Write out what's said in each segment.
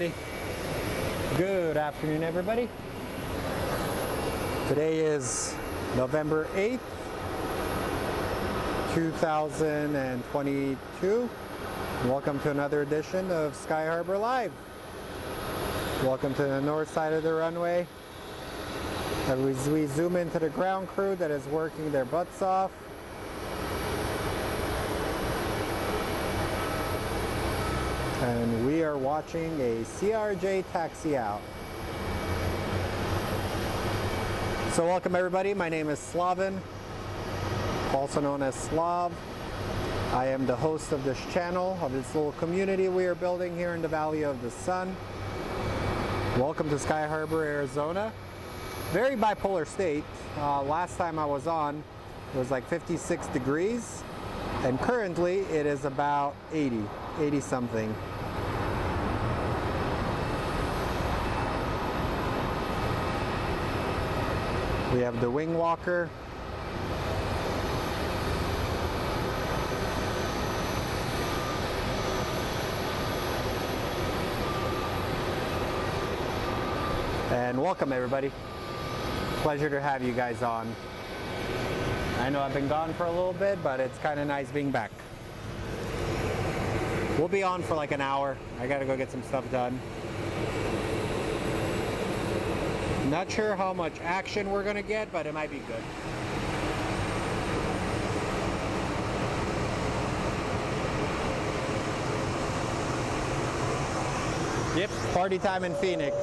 everybody. Good afternoon, everybody. Today is November 8th, 2022. Welcome to another edition of Sky Harbor Live. Welcome to the north side of the runway. As we zoom into the ground crew that is working their butts off. And we are watching a CRJ taxi out. So welcome everybody, my name is Slavin, also known as Slav. I am the host of this channel, of this little community we are building here in the Valley of the Sun. Welcome to Sky Harbor, Arizona. Very bipolar state. Last time I was on, it was like 56 degrees, and currently it is about 80 something. We have the wing walker. And welcome everybody. Pleasure to have you guys on. I know I've been gone for a little bit, but it's kind of nice being back. We'll be on for like an hour. I gotta go get some stuff done. Not sure how much action we're gonna get, but it might be good. Yep, party time in Phoenix.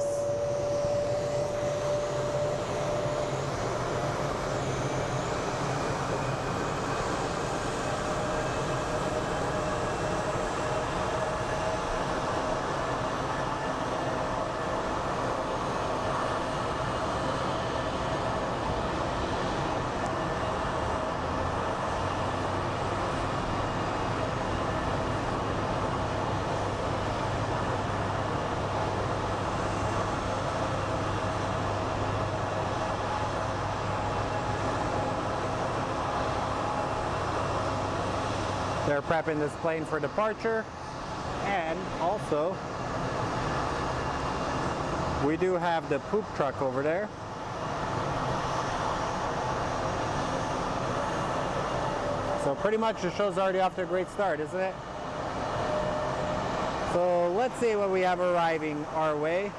They're prepping this plane for departure, and also we do have the poop truck over there. So pretty much the show's already off to a great start, isn't it? So let's see what we have arriving our way.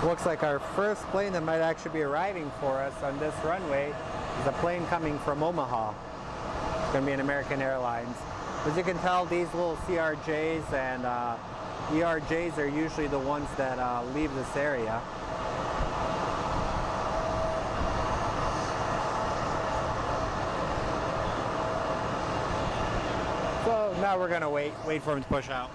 Looks like our first plane that might actually be arriving for us on this runway is a plane coming from Omaha. It's going to be an American Airlines. As you can tell, these little CRJs and ERJs are usually the ones that leave this area. So now we're going to wait for him to push out.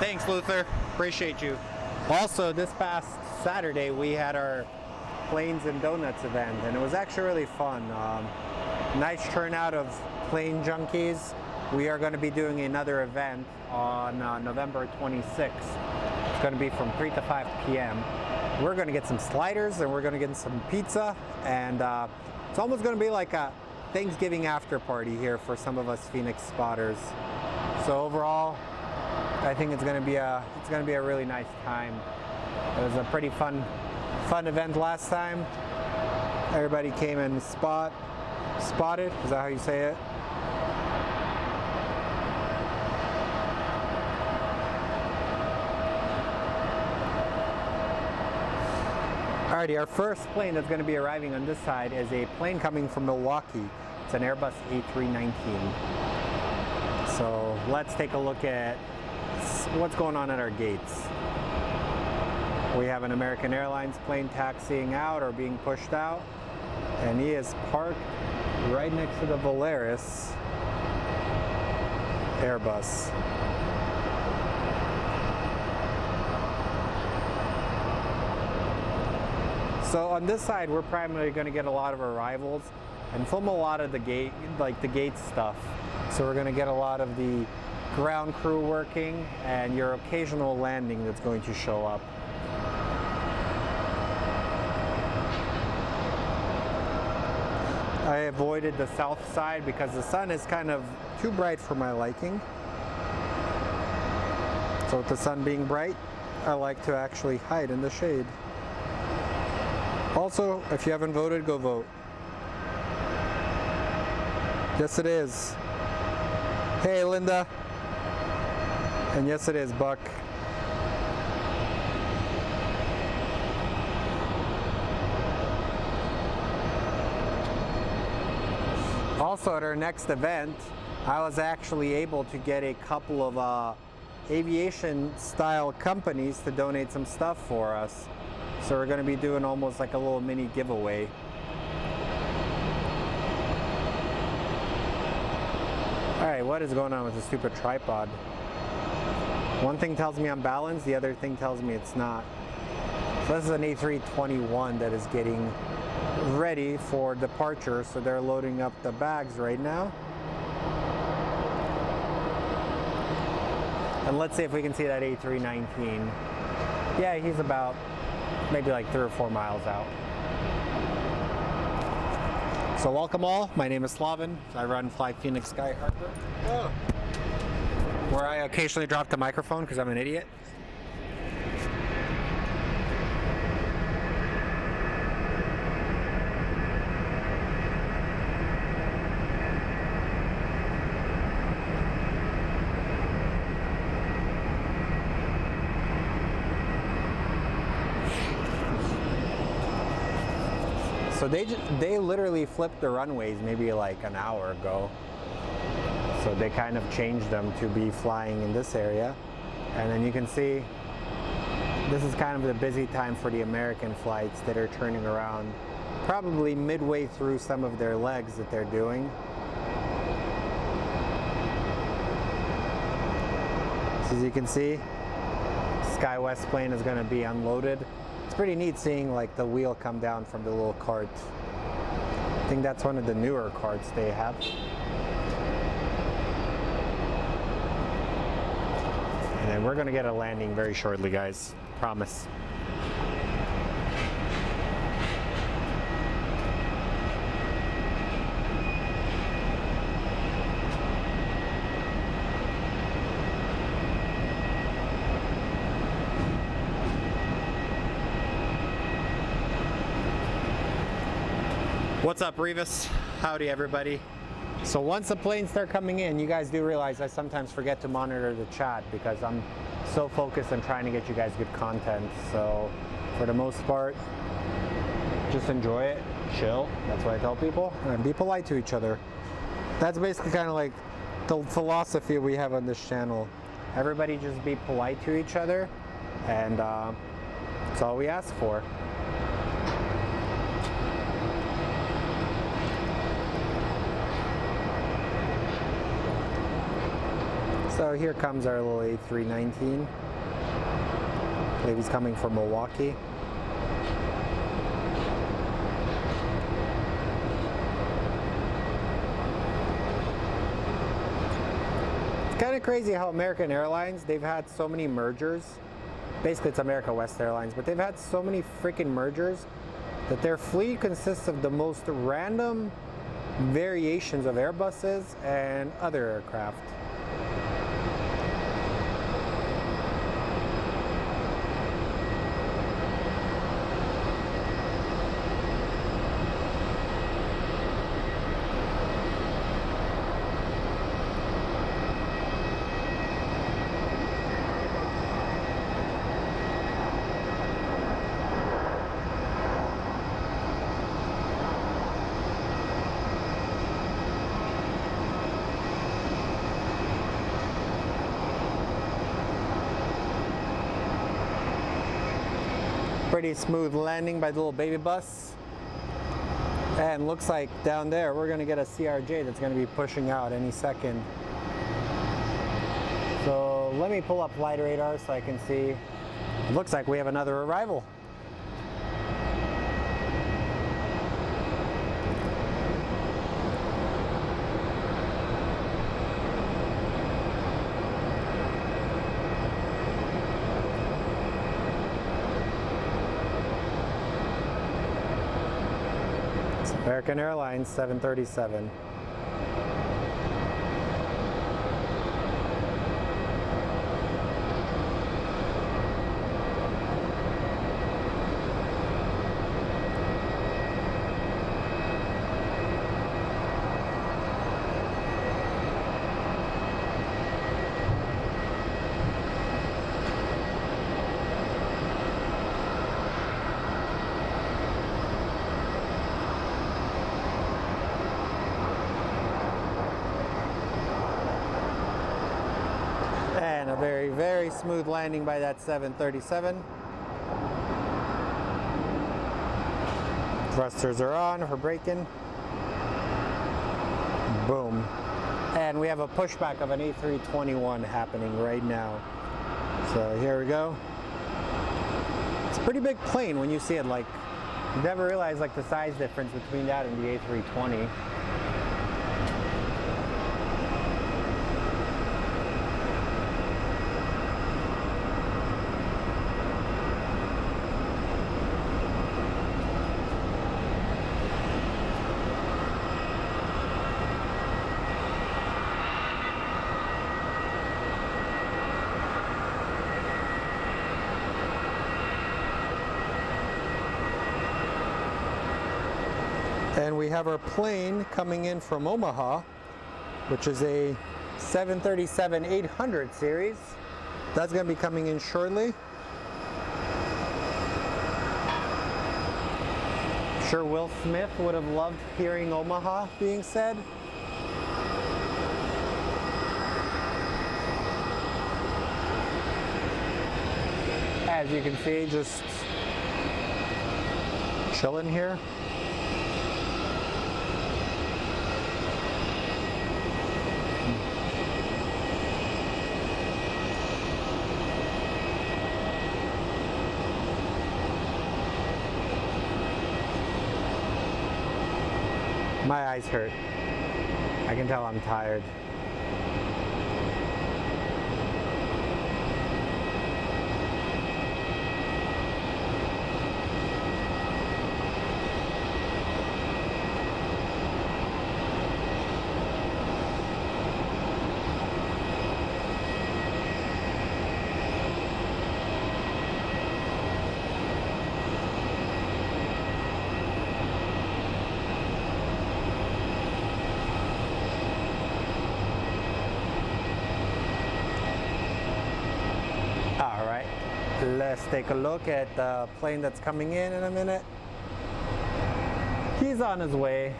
Thanks, Luther. Appreciate you. Also, this past Saturday, we had our Planes and Donuts event, and it was actually really fun. Nice turnout of plane junkies. We are going to be doing another event on November 26th. It's going to be from 3 to 5 p.m. We're going to get some sliders, and we're going to get some pizza, and it's almost going to be like a Thanksgiving after party here for some of us Phoenix spotters. So overall, I think it's going to be a really nice time. It was a pretty fun event last time. Everybody came and spotted. Is that how you say it? Alrighty, our first plane that's going to be arriving on this side is a plane coming from Milwaukee. It's an Airbus A319. So let's take a look at what's going on at our gates. We have an American Airlines plane taxiing out or being pushed out, and he is parked right next to the Volaris Airbus. So on this side, we're primarily going to get a lot of arrivals and film a lot of the gate, like the gate stuff. So we're going to get a lot of the ground crew working and your occasional landing that's going to show up. I avoided the south side because the sun is kind of too bright for my liking. So with the sun being bright, I like to actually hide in the shade. Also, if you haven't voted, go vote. Yes, it is. Hey, Linda. And yes, it is, Buck. Also, at our next event, I was actually able to get a couple of aviation-style companies to donate some stuff for us. So we're going to be doing almost like a little mini giveaway. Alright, what is going on with the stupid tripod? One thing tells me I'm balanced, the other thing tells me it's not. So this is an A321 that is getting ready for departure, so they're loading up the bags right now. And let's see if we can see that A319. Yeah, he's about maybe like 3 or 4 miles out. So welcome all, my name is Slavin. I run Fly Phoenix Sky Harbor, where I occasionally drop the microphone because I'm an idiot. So they literally flipped the runways maybe like an hour ago. So they kind of changed them to be flying in this area. And then you can see this is kind of the busy time for the American flights that are turning around probably midway through some of their legs that they're doing. So as you can see, SkyWest plane is going to be unloaded. It's pretty neat seeing like the wheel come down from the little cart. I think that's one of the newer carts they have. And then we're going to get a landing very shortly, guys. Promise. What's up, Revis? Howdy, everybody. So once the planes start coming in, you guys do realize I sometimes forget to monitor the chat because I'm so focused on trying to get you guys good content. So for the most part, just enjoy it, chill. That's what I tell people, and be polite to each other. That's basically kind of like the philosophy we have on this channel. Everybody just be polite to each other, and that's all we ask for. So here comes our little A319. I believe he's coming from Milwaukee. It's kind of crazy how American Airlines, they've had so many mergers. Basically it's America West Airlines, but they've had so many freaking mergers that their fleet consists of the most random variations of Airbuses and other aircraft. Pretty smooth landing by the little baby bus. And looks like down there we're going to get a CRJ that's going to be pushing out any second. So let me pull up flight radar so I can see. It looks like we have another arrival. American Airlines 737. And a very, very smooth landing by that 737. Thrusters are on for braking. Boom. And we have a pushback of an A321 happening right now. So here we go. It's a pretty big plane when you see it. Like, you never realize like the size difference between that and the A320. And we have our plane coming in from Omaha, which is a 737-800 series. That's going to be coming in shortly. I'm sure Will Smith would have loved hearing Omaha being said. As you can see, just chilling here. My eyes hurt. I can tell I'm tired. Let's take a look at the plane that's coming in a minute. He's on his way.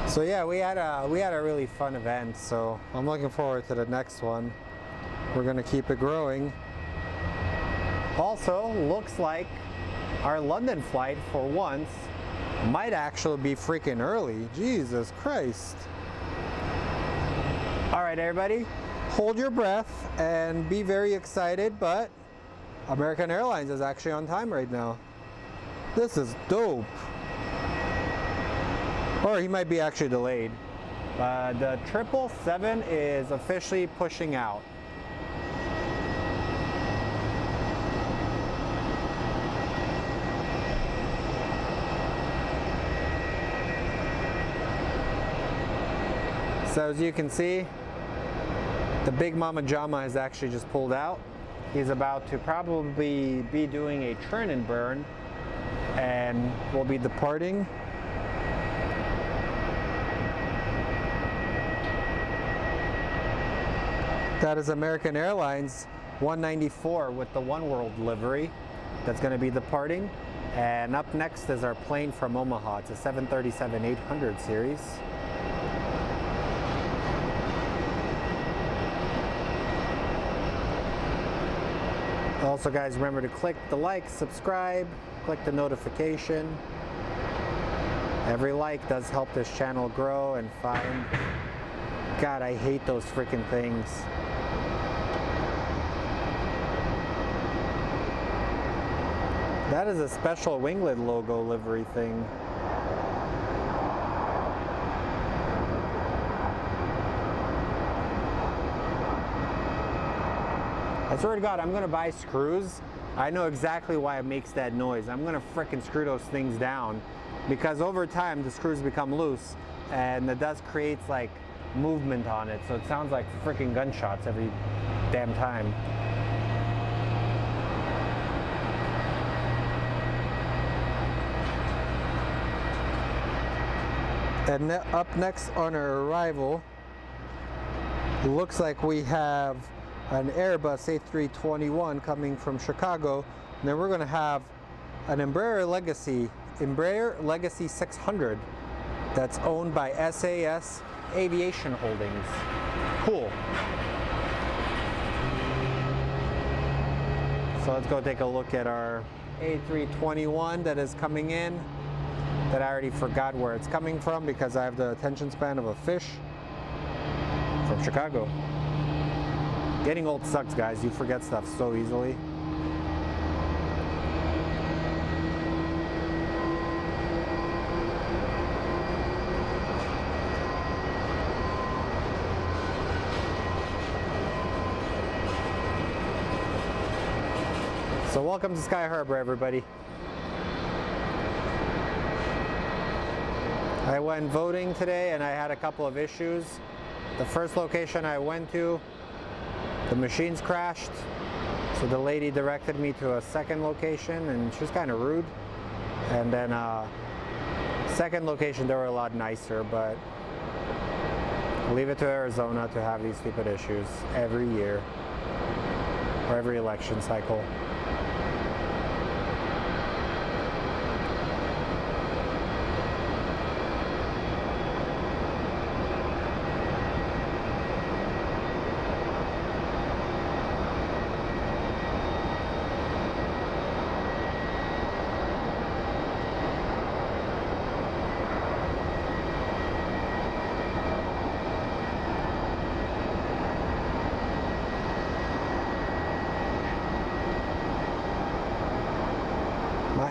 So yeah, we had a really fun event, so I'm looking forward to the next one. We're gonna keep it growing. Also, looks like our London flight for once might actually be freaking early. Jesus Christ. All right, everybody, hold your breath and be very excited, but American Airlines is actually on time right now. This is dope. Or he might be actually delayed. The 777 is officially pushing out. So as you can see, the Big Mama Jama has actually just pulled out. He's about to probably be doing a turn and burn and will be departing. That is American Airlines 194 with the One World livery that's going to be departing. And up next is our plane from Omaha. It's a 737-800 series. Also guys, remember to click the like, subscribe, click the notification. Every like does help this channel grow and find. God, I hate those freaking things. That is a special winglet logo livery thing. I swear to God, I'm gonna buy screws. I know exactly why it makes that noise. I'm gonna frickin' screw those things down because over time the screws become loose and the dust creates like movement on it, so it sounds like freaking gunshots every damn time. And up next on our arrival, looks like we have an Airbus A321 coming from Chicago, and then we're going to have an Embraer Legacy 600 that's owned by SAS Aviation Holdings. Cool. So let's go take a look at our A321 that is coming in, that I already forgot where it's coming from because I have the attention span of a fish, from Chicago. Getting old sucks, guys. You forget stuff so easily. So welcome to Sky Harbor, everybody. I went voting today and I had a couple of issues. The first location I went to, the machines crashed, so the lady directed me to a second location and she was kind of rude. And then second location, they were a lot nicer, but leave it to Arizona to have these stupid issues every year or every election cycle.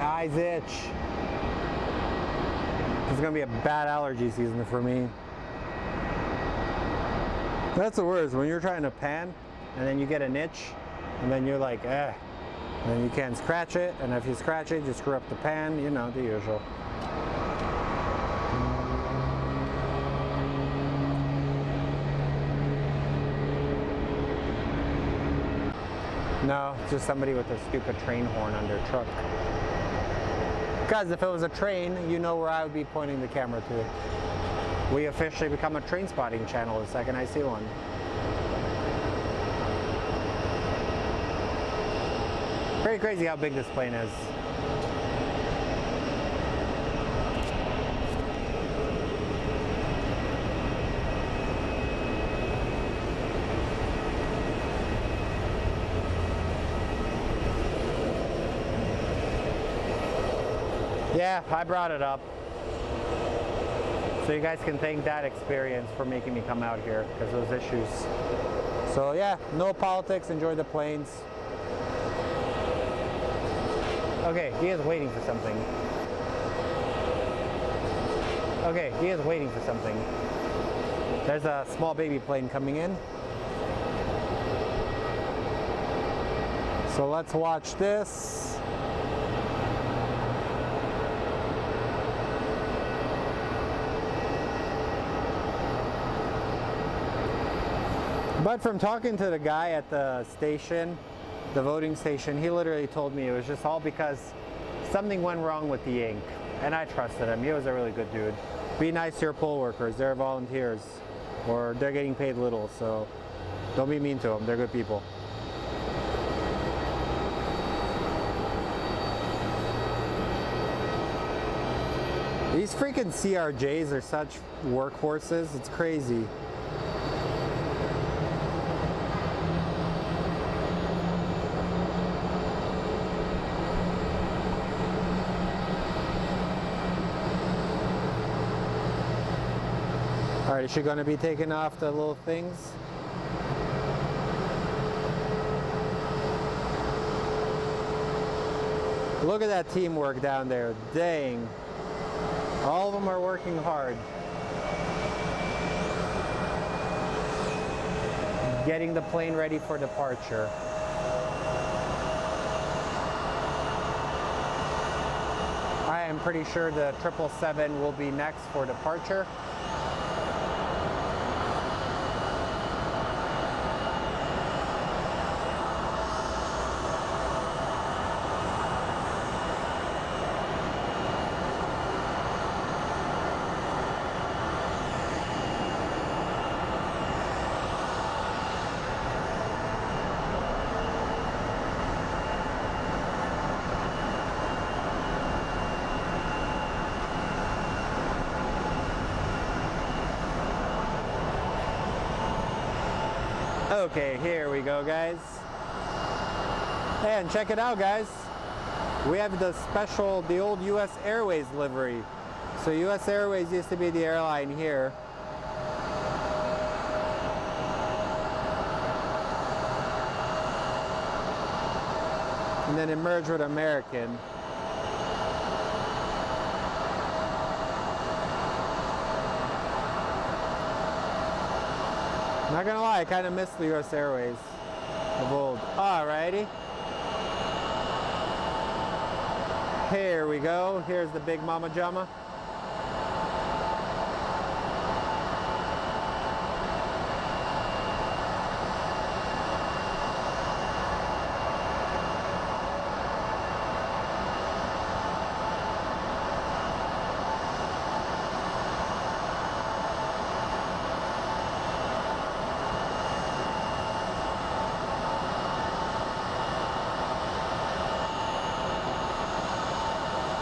Eyes itch. It's gonna be a bad allergy season for me. That's the worst, when you're trying to pan and then you get an itch and then you're like, and then you can't scratch it, and if you scratch it, you screw up the pan, you know, the usual. No, it's just somebody with a stupid train horn on their truck. Guys, if it was a train, you know where I would be pointing the camera to. We officially become a train spotting channel the second I see one. Pretty crazy how big this plane is. Yeah, I brought it up. So you guys can thank that experience for making me come out here because of those issues. So yeah, no politics, enjoy the planes. Okay, he is waiting for something. Okay, he is waiting for something. There's a small baby plane coming in. So let's watch this. But from talking to the guy at the station, the voting station, he literally told me it was just all because something went wrong with the ink. And I trusted him. He was a really good dude. Be nice to your poll workers. They're volunteers. Or they're getting paid little, so don't be mean to them. They're good people. These freaking CRJs are such workhorses. It's crazy. Alright, is she going to be taking off the little things? Look at that teamwork down there. Dang. All of them are working hard. Getting the plane ready for departure. I am pretty sure the 777 will be next for departure. Okay, here we go, guys. And check it out, guys. We have the old US Airways livery. So US Airways used to be the airline here. And then it merged with American. Not gonna lie, I kind of miss the US Airways of old. Alrighty. Here we go. Here's the big Mama Jama.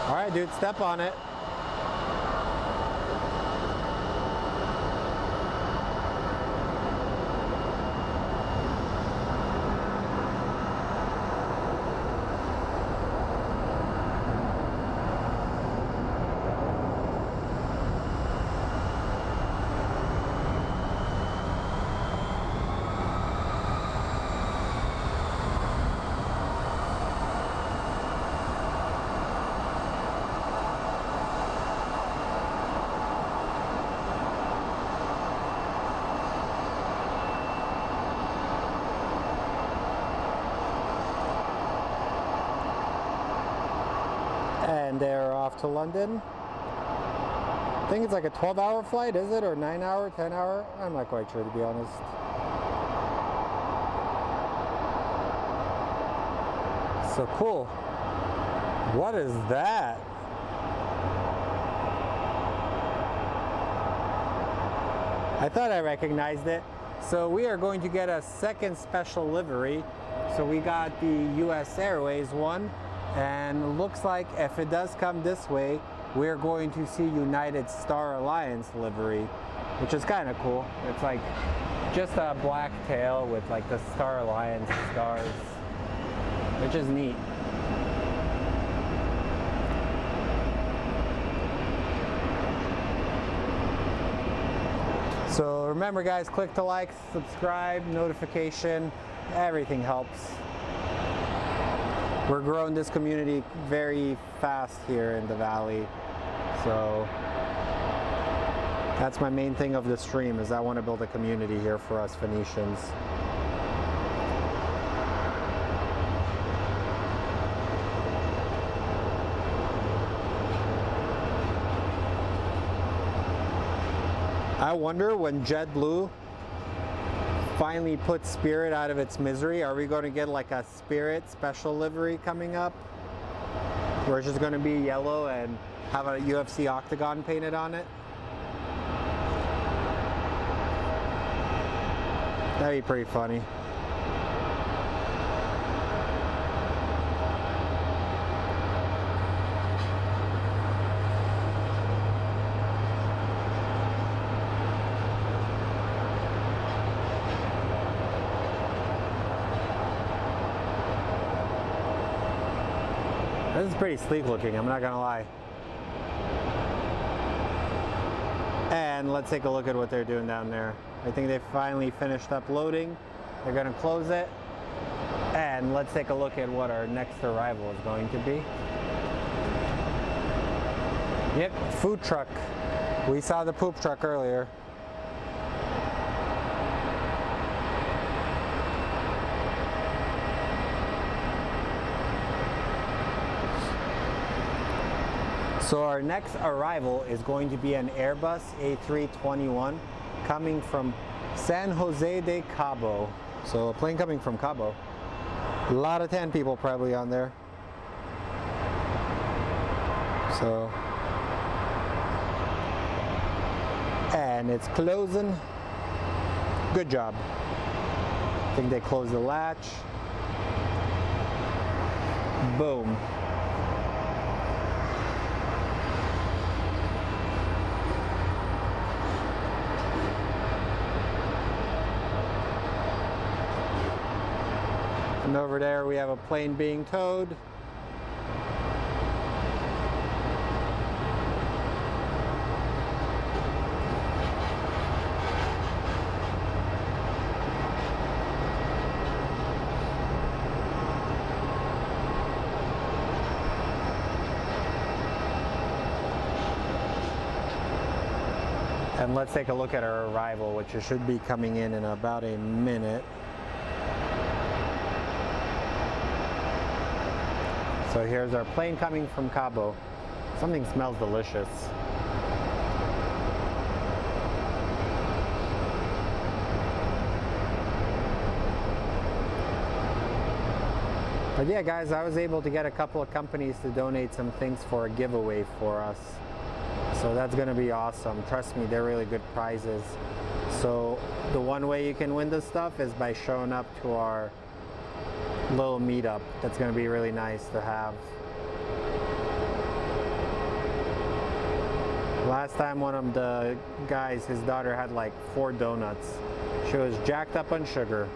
Alright, dude, step on it. And they're off to London. I think it's like a 12-hour flight, is it? Or 9-hour, 10-hour? I'm not quite sure, to be honest. So cool. What is that? I thought I recognized it. So we are going to get a second special livery. So we got the US Airways one. And looks like if it does come this way, we're going to see United Star Alliance livery, which is kind of cool. It's like just a black tail with like the Star Alliance stars, which is neat. So remember, guys, click to like, subscribe, notification, everything helps. We're growing this community very fast here in the valley, so that's my main thing of the stream, is I want to build a community here for us Phoenicians. I wonder when JetBlue finally put Spirit out of its misery, are we going to get like a Spirit special livery coming up? Where it's just going to be yellow and have a UFC octagon painted on it? That'd be pretty funny. This is pretty sleek looking, I'm not gonna lie. And And let's take a look at what they're doing down there. I think they finally finished up loading. They're gonna close it. And let's take a look at what our next arrival is going to be. Yep, food truck. We saw the poop truck earlier. So our next arrival is going to be an Airbus A321 coming from San Jose de Cabo. So a plane coming from Cabo. A lot of tan people probably on there. So, and it's closing. Good job. I think they closed the latch. Boom. And over there we have a plane being towed. And let's take a look at our arrival, which should be coming in about a minute. So here's our plane coming from Cabo. Something smells delicious. But yeah, guys, I was able to get a couple of companies to donate some things for a giveaway for us. So that's gonna be awesome. Trust me, they're really good prizes. So the one way you can win this stuff is by showing up to our little meetup. That's going to be really nice to have. Last time one of the guys, his daughter had like 4 donuts. She was jacked up on sugar.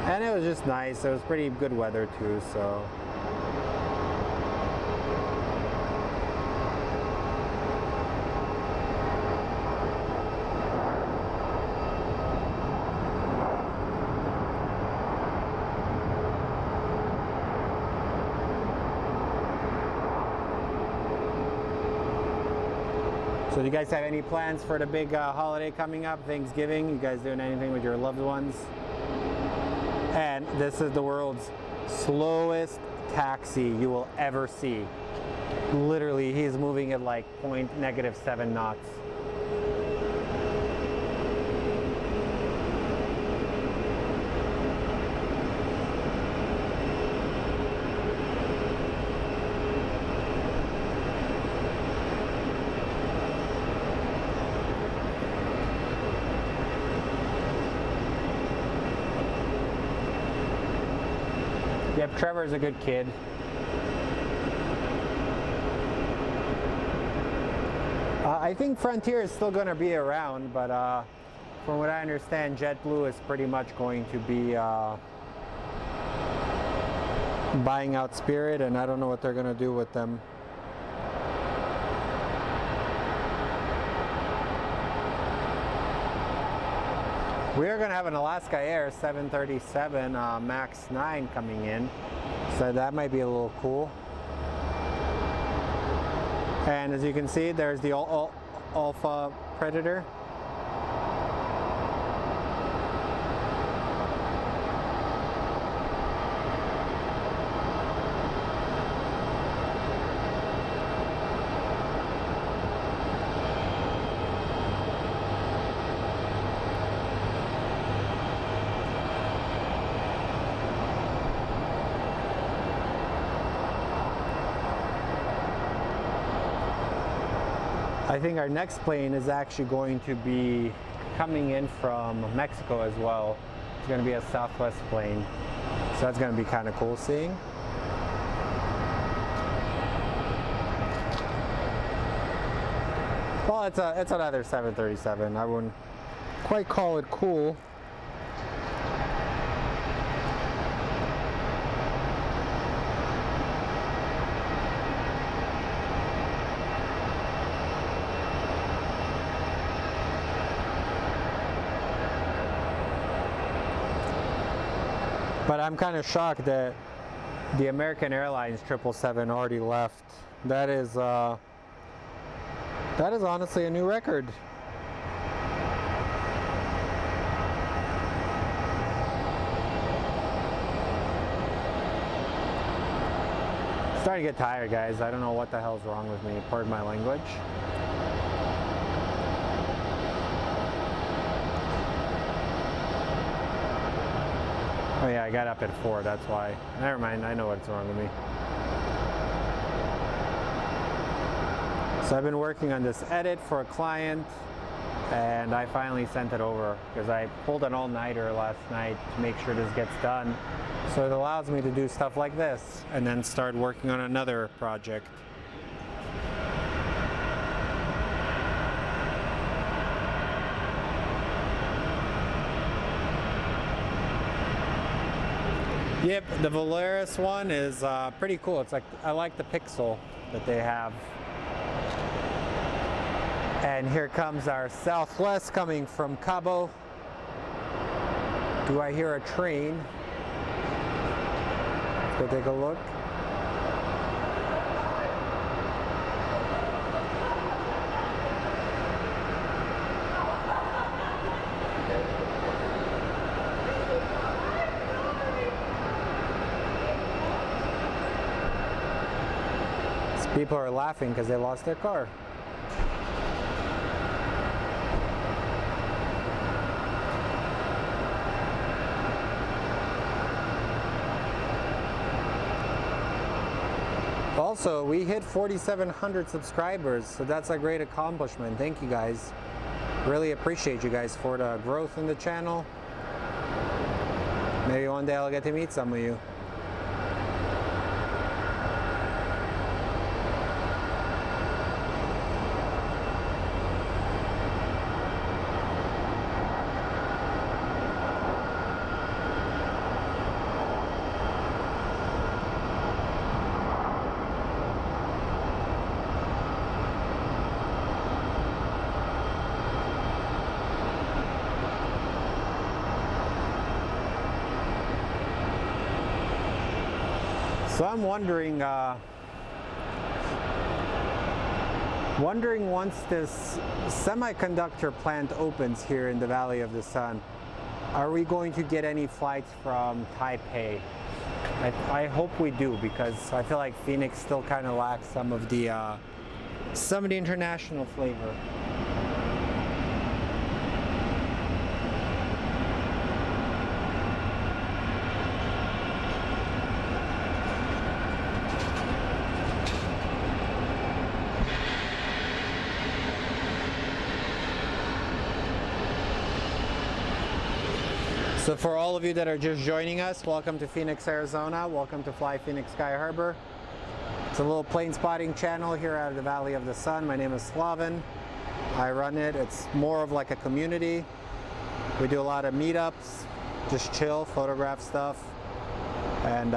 And it was just nice. It was pretty good weather too, so. So do you guys have any plans for the big holiday coming up, Thanksgiving? You guys doing anything with your loved ones? And this is the world's slowest taxi you will ever see. Literally, he's moving at like -7 knots. Yep, Trevor's a good kid. I think Frontier is still going to be around, but from what I understand, JetBlue is pretty much going to be buying out Spirit, and I don't know what they're going to do with them. We are going to have an Alaska Air 737 MAX 9 coming in, so that might be a little cool. And as you can see, there's the Alpha Predator. I think our next plane is actually going to be coming in from Mexico as well. It's going to be a Southwest plane, so that's going to be kind of cool seeing. Well, it's another 737. I wouldn't quite call it cool. But I'm kind of shocked that the American Airlines 777 already left. That is honestly a new record. Starting to get tired, guys. I don't know what the hell's wrong with me. Pardon my language. Oh yeah, I got up at 4, that's why. Never mind, I know what's wrong with me. So I've been working on this edit for a client, and I finally sent it over because I pulled an all-nighter last night to make sure this gets done. So it allows me to do stuff like this and then start working on another project. Yep, the Volaris one is pretty cool. It's like, I like the pixel that they have. And here comes our Southwest coming from Cabo. Do I hear a train? Let's go take a look. People are laughing because they lost their car. Also, we hit 4,700 subscribers, so that's a great accomplishment. Thank you guys. Really appreciate you guys for the growth in the channel. Maybe one day I'll get to meet some of you. So I'm wondering once this semiconductor plant opens here in the Valley of the Sun, are we going to get any flights from Taipei? I hope we do, because I feel like Phoenix still kind of lacks some of the international flavor. So for all of you that are just joining us, welcome to Phoenix, Arizona. Welcome to Fly Phoenix Sky Harbor. It's a little plane spotting channel here out of the Valley of the Sun. My name is Slaven. I run it. It's more of like a community. We do a lot of meetups, just chill, photograph stuff. And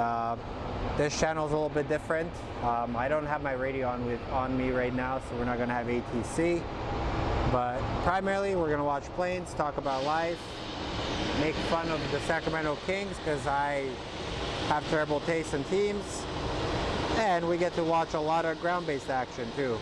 this channel is a little bit different. I don't have my radio on me right now, so we're not going to have ATC. But primarily, we're going to watch planes, talk about life, make fun of the Sacramento Kings because I have terrible taste in teams, and we get to watch a lot of ground-based action too.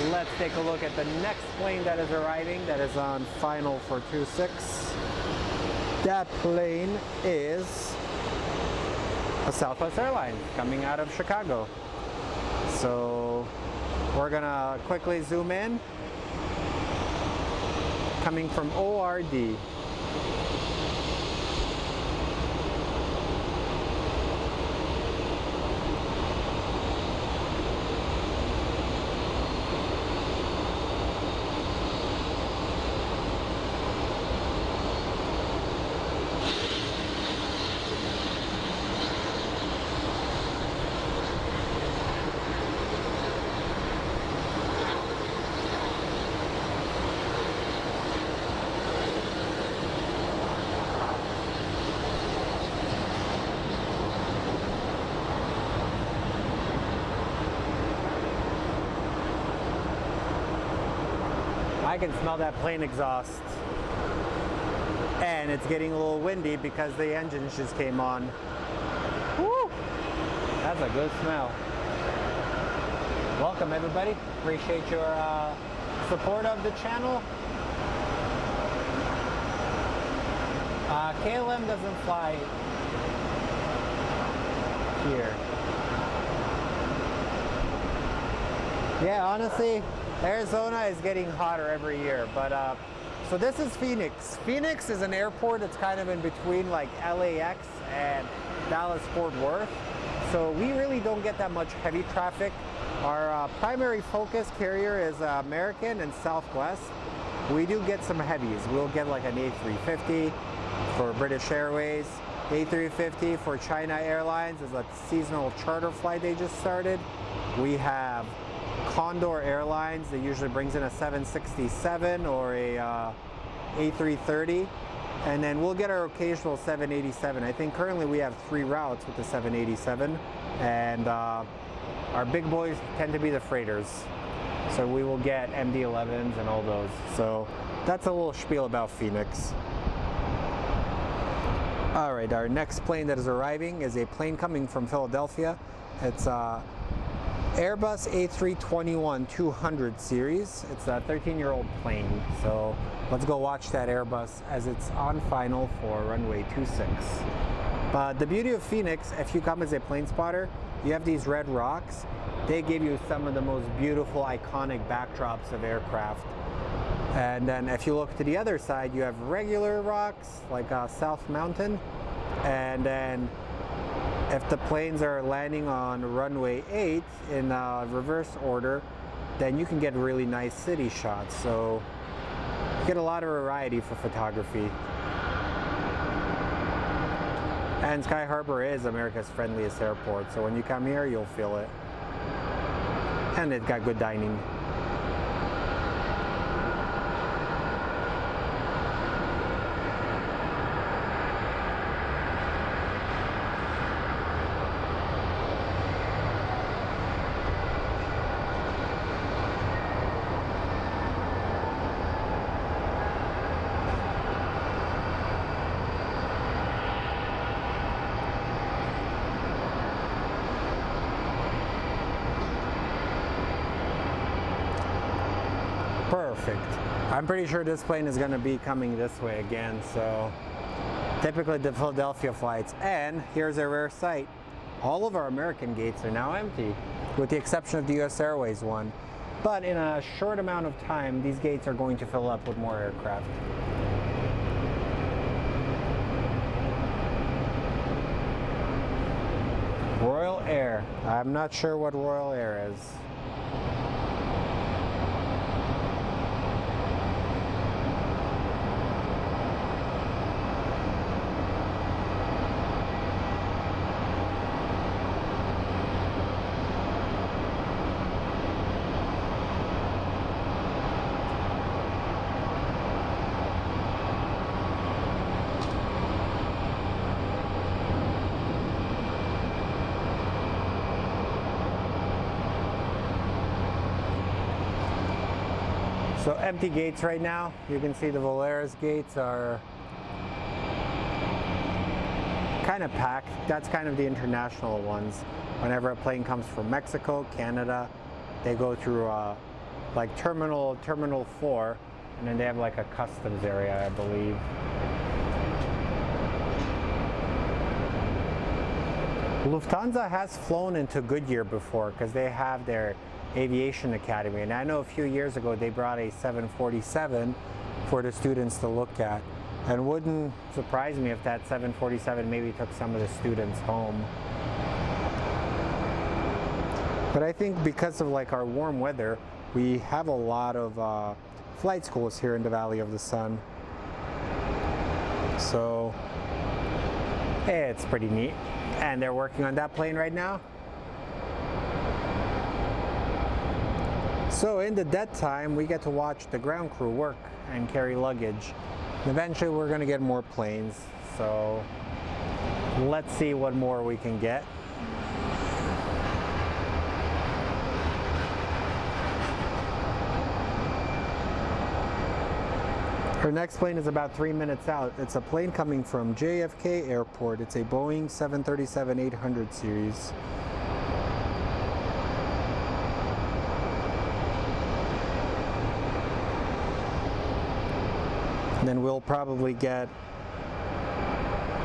Let's take a look at the next plane that is arriving, that is on final for 26. That plane is a Southwest Airlines coming out of Chicago. So we're gonna quickly zoom in. Coming from ORD. I can smell that plane exhaust. And it's getting a little windy because the engines just came on. Woo! That's a good smell. Welcome everybody. Appreciate your support of the channel. KLM doesn't fly here. Yeah, honestly, Arizona is getting hotter every year, but so this is Phoenix. Phoenix is an airport that's kind of in between like LAX and Dallas-Fort Worth. So we really don't get that much heavy traffic. Our primary focus carrier is American and Southwest. We do get some heavies. We'll get like an A350 for British Airways. A350 for China Airlines is a seasonal charter flight they just started. We have Condor Airlines that usually brings in a 767 or a A330, and then we'll get our occasional 787. I think currently we have 3 routes with the 787, and our big boys tend to be the freighters, so we will get MD-11s and all those. So that's a little spiel about Phoenix. All right, our next plane that is arriving is a plane coming from Philadelphia. It's Airbus A321-200 series. It's a 13-year-old plane, so let's go watch that Airbus as it's on final for runway 26. But the beauty of Phoenix, if you come as a plane spotter, you have these red rocks. They give you some of the most beautiful, iconic backdrops of aircraft. And then if you look to the other side, you have regular rocks like South Mountain, and then if the planes are landing on runway 8 in reverse order, then you can get really nice city shots. So you get a lot of variety for photography. And Sky Harbor is America's friendliest airport, so when you come here, you'll feel it. And it's got good dining. Perfect. I'm pretty sure this plane is going to be coming this way again, so typically the Philadelphia flights. And here's a rare sight. All of our American gates are now empty, with the exception of the US Airways one. But in a short amount of time, these gates are going to fill up with more aircraft. Royal Air. I'm not sure what Royal Air is. So empty gates right now. You can see the Volaris gates are kind of packed. That's kind of the international ones. Whenever a plane comes from Mexico, Canada, they go through like Terminal 4, and then they have like a customs area, I believe. Lufthansa has flown into Goodyear before because they have their aviation academy, and I know a few years ago they brought a 747 for the students to look at, and wouldn't surprise me if that 747 maybe took some of the students home. But I think because of like our warm weather, we have a lot of flight schools here in the Valley of the Sun, so it's pretty neat. And they're working on that plane right now. So in the dead time, we get to watch the ground crew work and carry luggage. Eventually we're going to get more planes, so let's see what more we can get. Our next plane is about 3 minutes out. It's a plane coming from JFK Airport. It's a Boeing 737-800 series. And then we'll probably get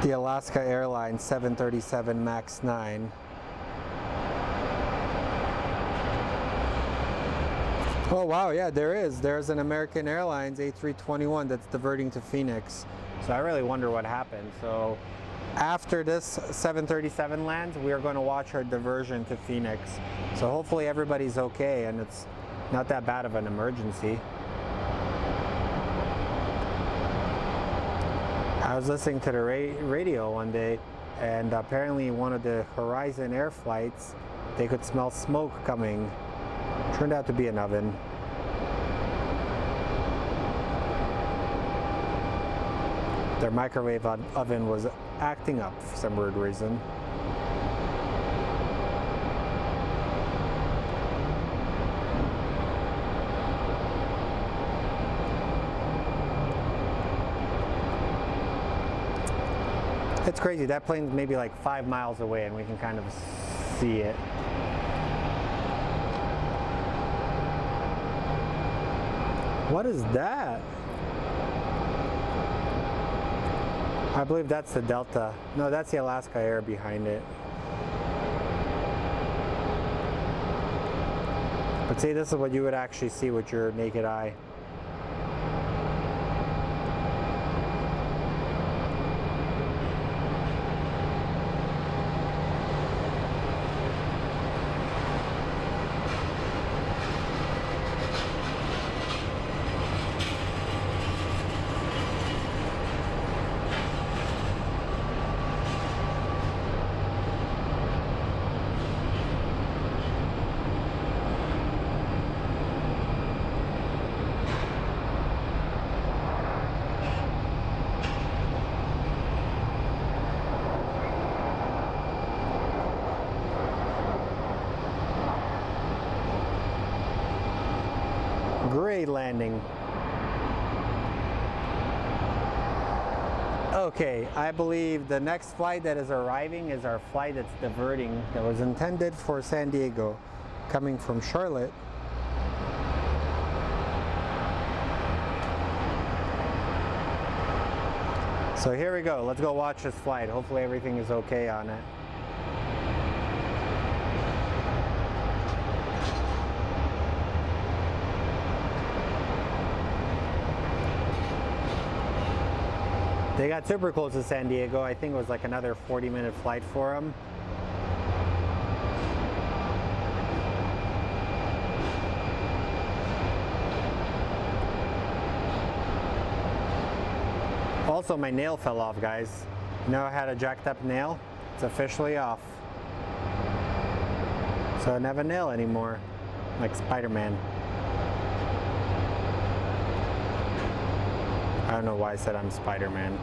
the Alaska Airlines 737 MAX 9. Oh wow, yeah, there's an American Airlines A321 that's diverting to Phoenix. So I really wonder what happened. So after this 737 lands, we are going to watch our diversion to Phoenix. So hopefully everybody's okay and it's not that bad of an emergency. I was listening to the radio one day, and apparently one of the Horizon Air flights, they could smell smoke coming. Turned out to be an oven. Their microwave oven was acting up for some weird reason. It's crazy, that plane's maybe like 5 miles away and we can kind of see it. What is that? I believe that's the Delta. No, that's the Alaska Air behind it. But see, this is what you would actually see with your naked eye. Great landing. Okay, I believe the next flight that is arriving is our flight that's diverting, that was intended for San Diego, coming from Charlotte. So here we go, let's go watch this flight. Hopefully everything is okay on it. They got super close to San Diego. I think it was like another 40-minute flight for them. Also, my nail fell off, guys. You know I had a jacked up nail? It's officially off. So I don't have a nail anymore, like Spider-Man. I don't know why I said I'm Spider-Man.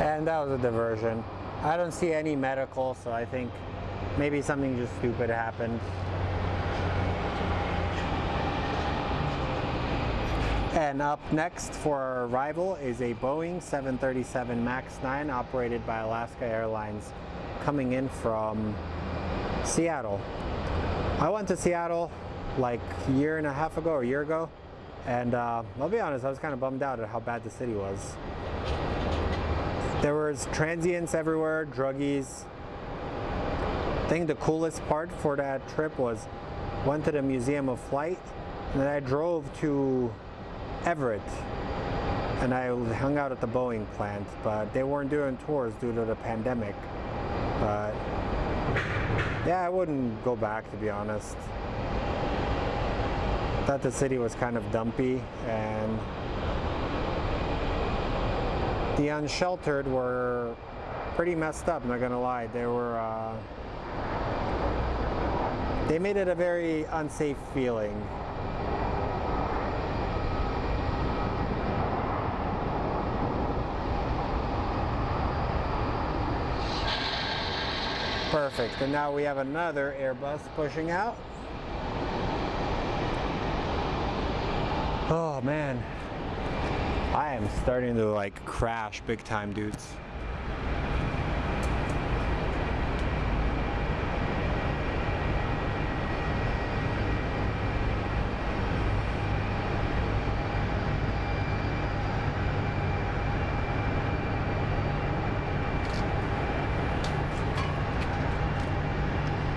And that was a diversion. I don't see any medical, so I think maybe something just stupid happened. And up next for our arrival is a Boeing 737 MAX 9 operated by Alaska Airlines coming in from Seattle. I went to Seattle like a year and a half ago or a year ago, and I'll be honest, I was kind of bummed out at how bad the city was. There was transients everywhere, druggies. I think the coolest part for that trip was went to the Museum of Flight, and then I drove to Everett, and I hung out at the Boeing plant, but they weren't doing tours due to the pandemic. But Yeah, I wouldn't go back, to be honest. Thought the city was kind of dumpy, and the unsheltered were pretty messed up, not gonna lie. They made it a very unsafe feeling. Perfect, and now we have another Airbus pushing out. Oh man, I am starting to like crash big time, dudes.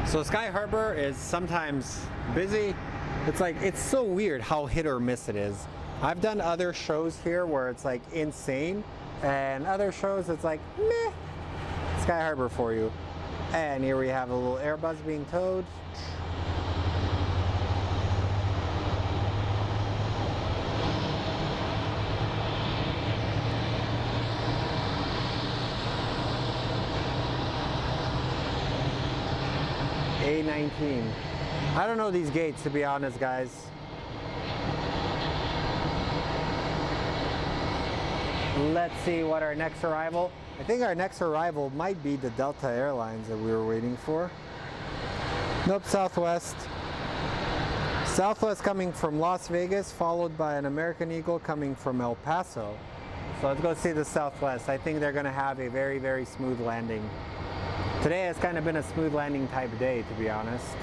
So Sky Harbor is sometimes busy. It's so weird how hit or miss it is. I've done other shows here where it's like insane, and other shows it's like meh. Sky Harbor for you. And here we have a little Airbus being towed. A19. I don't know these gates, to be honest, guys. Let's see what our next arrival. I think our next arrival might be the Delta Airlines that we were waiting for. Nope, Southwest. Southwest coming from Las Vegas, followed by an American Eagle coming from El Paso. So let's go see the Southwest. I think they're going to have a very, very smooth landing. Today has kind of been a smooth landing type day, to be honest.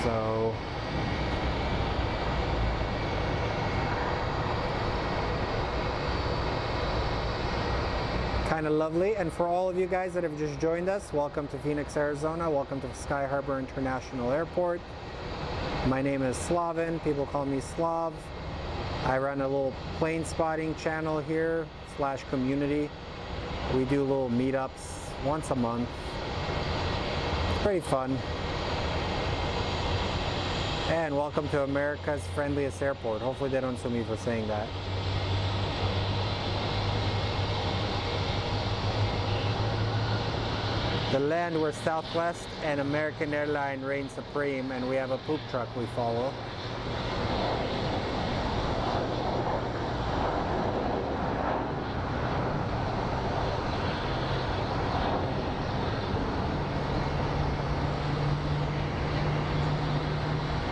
So kind of lovely. And for all of you guys that have just joined us, welcome to Phoenix, Arizona. Welcome to Sky Harbor International Airport. My name is Slavin. People call me Slav. I run a little plane spotting channel here / community. We do little meetups once a month. It's pretty fun. And welcome to America's friendliest airport. Hopefully they don't sue me for saying that. The land where Southwest and American Airlines reign supreme, and we have a poop truck we follow.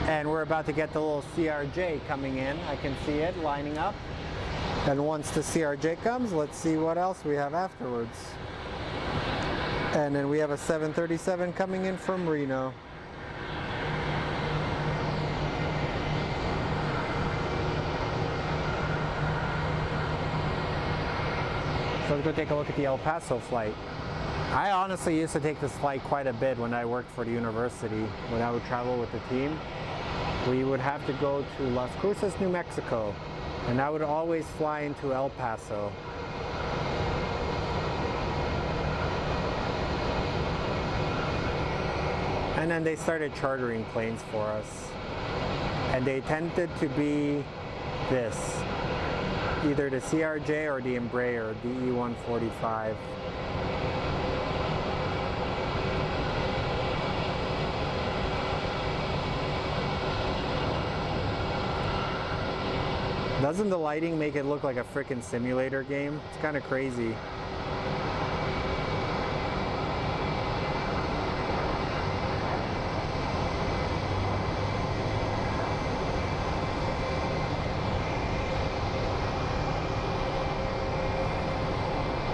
And we're about to get the little CRJ coming in. I can see it lining up. And once the CRJ comes, let's see what else we have afterwards. And then we have a 737 coming in from Reno. So let's go take a look at the El Paso flight. I honestly used to take this flight quite a bit when I worked for the university. When I would travel with the team, we would have to go to Las Cruces, New Mexico, and I would always fly into El Paso. And then they started chartering planes for us, and they tended to be this, either the CRJ or the Embraer, DE-145. Doesn't the lighting make it look like a freaking simulator game? It's kind of crazy.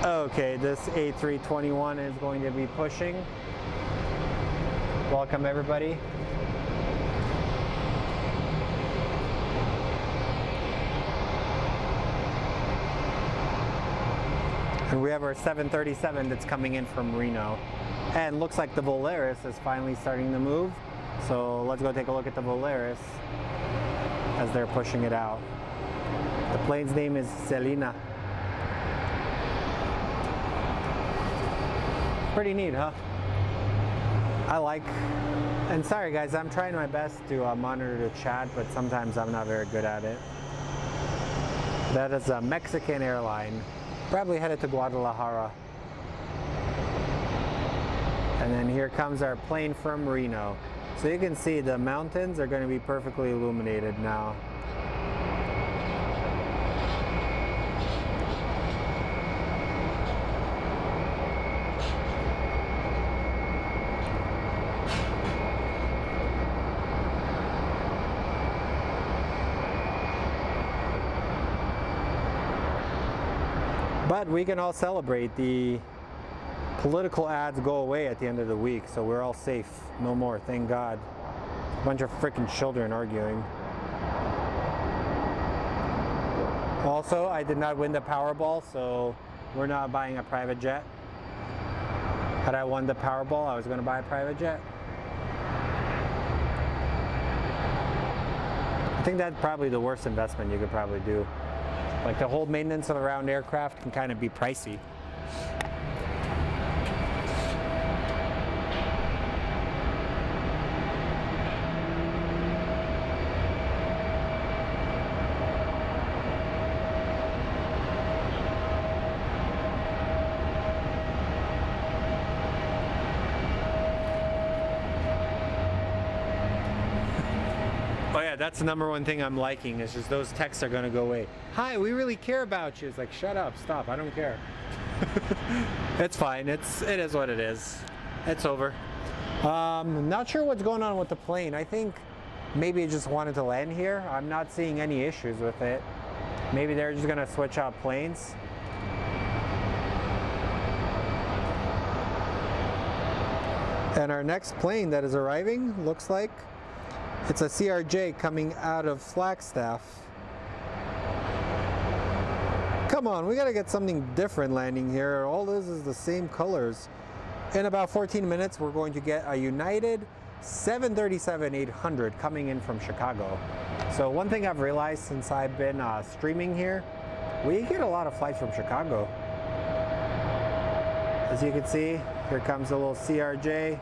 Okay, this A321 is going to be pushing. Welcome everybody. And we have our 737 that's coming in from Reno. And looks like the Volaris is finally starting to move. So let's go take a look at the Volaris as they're pushing it out. The plane's name is Selena. Pretty neat, huh? I like, and sorry guys, I'm trying my best to monitor the chat, but sometimes I'm not very good at it. That is a Mexican airline, probably headed to Guadalajara. And then here comes our plane from Reno. So you can see the mountains are going to be perfectly illuminated now. But we can all celebrate. The political ads go away at the end of the week, so we're all safe. No more, thank God. A bunch of freaking children arguing. Also, I did not win the Powerball, so we're not buying a private jet. Had I won the Powerball, I was going to buy a private jet. I think that's probably the worst investment you could probably do. Like, the whole maintenance of around aircraft can kind of be pricey. That's the number one thing I'm liking, is just those texts are going to go away. Hi, we really care about you. It's like, shut up, stop, I don't care. It's fine, it is what it is. It's over. Not sure what's going on with the plane. I think maybe it just wanted to land here. I'm not seeing any issues with it. Maybe they're just going to switch out planes. And our next plane that is arriving looks like it's a CRJ coming out of Flagstaff. Come on, we gotta get something different landing here. All this is the same colors. In about 14 minutes, we're going to get a United 737-800 coming in from Chicago. So one thing I've realized since I've been streaming here, we get a lot of flights from Chicago. As you can see, here comes a little CRJ.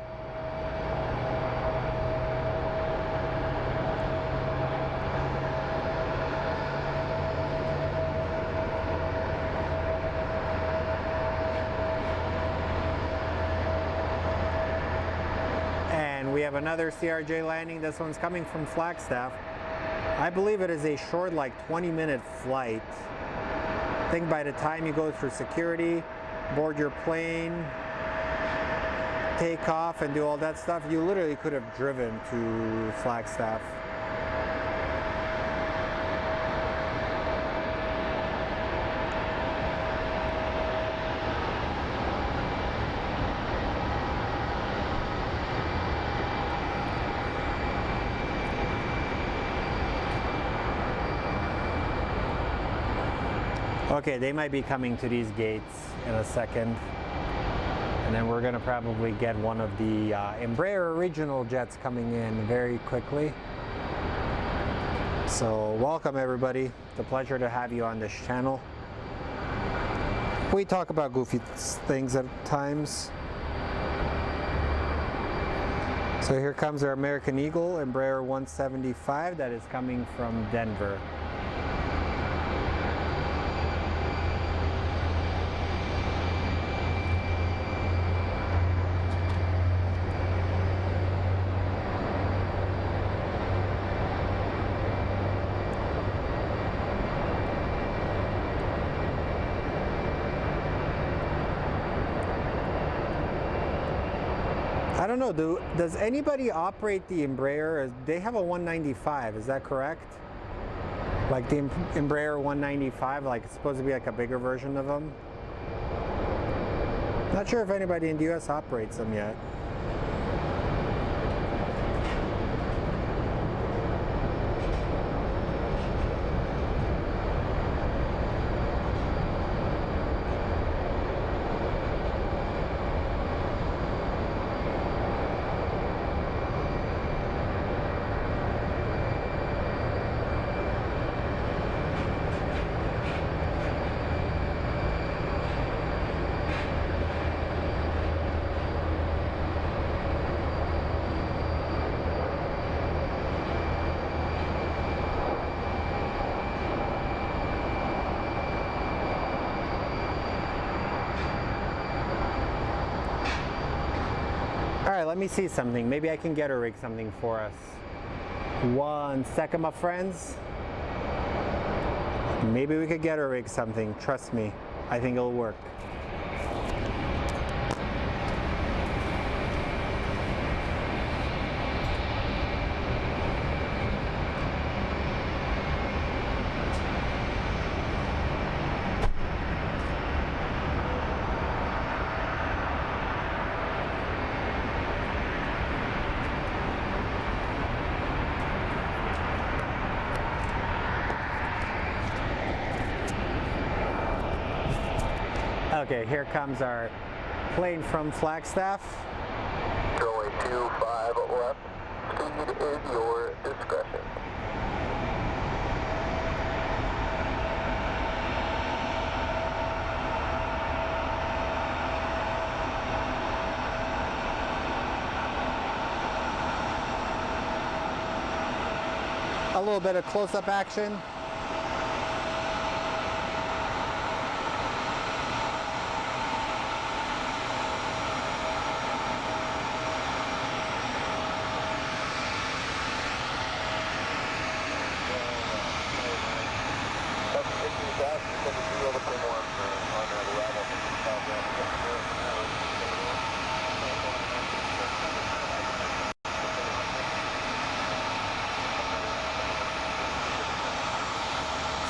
We have another CRJ landing. This one's coming from Flagstaff. I believe it is a short, like 20-minute flight. I think by the time you go through security, board your plane, take off and do all that stuff, you literally could have driven to Flagstaff. Okay, they might be coming to these gates in a second. And then we're gonna probably get one of the Embraer regional jets coming in very quickly. So welcome everybody. It's a pleasure to have you on this channel. We talk about goofy things at times. So here comes our American Eagle Embraer 175 that is coming from Denver. I don't know, does anybody operate the Embraer? They have a 195, is that correct? Like the Embraer 195, like it's supposed to be like a bigger version of them? Not sure if anybody in the US operates them yet. let me see something. Maybe I can get her rig something for us. 1 second, my friends. Maybe we could get her rig something. Trust me, I think it'll work. Okay, here comes our plane from Flagstaff. Runway 25 left. Speed is your discretion. A little bit of close-up action.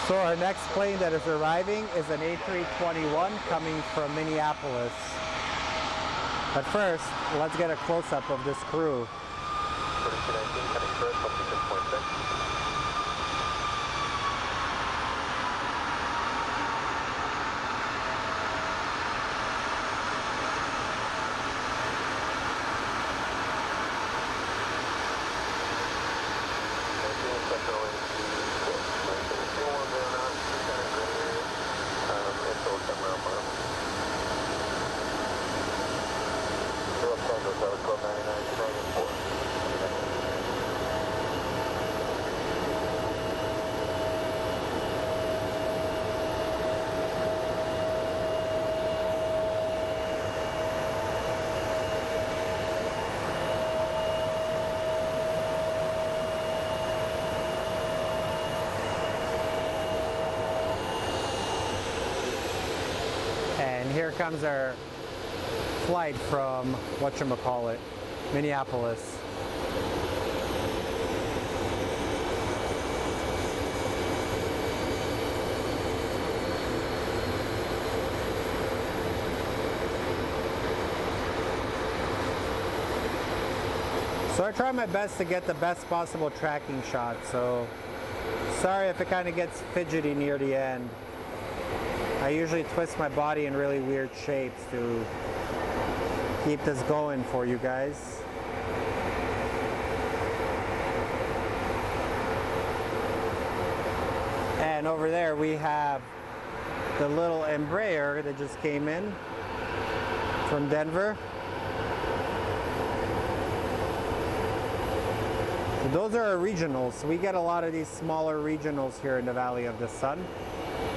So our next plane that is arriving is an A321 coming from Minneapolis. But first, let's get a close-up of this crew. And here comes our flight from whatchamacallit, Minneapolis. So I try my best to get the best possible tracking shot, so sorry if it kind of gets fidgety near the end. I usually twist my body in really weird shapes to keep this going for you guys. And over there we have the little Embraer that just came in from Denver. So those are our regionals. We get a lot of these smaller regionals here in the Valley of the Sun.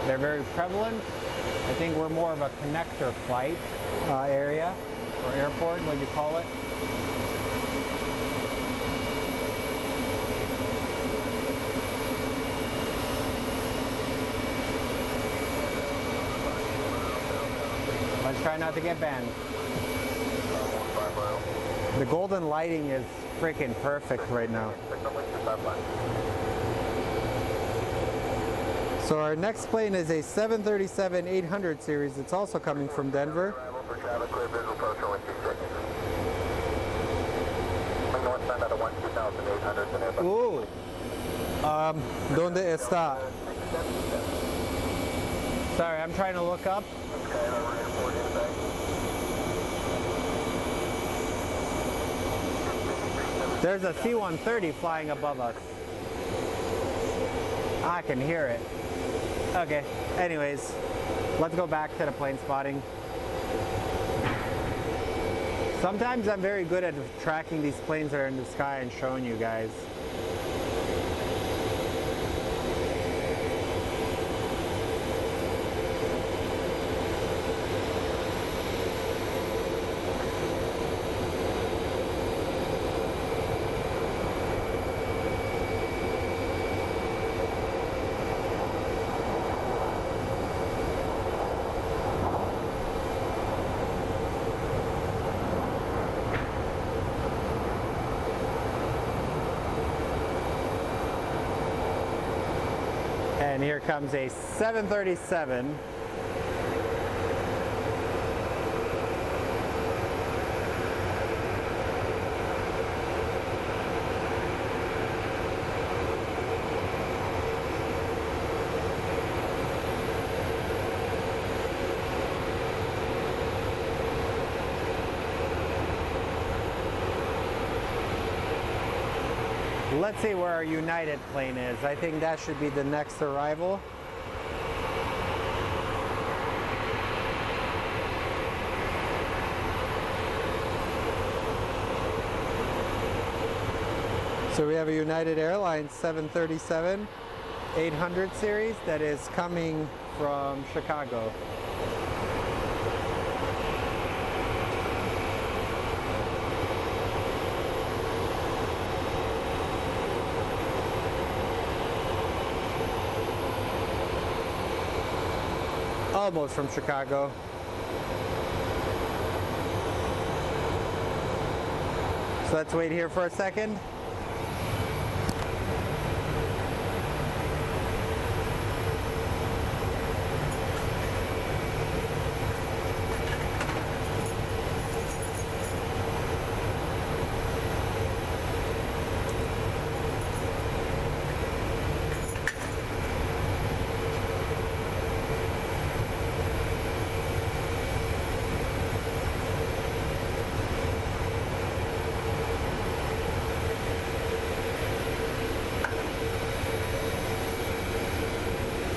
They're very prevalent. I think we're more of a connector flight area, or airport, what do you call it? Let's try not to get banned. The golden lighting is freaking perfect right now. So our next plane is a 737-800 series. It's also coming from Denver. Ooh. ¿Dónde está? Sorry, I'm trying to look up. There's a C-130 flying above us. I can hear it. Okay, anyways, let's go back to the plane spotting. Sometimes I'm very good at tracking these planes that are in the sky and showing you guys. And here comes a 737. Let's see where our United plane is. I think that should be the next arrival. So we have a United Airlines 737 800 series that is coming from Chicago. Almost from Chicago. So let's wait here for a second.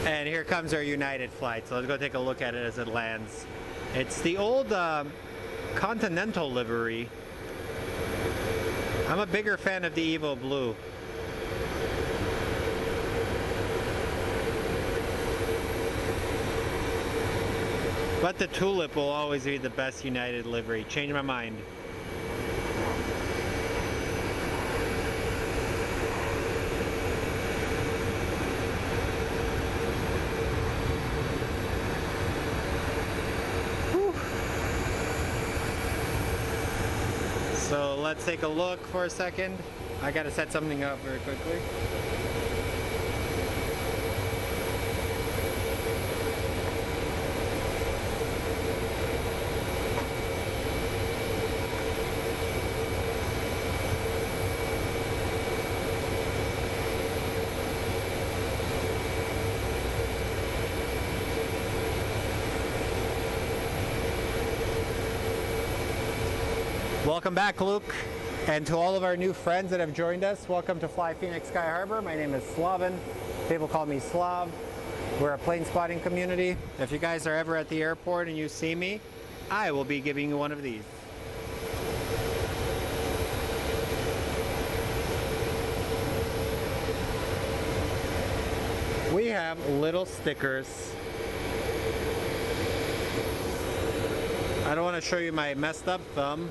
And here comes our United flight, so let's go take a look at it as it lands. It's the old Continental livery. I'm a bigger fan of the Evo Blue. But the Tulip will always be the best United livery. Change my mind. So let's take a look for a second. I gotta set something up very quickly. Welcome back, Luke, and to all of our new friends that have joined us, welcome to Fly Phoenix Sky Harbor. My name is Slavin. People call me Slav. We're a plane spotting community. If you guys are ever at the airport and you see me, I will be giving you one of these. We have little stickers. I don't want to show you my messed up thumb.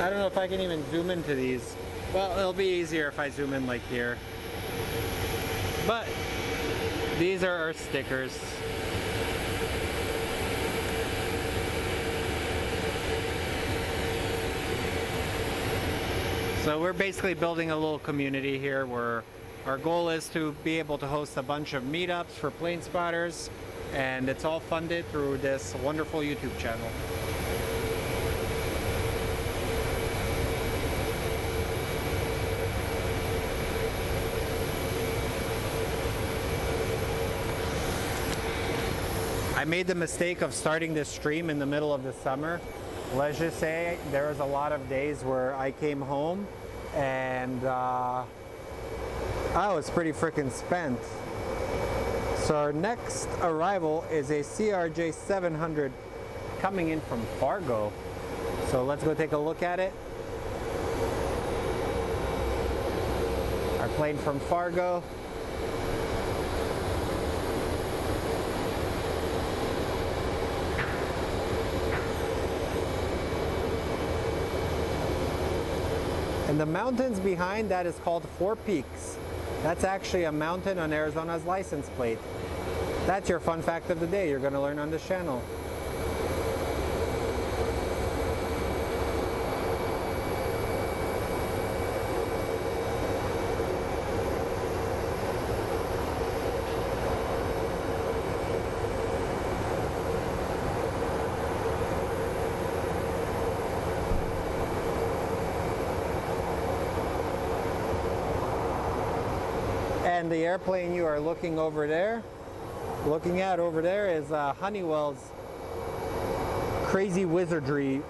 I don't know if I can even zoom into these. Well, it'll be easier if I zoom in like here. But these are our stickers. So we're basically building a little community here where our goal is to be able to host a bunch of meetups for plane spotters, and it's all funded through this wonderful YouTube channel. I made the mistake of starting this stream in the middle of the summer. Let's just say there was a lot of days where I came home and I was pretty freaking spent. So our next arrival is a CRJ 700 coming in from Fargo. So let's go take a look at it. Our plane from Fargo. And the mountains behind that is called Four Peaks. That's actually a mountain on Arizona's license plate. That's your fun fact of the day you're going to learn on this channel. And the airplane you are looking at over there is Honeywell's crazy wizardry.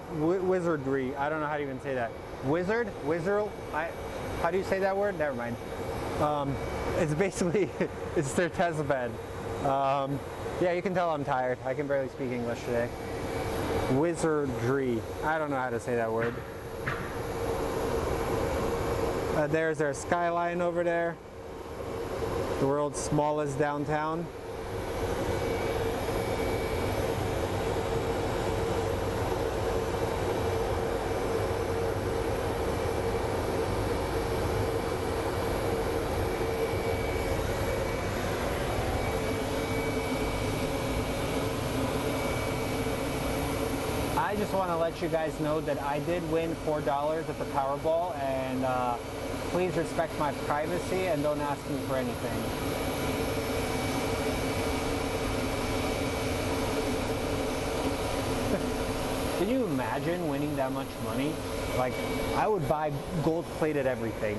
I don't know how to even say that. Wizard. How do you say that word? Never mind. It's basically it's their test bed. Yeah, you can tell I'm tired. I can barely speak English today. Wizardry. I don't know how to say that word. There's their skyline over there. The world's smallest downtown. I just want to let you guys know that I did win $4 at the Powerball, and please respect my privacy and don't ask me for anything. Can you imagine winning that much money? Like, I would buy gold-plated everything.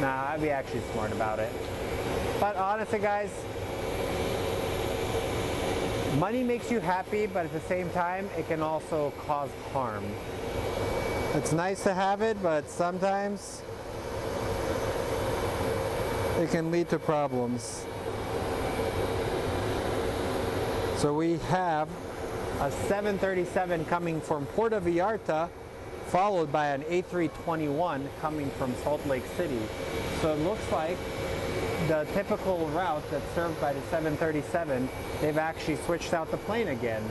Nah, I'd be actually smart about it. But honestly, guys, money makes you happy, but at the same time, it can also cause harm. It's nice to have it, but sometimes it can lead to problems. So we have a 737 coming from Puerto Vallarta, followed by an A321 coming from Salt Lake City. So it looks like the typical route that's served by the 737, they've actually switched out the plane again.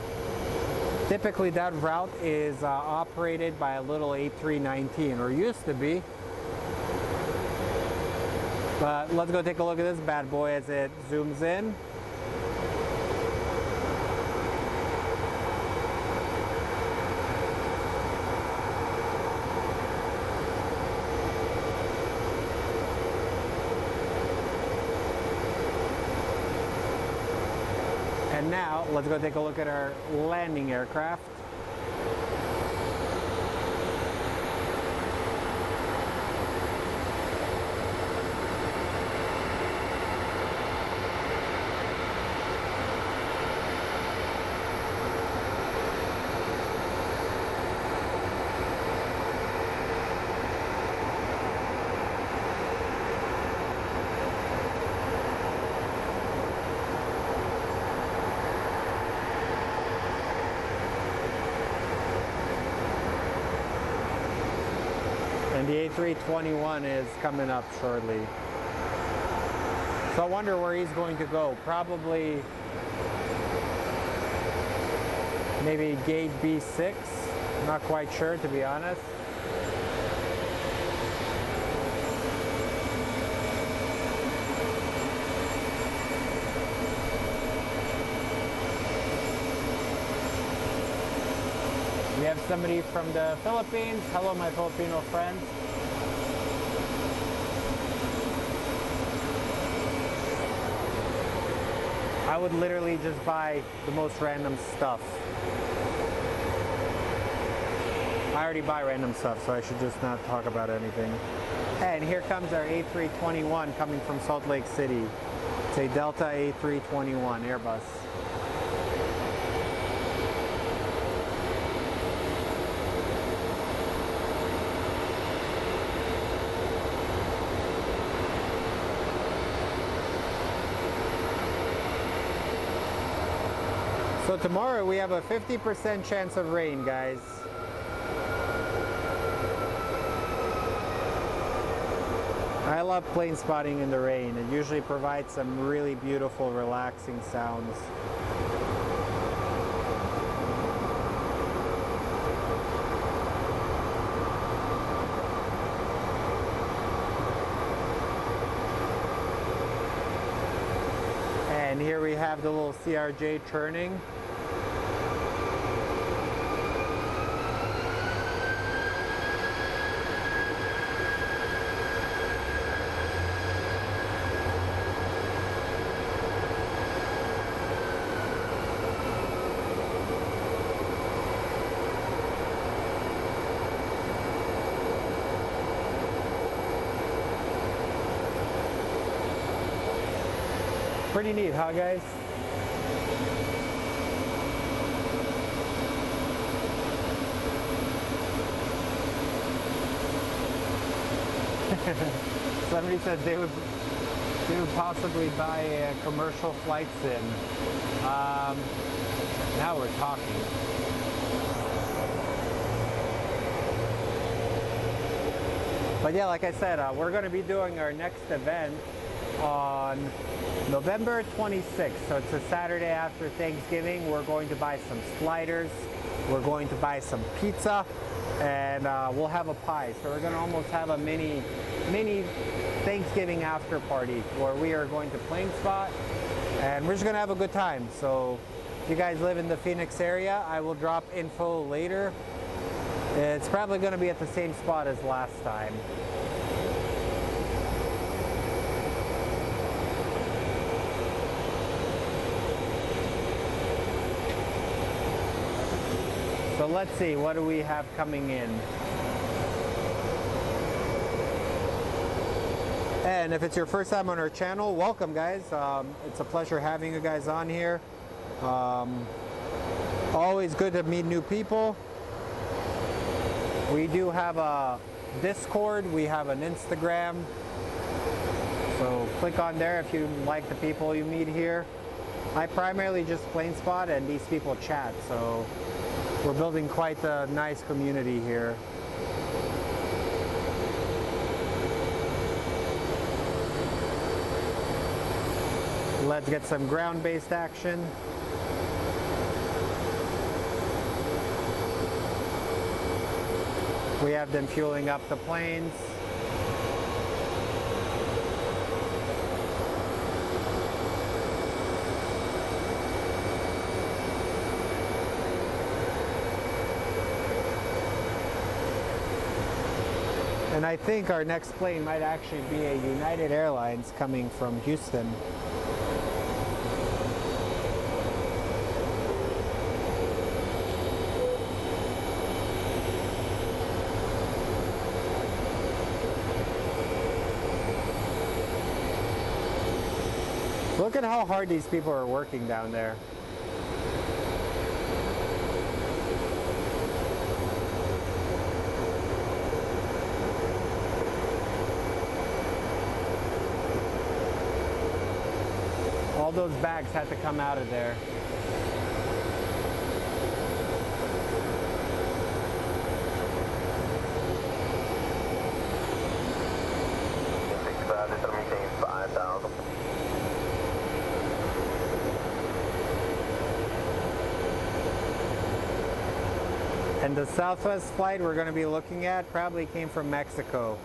Typically that route is operated by a little A319, or used to be. But let's go take a look at this bad boy as it zooms in. And now, let's go take a look at our landing aircraft. And the A321 is coming up shortly. So I wonder where he's going to go. Probably maybe gate B6. Not quite sure, to be honest. We have somebody from the Philippines. Hello, my Filipino friends. I would literally just buy the most random stuff. I already buy random stuff, so I should just not talk about anything. And here comes our A321 coming from Salt Lake City. It's a Delta A321 Airbus. So tomorrow we have a 50% chance of rain, guys. I love plane spotting in the rain. It usually provides some really beautiful, relaxing sounds. And here we have the little CRJ turning. Pretty neat, huh, guys? Somebody said they would possibly buy a commercial flight sim. Now we're talking. But yeah, like I said, we're going to be doing our next event on November 26th. So it's a Saturday after Thanksgiving. We're going to buy some sliders. We're going to buy some pizza, and we'll have a pie. So we're going to almost have a mini Thanksgiving after party where we are going to plane spot, and we're just going to have a good time. So if you guys live in the Phoenix area, I will drop info later. It's probably going to be at the same spot as last time. So let's see, what do we have coming in? And if it's your first time on our channel, welcome guys. It's a pleasure having you guys on here. Always good to meet new people. We do have a Discord, we have an Instagram. So click on there if you like the people you meet here. I primarily just plane spot and these people chat, so we're building quite a nice community here. Let's get some ground-based action. We have them fueling up the planes. And I think our next plane might actually be a United Airlines coming from Houston. Look at how hard these people are working down there. All those bags had to come out of there. And the Southwest flight we're going to be looking at probably came from Mexico,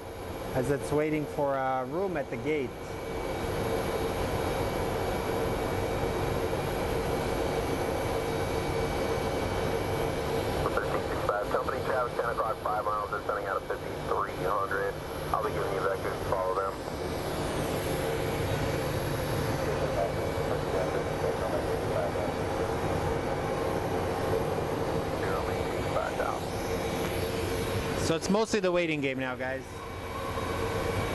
as it's waiting for a room at the gate. Company traffic 10 o'clock, 5 miles, they're sending out a 5300. I'll be giving you vectors to follow them. So it's mostly the waiting game now, guys.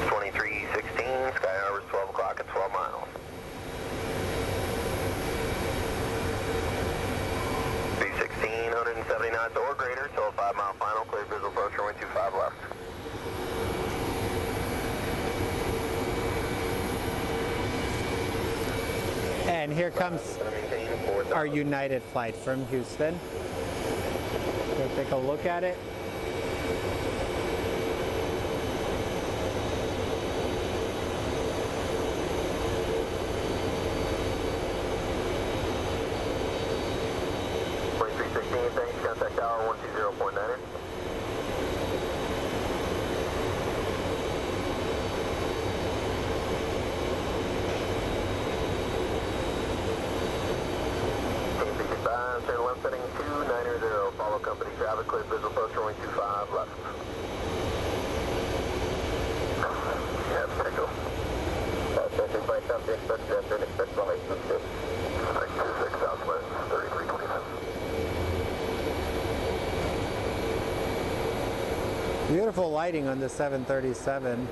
2316, Sky Harbor's 12 o'clock at 12 miles. 316, 170 knots or greater, till a 5 mile final, clear visual approach, runway 25 left. And here comes our United flight from Houston. We'll take a look at it. Thanks, contact tower 120.9er. Turn left heading 290, follow company traffic, clear visual approach, runway 25 left. Yeah, pretty cool. Station flight subject, expect destination, expect flight subject. 626 Southwest, 3327. Beautiful lighting on the 737.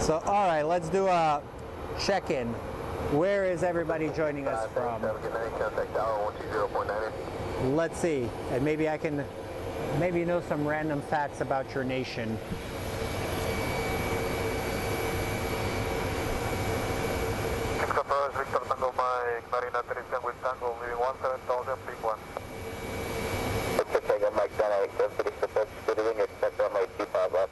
So, all right, let's do a check-in. Where is everybody joining us from? Let's see, and maybe I can know some random facts about your nation. Victor Tango Mike, Marina Teresian with Tango, leaving 17,000, peak 1. Victor Tango Mike, Dynamic 76, speeding, expect runway 25 up.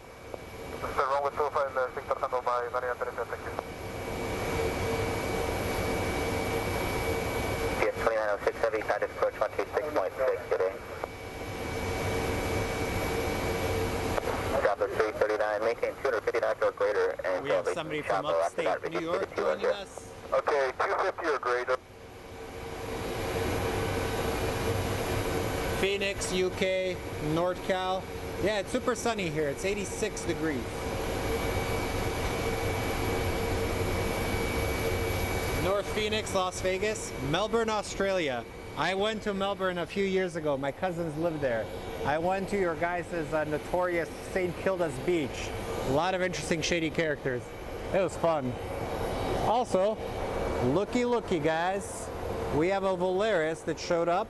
Mr. Runway 25, Victor Tango Mike, Marina Teresian, thank you. PS 2906 Heavy, Tide approach 126.6, good in. Cabo 339, maintain 250 knots or greater. And we have somebody from upstate New York joining us. Okay, 250 or greater. Phoenix, UK, NorCal. Yeah, it's super sunny here. It's 86 degrees. North Phoenix, Las Vegas, Melbourne, Australia. I went to Melbourne a few years ago. My cousins lived there. I went to your guys' notorious St. Kilda's Beach. A lot of interesting shady characters. It was fun. Also, looky guys, we have a Volaris that showed up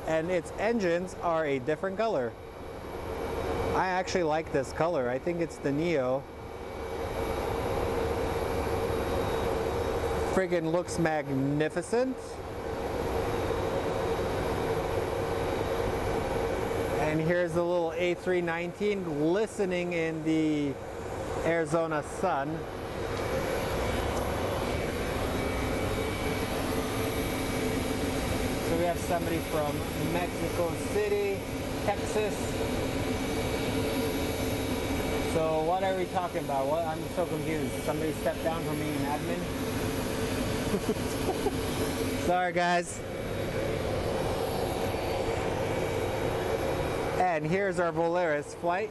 and its engines are a different color. I actually like this color. I think it's the Neo. Friggin' looks magnificent. And here's the little A319 glistening in the Arizona sun. So we have somebody from Mexico City, Texas. So what are we talking about? What? I'm so confused. Somebody stepped down from being an admin? Sorry guys. And here's our Volaris flight.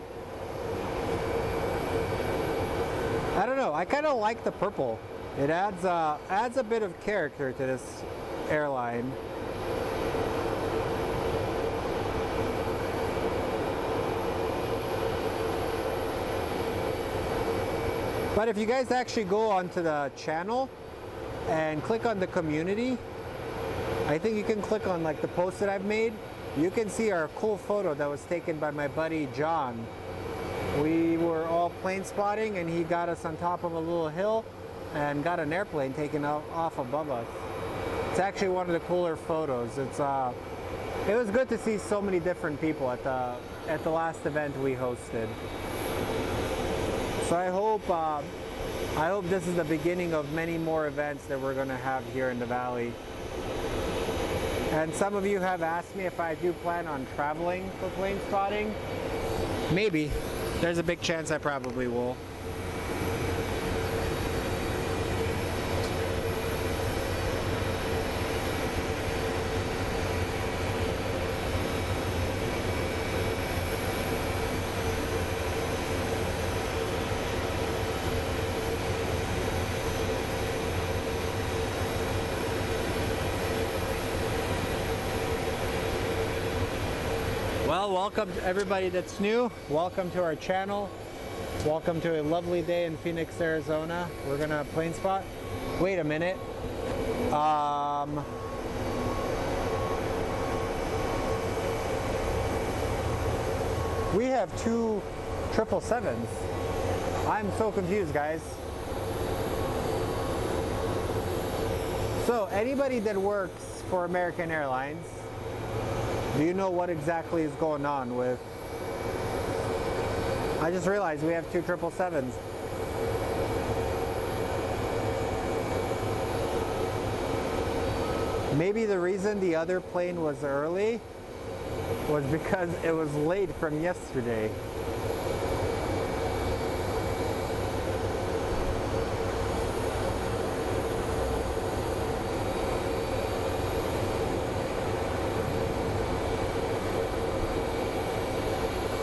I don't know, I kind of like the purple. It adds a bit of character to this airline. But if you guys actually go onto the channel and click on the community, I think you can click on like the post that I've made. You can see our cool photo that was taken by my buddy John. We were all plane spotting and he got us on top of a little hill and got an airplane taken off above us. It's actually one of the cooler photos. It was good to see so many different people at the last event we hosted. So I hope this is the beginning of many more events that we're going to have here in the Valley. And some of you have asked me if I do plan on traveling for plane spotting. Maybe. There's a big chance I probably will. Well, welcome to everybody that's new. Welcome to our channel. Welcome to a lovely day in Phoenix, Arizona. We're gonna plane spot. Wait a minute. We have two 777s. I'm so confused, guys. So anybody that works for American Airlines, do you know what exactly is going on with? I just realized we have two 777s. Maybe the reason the other plane was early was because it was late from yesterday.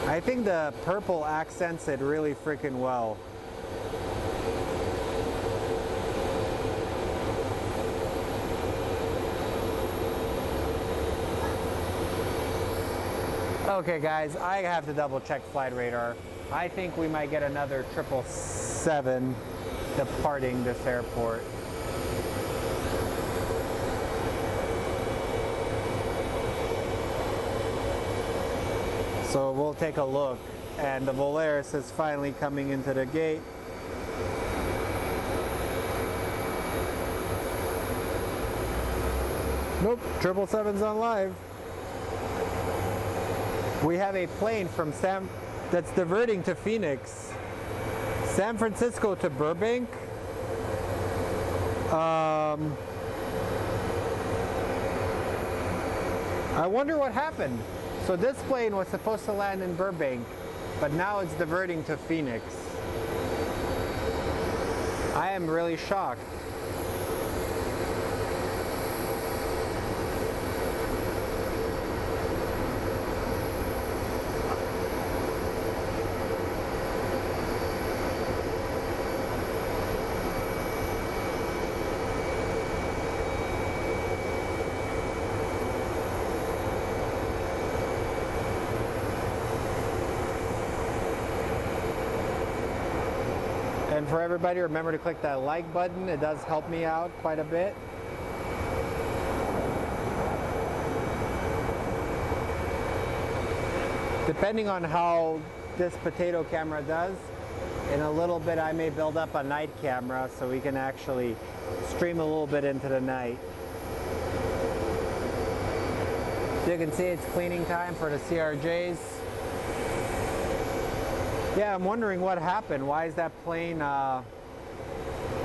I think the purple accents it really freaking well. Okay guys, I have to double check flight radar. I think we might get another 777 departing this airport. So we'll take a look, and the Volaris is finally coming into the gate. Nope, 777's on live. We have a plane from that's diverting to Phoenix. San Francisco to Burbank. I wonder what happened. So this plane was supposed to land in Burbank, but now it's diverting to Phoenix. I am really shocked. And for everybody, remember to click that like button. It does help me out quite a bit. Depending on how this potato camera does, in a little bit I may build up a night camera so we can actually stream a little bit into the night. So you can see it's cleaning time for the CRJs. Yeah, I'm wondering what happened. Why is that plane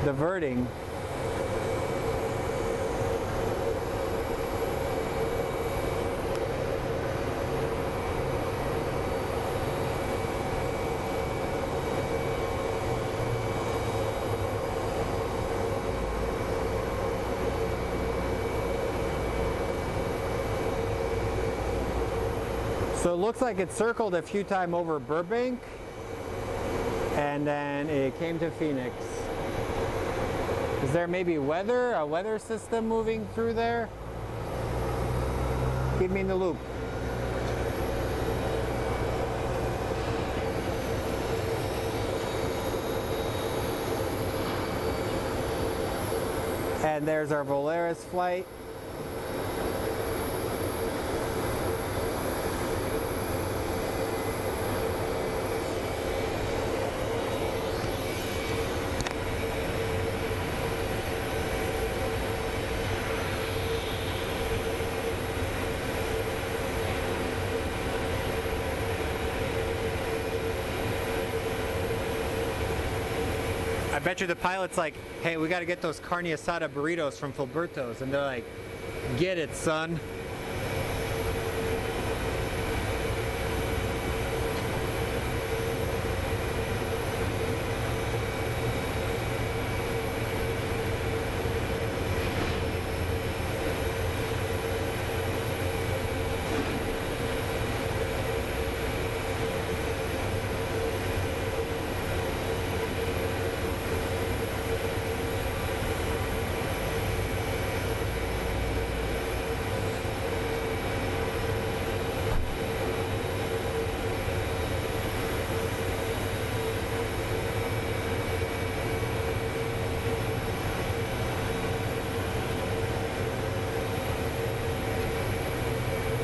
diverting? So it looks like it circled a few times over Burbank, and then it came to Phoenix. Is there maybe a weather system moving through there? Keep me in the loop. And there's our Volaris flight. I bet you the pilot's like, hey, we got to get those carne asada burritos from Filberto's. And they're like, get it, son.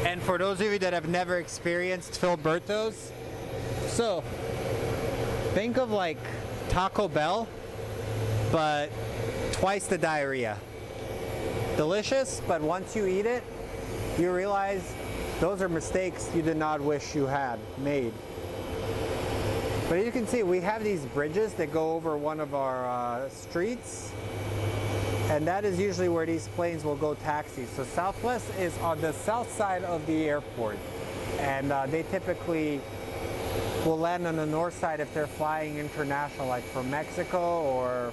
And for those of you that have never experienced Filberto's, so think of like Taco Bell, but twice the diarrhea. Delicious, but once you eat it, you realize those are mistakes you did not wish you had made. But you can see we have these bridges that go over one of our streets. And that is usually where these planes will go taxi. So Southwest is on the south side of the airport. And they typically will land on the north side if they're flying international, like from Mexico, or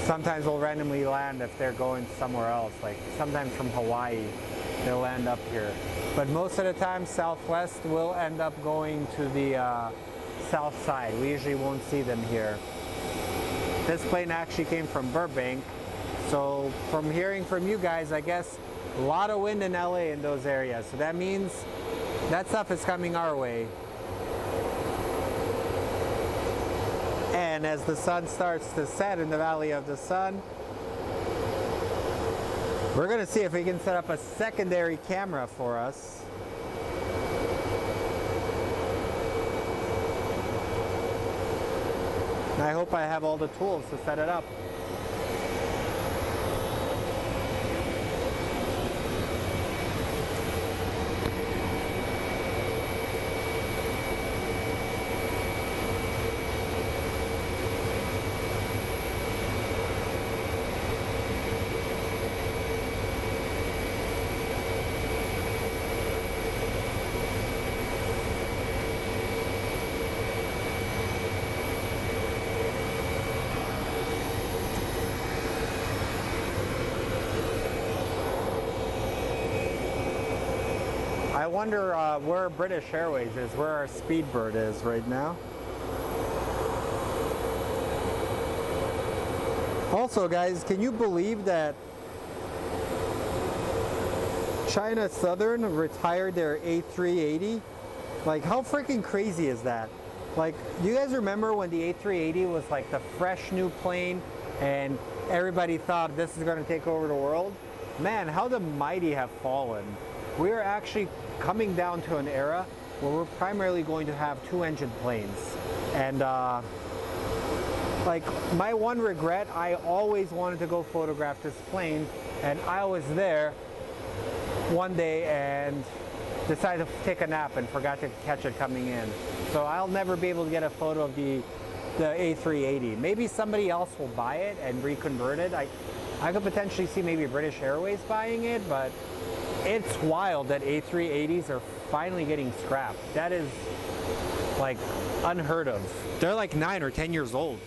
sometimes they'll randomly land if they're going somewhere else. Like sometimes from Hawaii, they'll land up here. But most of the time, Southwest will end up going to the south side. We usually won't see them here. This plane actually came from Burbank, so from hearing from you guys, I guess A lot of wind in LA in those areas, so that means that stuff is coming our way. And as the sun starts to set in the Valley of the Sun, we're gonna see if we can set up a secondary camera for us. And I hope I have all the tools to set it up. I wonder where British Airways is, where our Speedbird is right now. Also, guys, can you believe that China Southern retired their A380? Like, how freaking crazy is that? Like, do you guys remember when the A380 was like the fresh new plane and everybody thought this is going to take over the world? Man, how the mighty have fallen. We are actually coming down to an era where we're primarily going to have two-engine planes. And like, my one regret, I always wanted to go photograph this plane, and I was there one day and decided to take a nap and forgot to catch it coming in. So I'll never be able to get a photo of the A380. Maybe somebody else will buy it and reconvert it. I could potentially see maybe British Airways buying it, but it's wild that A380s are finally getting scrapped. That is like unheard of. They're like 9 or 10 years old.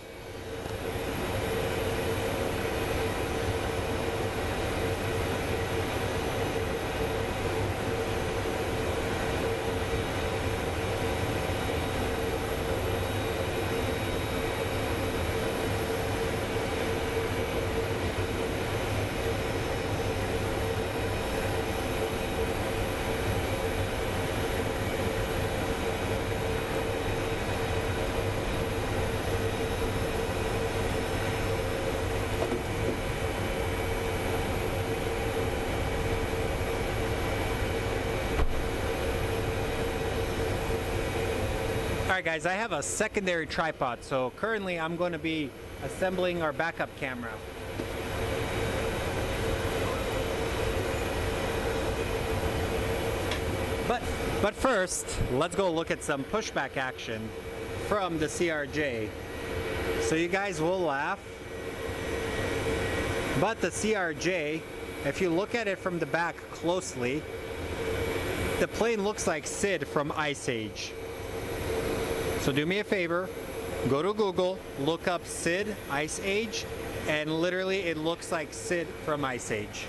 Alright guys, I have a secondary tripod, so currently I'm going to be assembling our backup camera. But first, let's go look at some pushback action from the CRJ. So you guys will laugh, but the CRJ, if you look at it from the back closely, the plane looks like Sid from Ice Age. So do me a favor, go to Google, look up Sid Ice Age, and literally it looks like Sid from Ice Age.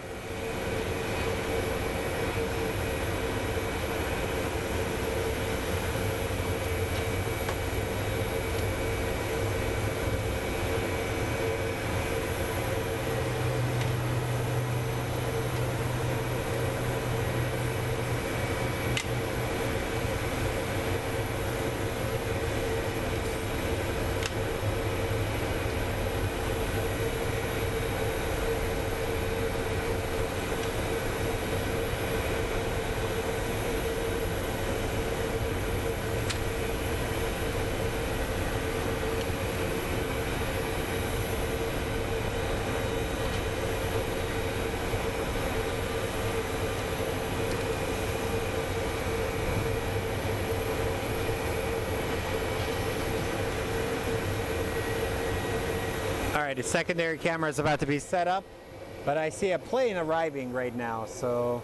Alright, the secondary camera is about to be set up, but I see a plane arriving right now, so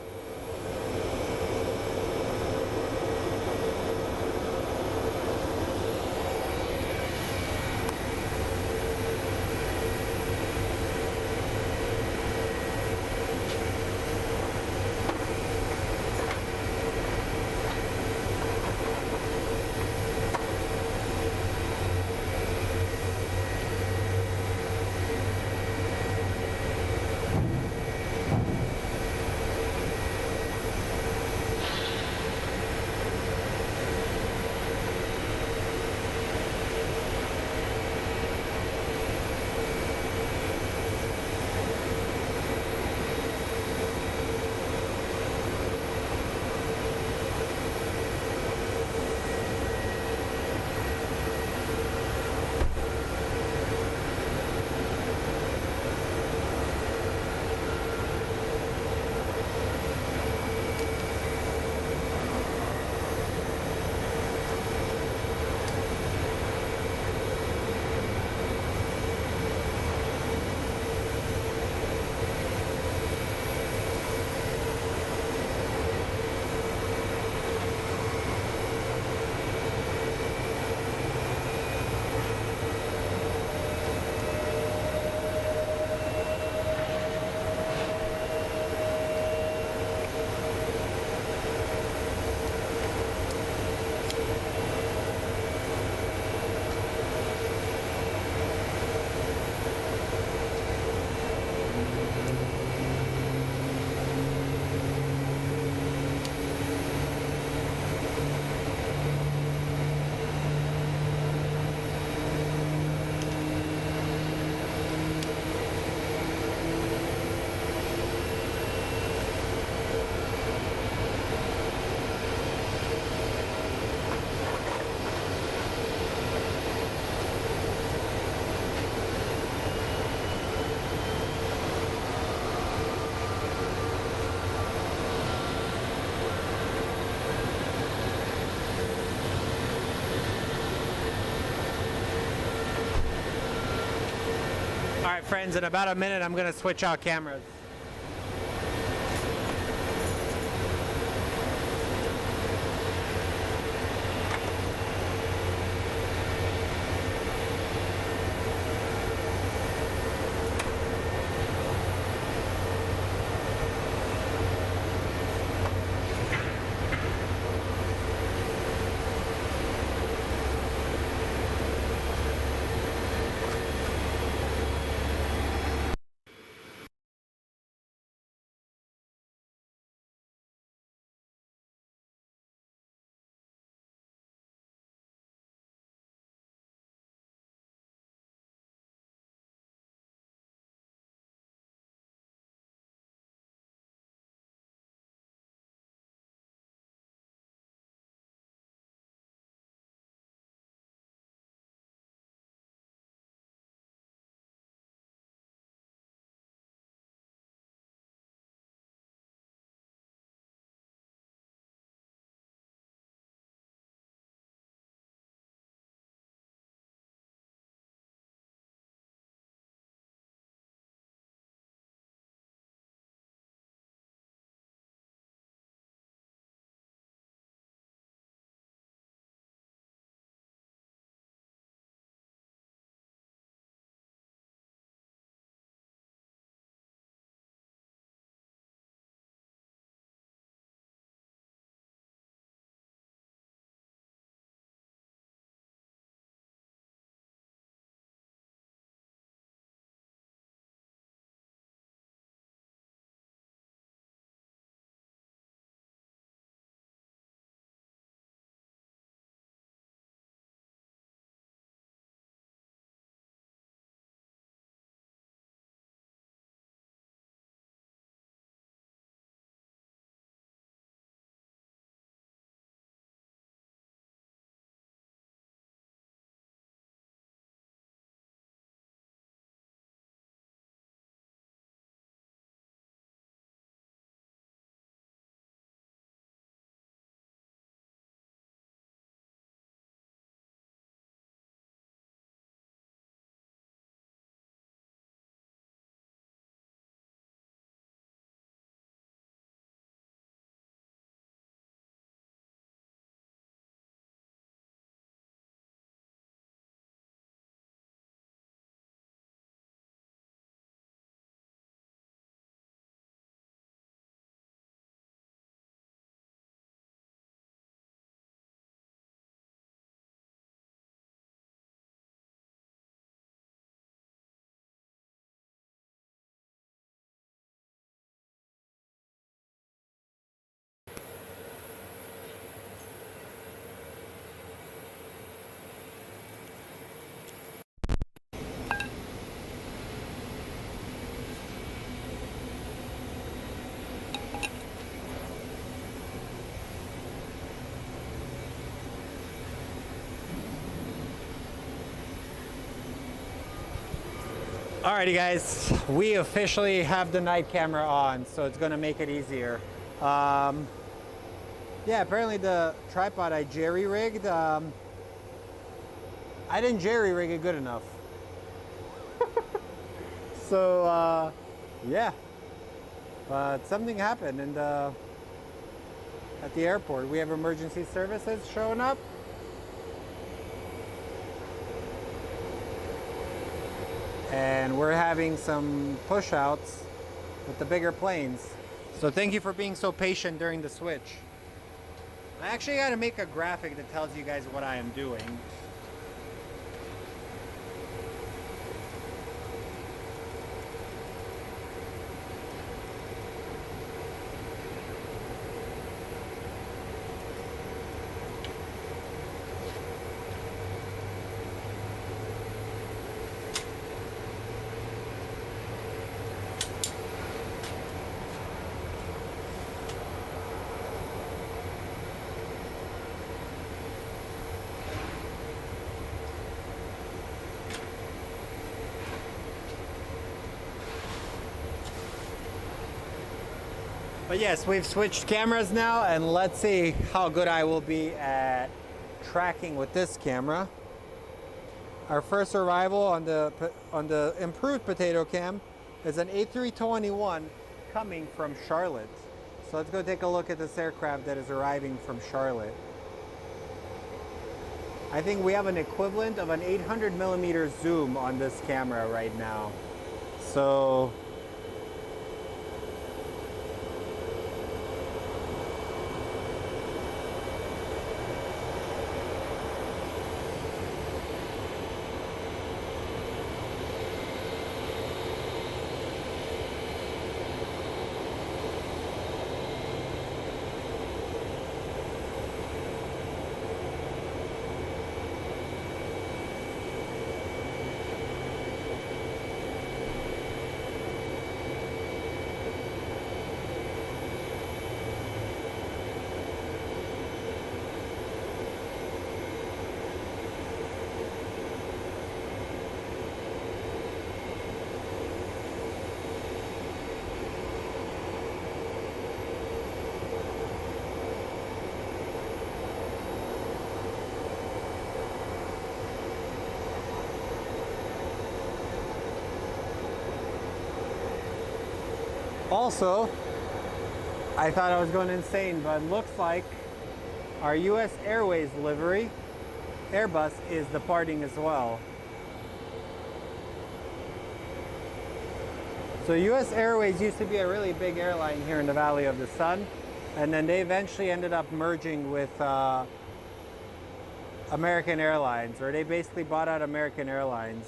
All right, friends, in about a minute, I'm gonna switch out cameras. Alrighty guys, we officially have the night camera on, so it's gonna make it easier. Yeah, apparently the tripod I jerry-rigged, I didn't jerry-rig it good enough. So, yeah. Something happened at the airport. We have emergency services showing up. And we're having some push outs with the bigger planes. So thank you for being so patient during the switch. I actually got to make a graphic that tells you guys what I am doing. But yes, we've switched cameras now, and let's see how good I will be at tracking with this camera. Our first arrival on the improved potato cam is an A321 coming from Charlotte. So let's go take a look at this aircraft that is arriving from Charlotte. I think we have an equivalent of an 800mm zoom on this camera right now. So also, I thought I was going insane, but it looks like our US Airways livery, Airbus, is departing as well. So US Airways used to be a really big airline here in the Valley of the Sun, and then they eventually ended up merging with American Airlines, or they basically bought out American Airlines.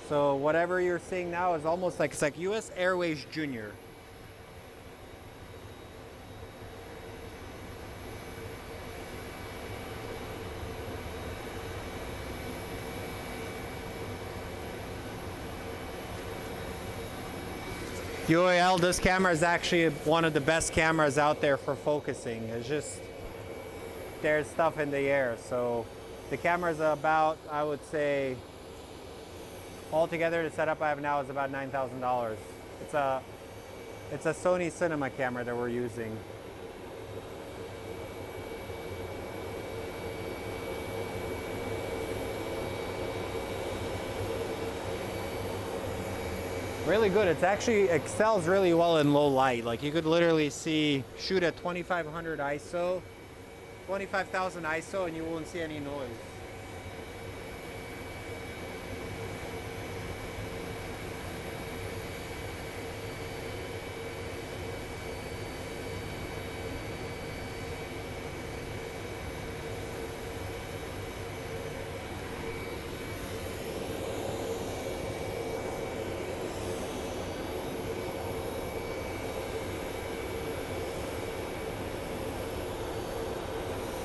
So whatever you're seeing now is almost like, it's like US Airways Junior. UAL, this camera is actually one of the best cameras out there for focusing. It's just, there's stuff in the air. So the camera is about, I would say, altogether the setup I have now is about $9,000. It's a Sony Cinema camera that we're using. Really good. It actually excels really well in low light. Like you could literally shoot at 2500 ISO, 25,000 ISO, and you won't see any noise.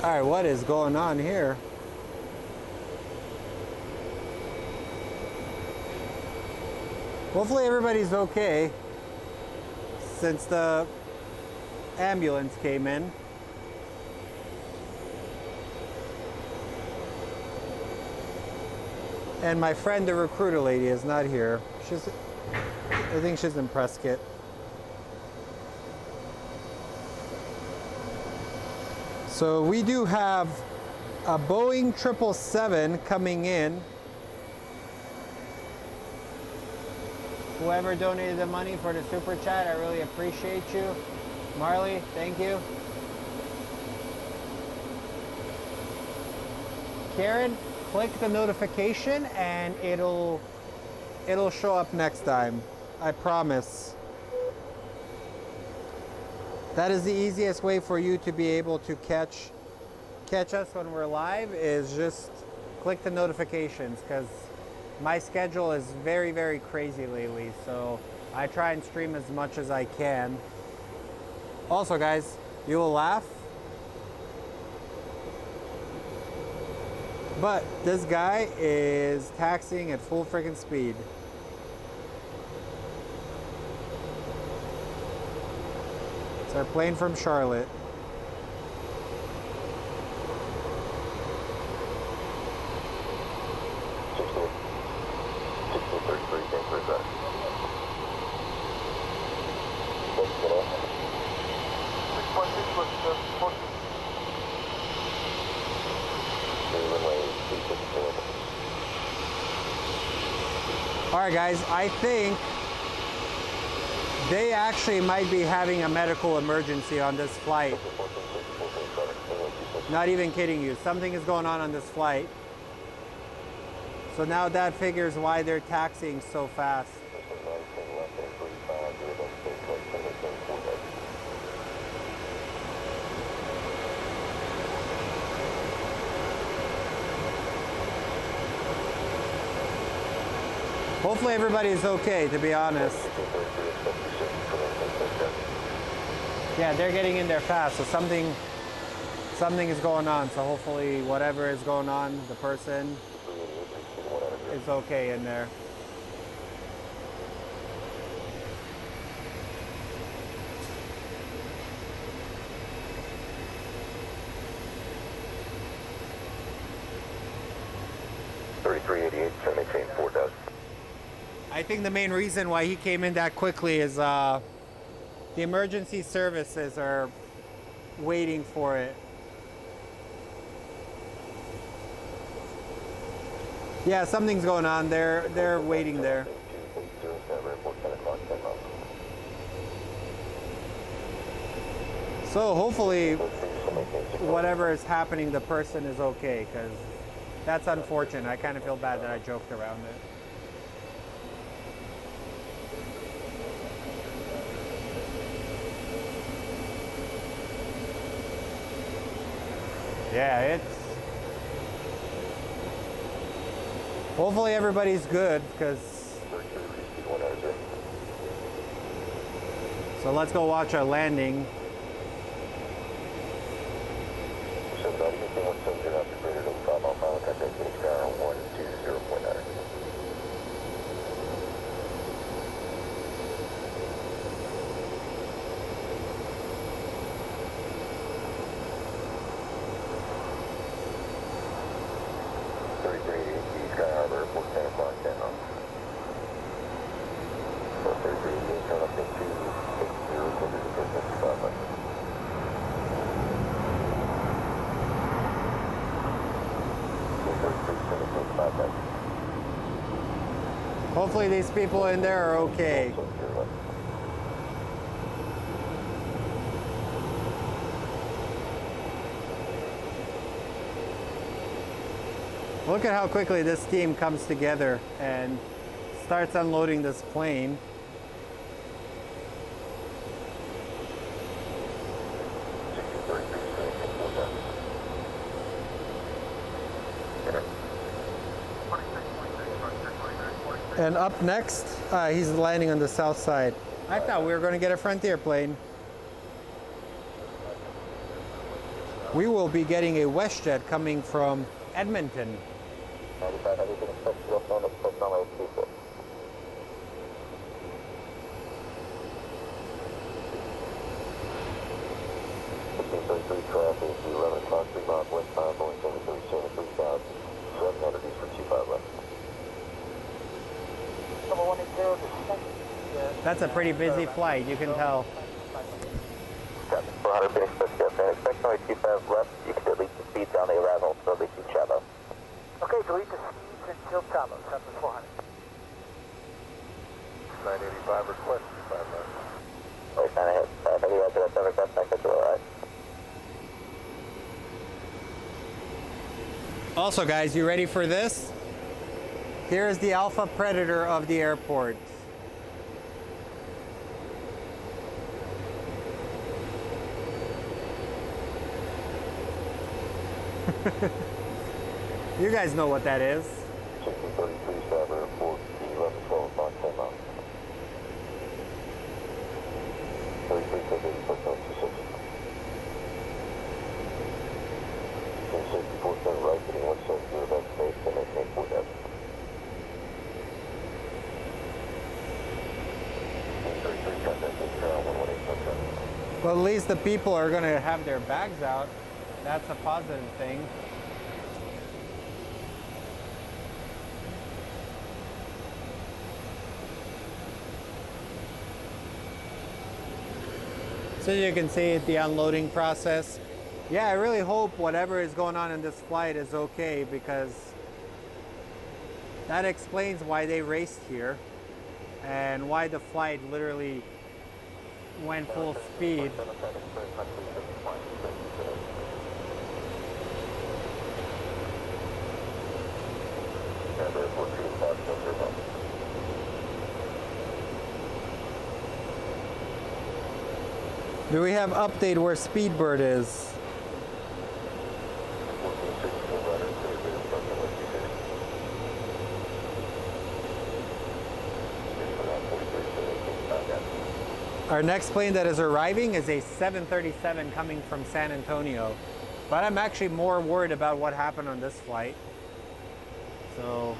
All right, what is going on here? Hopefully everybody's okay since the ambulance came in. And my friend, the recruiter lady, is not here. I think she's in Prescott. So we do have a Boeing 777 coming in. Whoever donated the money for the super chat, I really appreciate you. Marley, thank you. Karen, click the notification and it'll show up next time. I promise. That is the easiest way for you to be able to catch us when we're live, is just click the notifications, because my schedule is very, very crazy lately. So I try and stream as much as I can. Also, guys, you will laugh, but this guy is taxiing at full freaking speed. It's our plane from Charlotte. right, guys, I think they actually might be having a medical emergency on this flight. Not even kidding you. Something is going on this flight. So now that figures why they're taxiing so fast. Hopefully everybody's okay, to be honest. Yeah, they're getting in there fast, so something is going on. So hopefully whatever is going on, the person is okay in there. I think the main reason why he came in that quickly is the emergency services are waiting for it. Yeah, something's going on. They're waiting there. So hopefully whatever is happening, the person is okay, because that's unfortunate. I kind of feel bad that I joked around it. Yeah, it's... Hopefully everybody's good, because... So let's go watch our landing. Hopefully these people in there are okay. Look at how quickly this team comes together and starts unloading this plane. And up next, he's landing on the south side. I thought we were going to get a Frontier plane. We will be getting a WestJet coming from Edmonton. That's a pretty busy flight, you can tell. 400 being expect only 25 left. You can delete the speeds on the arrival, so they see Cabo. Okay, delete the speeds until Cabo, 7400. 985 request, 5 left. Wait, 9 ahead. Heavy roger, that's over, that's 950, alright. Also guys, you ready for this? Here is the Alpha Predator of the airport. You guys know what that is. Well, at least the people are going to have their bags out. That's a positive thing. So you can see the unloading process. Yeah, I really hope whatever is going on in this flight is okay, because that explains why they raced here and why the flight literally went full speed. Do we have update where Speedbird is? Our next plane that is arriving is a 737 coming from San Antonio. But I'm actually more worried about what happened on this flight. So,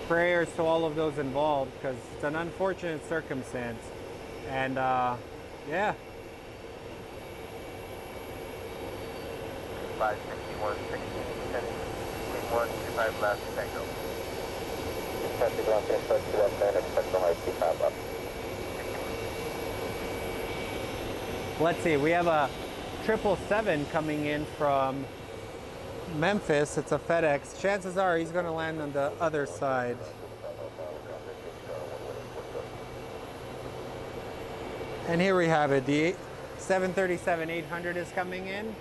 prayers to all of those involved, because it's an unfortunate circumstance. And yeah. 561, 16, 10, 1, 25 left, tango. Let's see, we have a 777 coming in from Memphis. It's a FedEx. Chances are he's going to land on the other side. And here we have it. The 737-800 is coming in.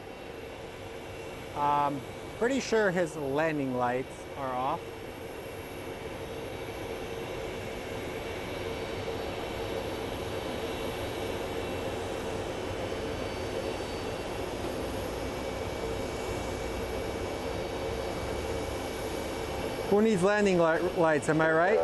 Pretty sure his landing lights are off. Who needs landing lights, am I right?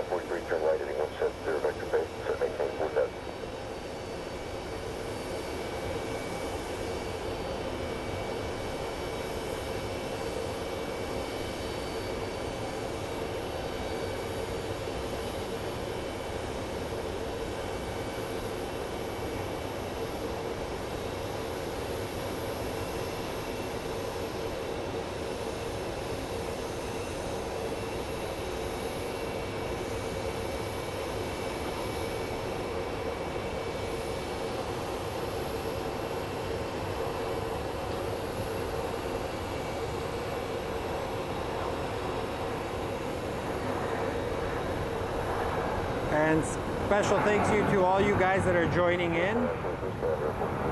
And special thanks to all you guys that are joining in.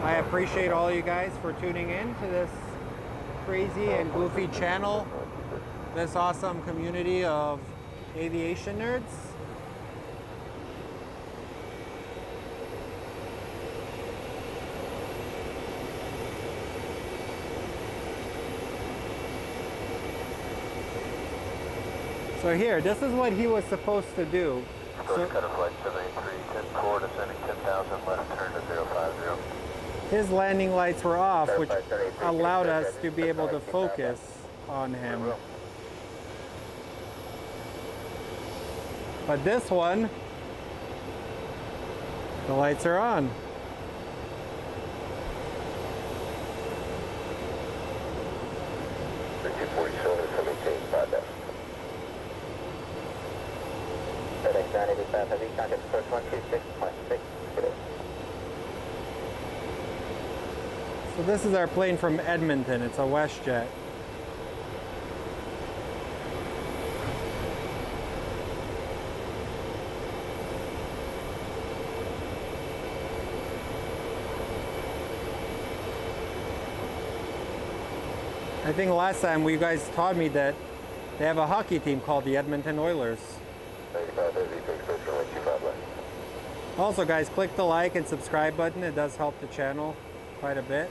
I appreciate all you guys for tuning in to this crazy and goofy channel, this awesome community of aviation nerds. So here, this is what he was supposed to do. So, cut of flight 783, 10-4, descending 10,000, left turn to 050. His landing lights were off, which allowed us to be able to focus on him. But this one, the lights are on. So this is our plane from Edmonton. It's a WestJet. I think last time you guys taught me that they have a hockey team called the Edmonton Oilers. Also guys, click the like and subscribe button. It does help the channel quite a bit.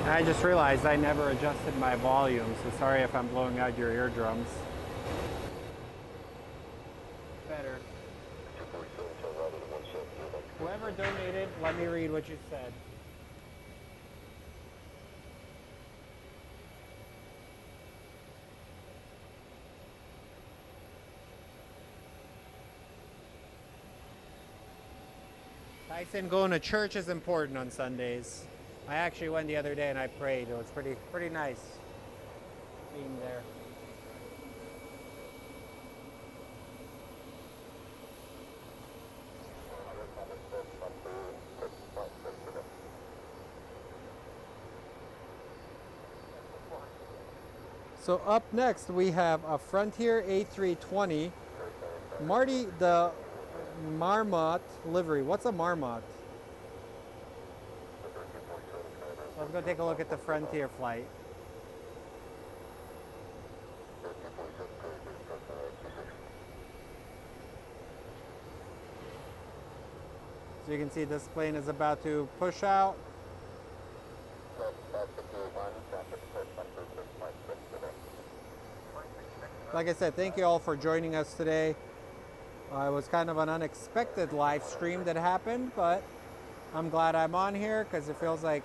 I just realized I never adjusted my volume, so sorry if I'm blowing out your eardrums. Better. Whoever donated, let me read what you said. Tyson, going to church is important on Sundays. I actually went the other day and I prayed. It was pretty nice being there. So up next we have a Frontier A320. Marty, the Marmot livery. What's a Marmot? So let's go take a look at the Frontier flight. So you can see this plane is about to push out. Like I said, thank you all for joining us today. It was kind of an unexpected live stream that happened, but I'm glad I'm on here because it feels like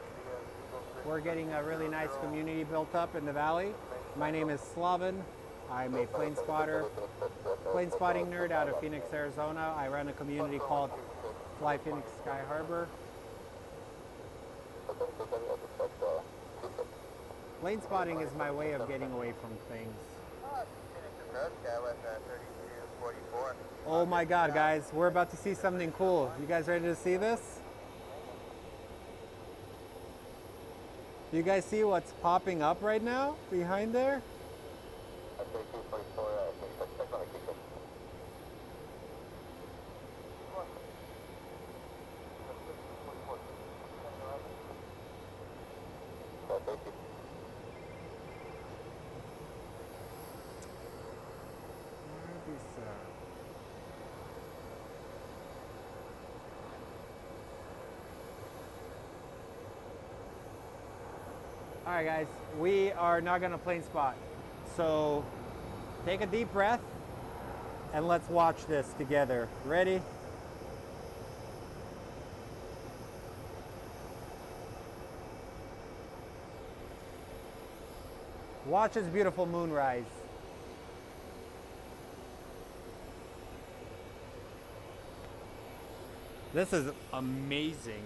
we're getting a really nice community built up in the valley. My name is Slaven. I'm a plane spotter, plane spotting nerd out of Phoenix, Arizona. I run a community called Fly Phoenix Sky Harbor. Plane spotting is my way of getting away from things. Oh my God, guys, we're about to see something cool. You guys ready to see this? Do you guys see what's popping up right now behind there? All right, guys, we are not gonna plane spot. So take a deep breath and let's watch this together. Ready? Watch this beautiful moonrise. This is amazing.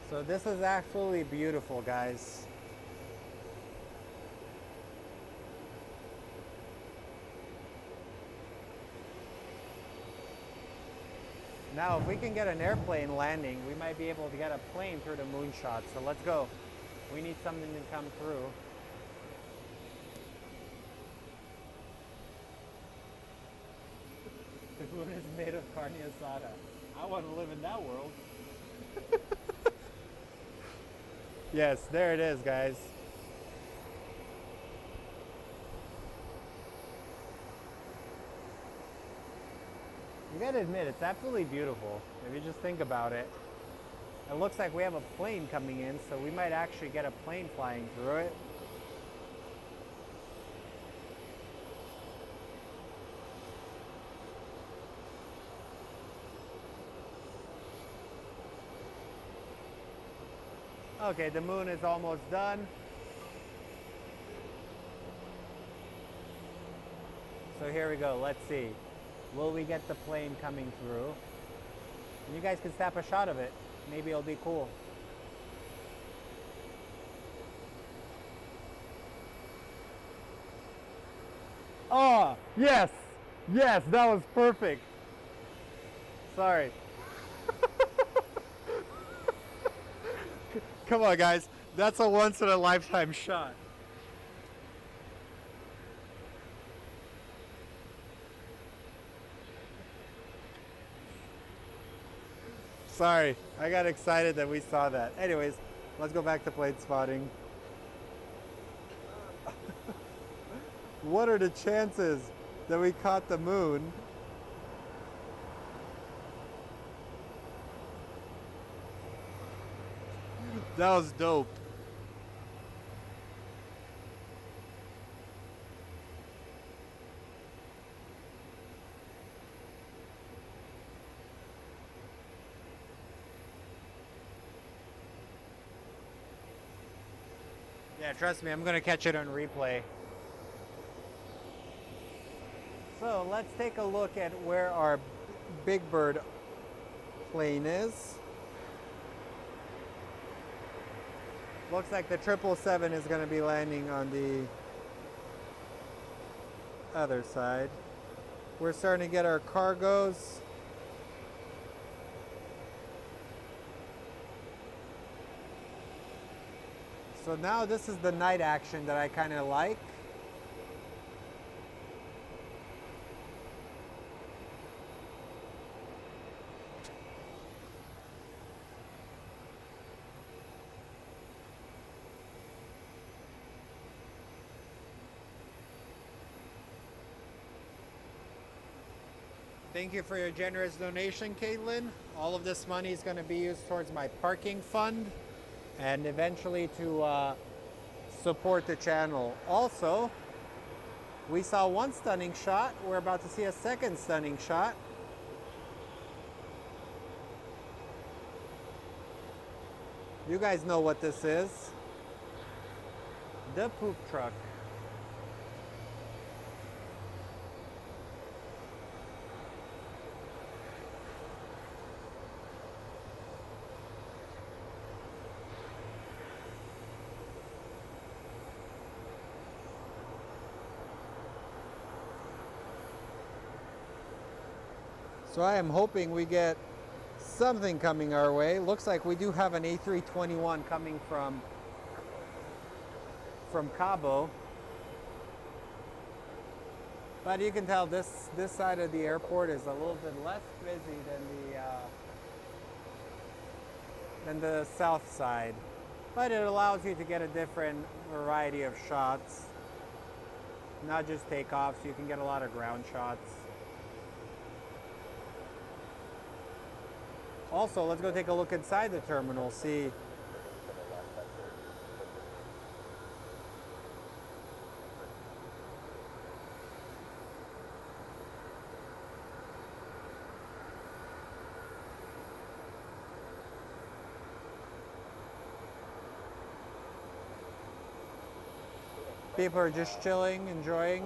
So this is absolutely beautiful, guys. Now, if we can get an airplane landing, we might be able to get a plane through the moonshot. So let's go. We need something to come through. The moon is made of carne asada. I want to live in that world. Yes, there it is, guys. You gotta admit, it's absolutely beautiful. If you just think about it. It looks like we have a plane coming in, so we might actually get a plane flying through it. Okay, the moon is almost done. So here we go, let's see. Will we get the plane coming through? And you guys can snap a shot of it. Maybe it'll be cool. Oh, yes! Yes, that was perfect. Sorry. Come on, guys. That's a once-in-a-lifetime shot. Sorry, I got excited that we saw that. Anyways, let's go back to plane spotting. What are the chances that we caught the moon? That was dope. Yeah, trust me, I'm gonna catch it on replay. So let's take a look at where our Big Bird plane is. Looks like the 777 is gonna be landing on the other side. We're starting to get our cargos. So now this is the night action that I kind of like. Thank you for your generous donation, Caitlin. All of this money is going to be used towards my parking fund and eventually to support the channel. Also, we saw one stunning shot. We're about to see a second stunning shot. You guys know what this is. The poop truck. So I am hoping we get something coming our way. Looks like we do have an A321 coming from Cabo. But you can tell this side of the airport is a little bit less busy than the south side. But it allows you to get a different variety of shots. Not just takeoffs, you can get a lot of ground shots. Also, let's go take a look inside the terminal, see. People are just chilling, enjoying.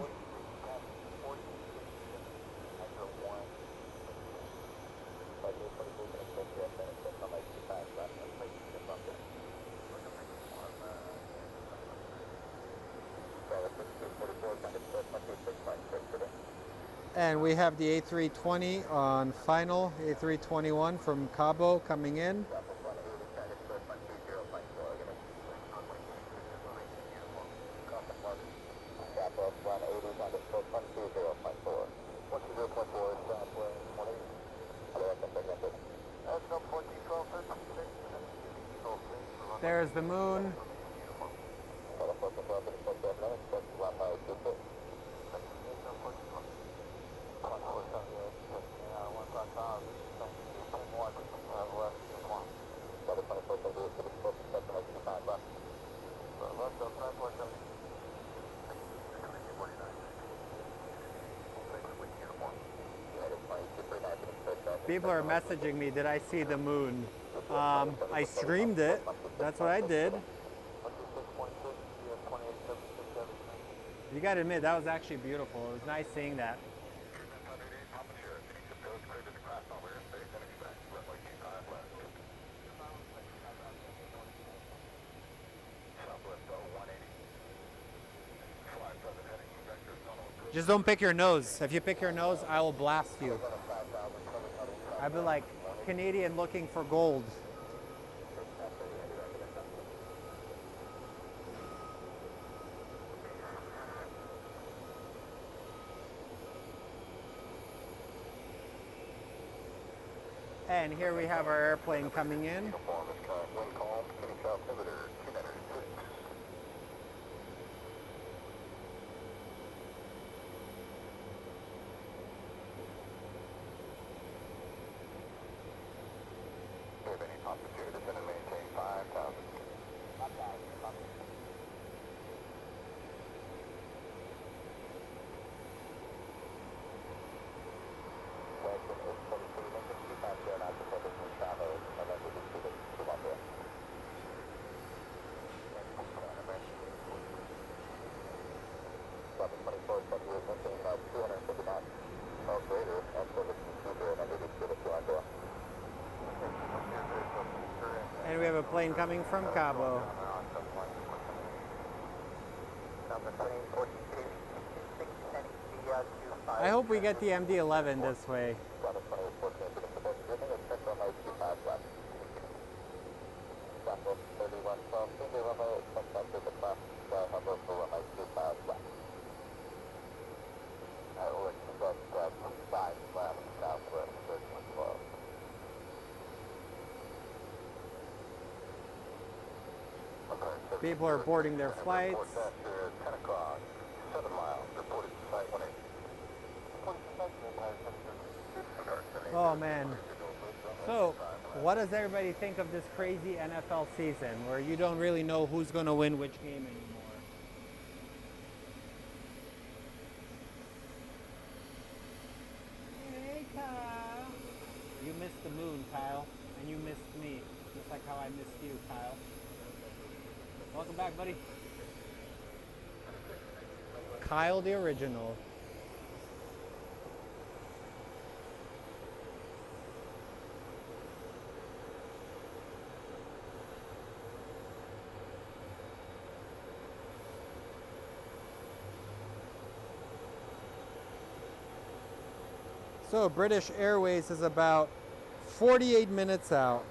And we have the A320 on final, A321 from Cabo coming in. There's the moon. People are messaging me, did I see the moon? I streamed it. That's what I did. You gotta admit, that was actually beautiful. It was nice seeing that. Just don't pick your nose. If you pick your nose, I will blast you. I'd be like Canadian looking for gold. And here we have our airplane coming in. Uniform is current wind calm, Kitty altimeter 296. If any altitude is going to maintain 5,000. Western is 42, Lincoln, 250, now to focus from Cabo, and then we'll just do the Runway. Level 24, February, maintain 250 knots. No greater, and focus from Cabo, and then we'll just do the Runway. And we have a plane coming from Cabo. I hope we get the MD-11 this way. People are boarding their flights. 10 o'clock, 7 miles, reported to site 18. Oh man. So, what does everybody think of this crazy NFL season where you don't really know who's going to win which game anymore? Hey Kyle. You missed the moon, Kyle, and you missed me, just like how I missed you, Kyle. Welcome back, buddy. Kyle the original. So British Airways is about 48 minutes out.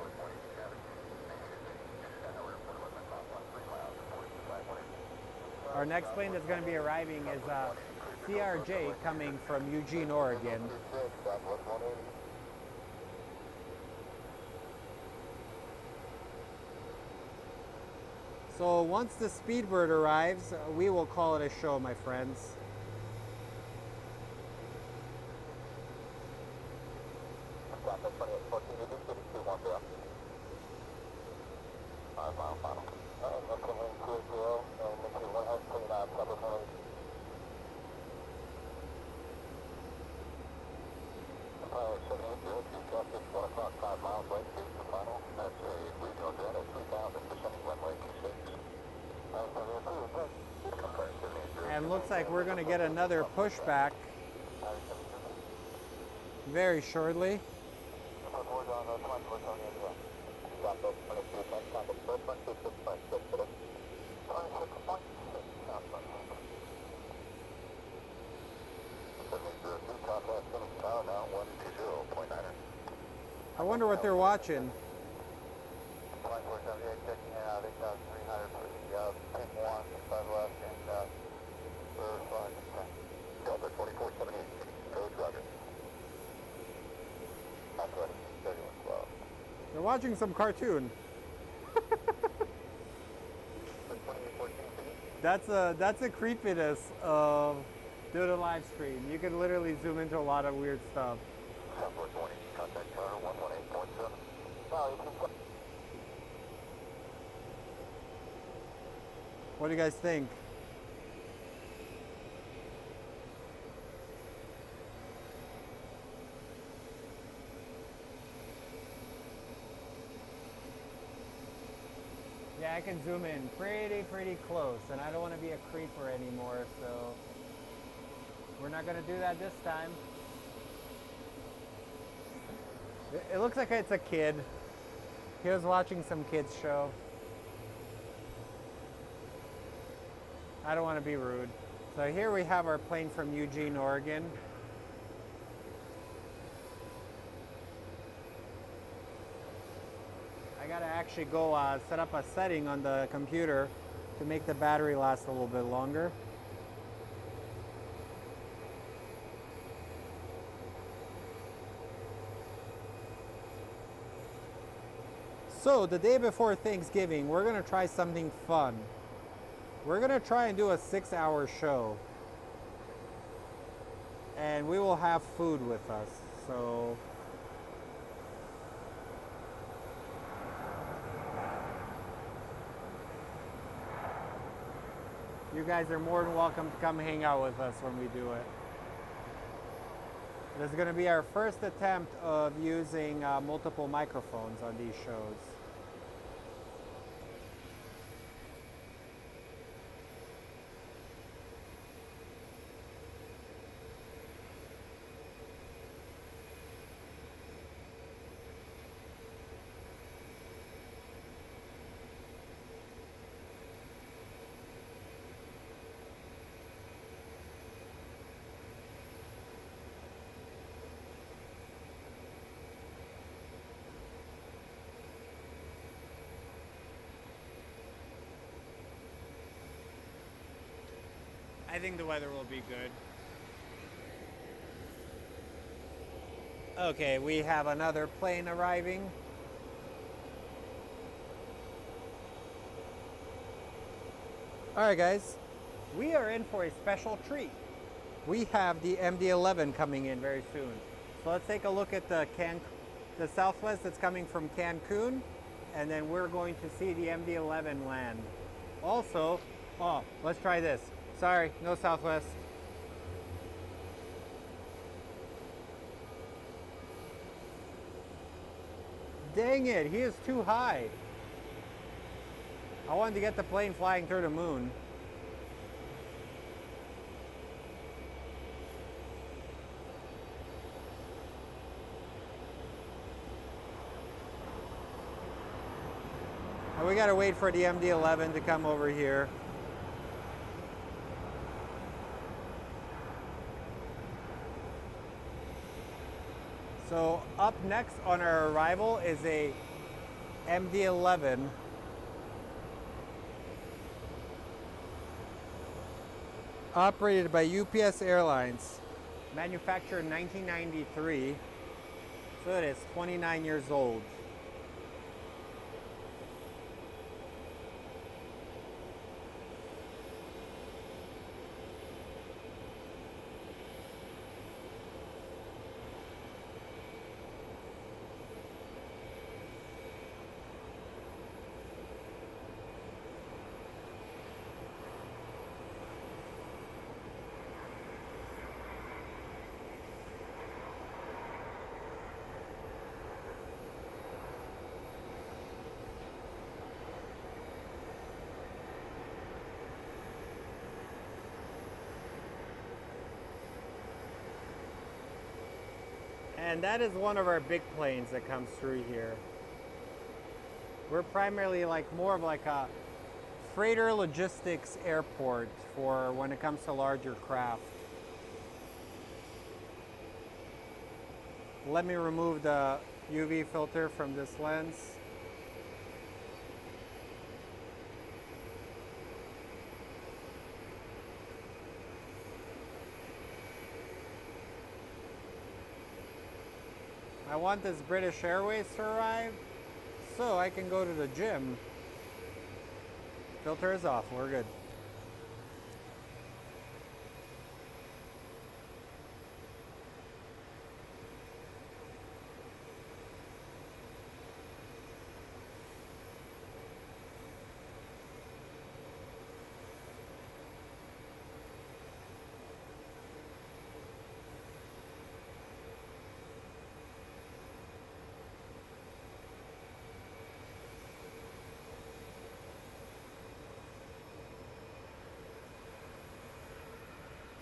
Our next plane that's going to be arriving is CRJ coming from Eugene, Oregon. So once the Speedbird arrives, we will call it a show, my friends. And looks like we're going to get another pushback very shortly. I wonder what they're watching. They're watching some cartoon. That's a creepiness of doing a live stream. You can literally zoom into a lot of weird stuff. What do you guys think? Yeah, I can zoom in pretty close, and I don't want to be a creeper anymore, so we're not going to do that this time. It looks like it's a kid. He was watching some kids show. I don't want to be rude. So here we have our plane from Eugene, Oregon. I gotta actually go set up a setting on the computer to make the battery last a little bit longer. So the day before Thanksgiving, we're gonna try something fun. We're gonna try and do a 6-hour show. And we will have food with us, so. You guys are more than welcome to come hang out with us when we do it. This is going to be our first attempt of using multiple microphones on these shows. I think the weather will be good. Okay, we have another plane arriving. Alright guys, we are in for a special treat. We have the MD-11 coming in very soon. So let's take a look at the Southwest that's coming from Cancun, and then we're going to see the MD-11 land. Also, let's try this. Sorry, no Southwest. Dang it, he is too high. I wanted to get the plane flying through the moon. And we gotta wait for the MD-11 to come over here. So up next on our arrival is a MD-11 operated by UPS Airlines, manufactured in 1993, so it is 29 years old. And that is one of our big planes that comes through here. We're primarily more of a freighter logistics airport for when it comes to larger craft. Let me remove the UV filter from this lens. I want this British Airways to arrive so I can go to the gym. Filter is off, we're good.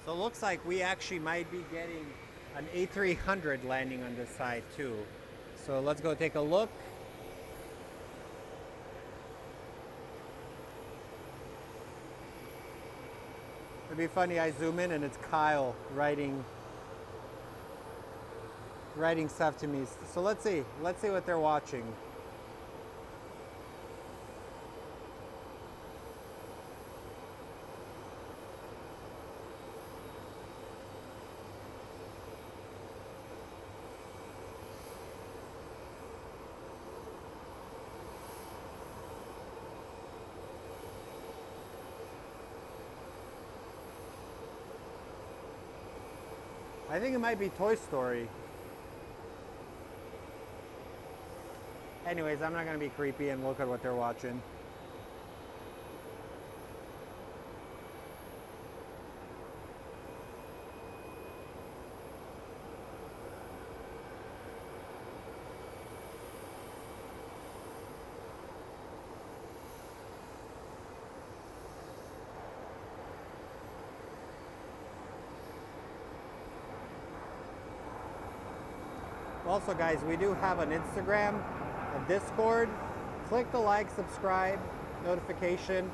So it looks like we actually might be getting an A300 landing on this side too. So let's go take a look. It'd be funny, I zoom in and it's Kyle writing stuff to me. So let's see what they're watching. I think it might be Toy Story. Anyways, I'm not going to be creepy and look at what they're watching. Also, guys, we do have an Instagram, a Discord. Click the like, subscribe, notification.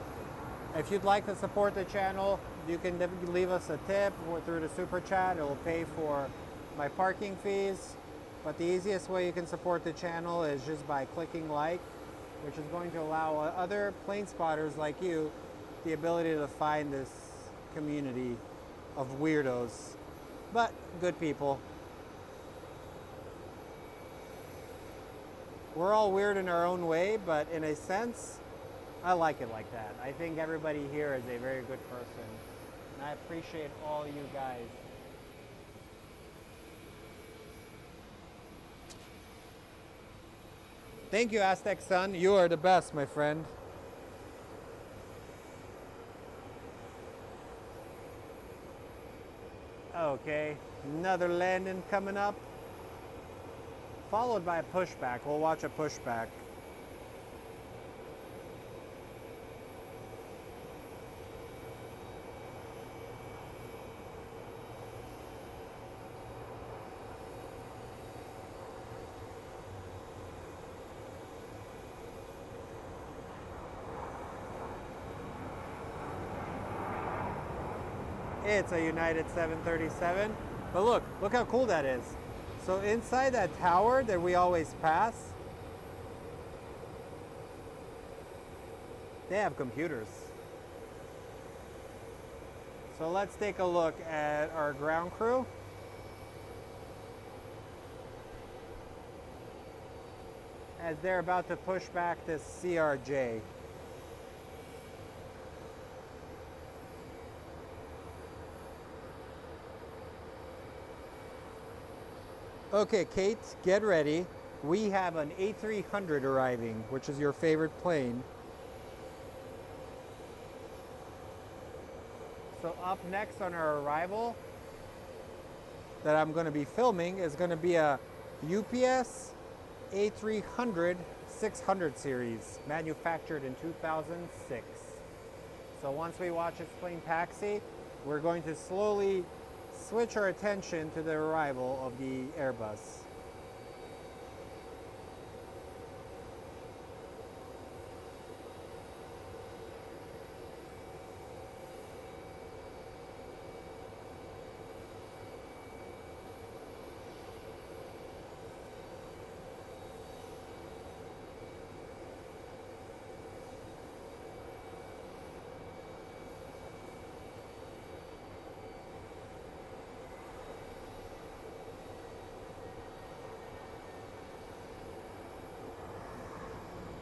If you'd like to support the channel, you can leave us a tip or through the super chat. It will pay for my parking fees. But the easiest way you can support the channel is just by clicking like, which is going to allow other plane spotters like you the ability to find this community of weirdos, but good people. We're all weird in our own way, but in a sense, I like it like that. I think everybody here is a very good person, and I appreciate all you guys. Thank you, Aztec Sun. You are the best, my friend. Okay, another landing coming up. Followed by a pushback. We'll watch a pushback. It's a United 737. But look how cool that is. So inside that tower that we always pass, they have computers. So let's take a look at our ground crew. As they're about to push back this CRJ. Okay, Kate, get ready. We have an A300 arriving, which is your favorite plane. So up next on our arrival that I'm going to be filming is going to be a UPS A300 600 series, manufactured in 2006. So once we watch its plane taxi, we're going to slowly switch our attention to the arrival of the Airbus.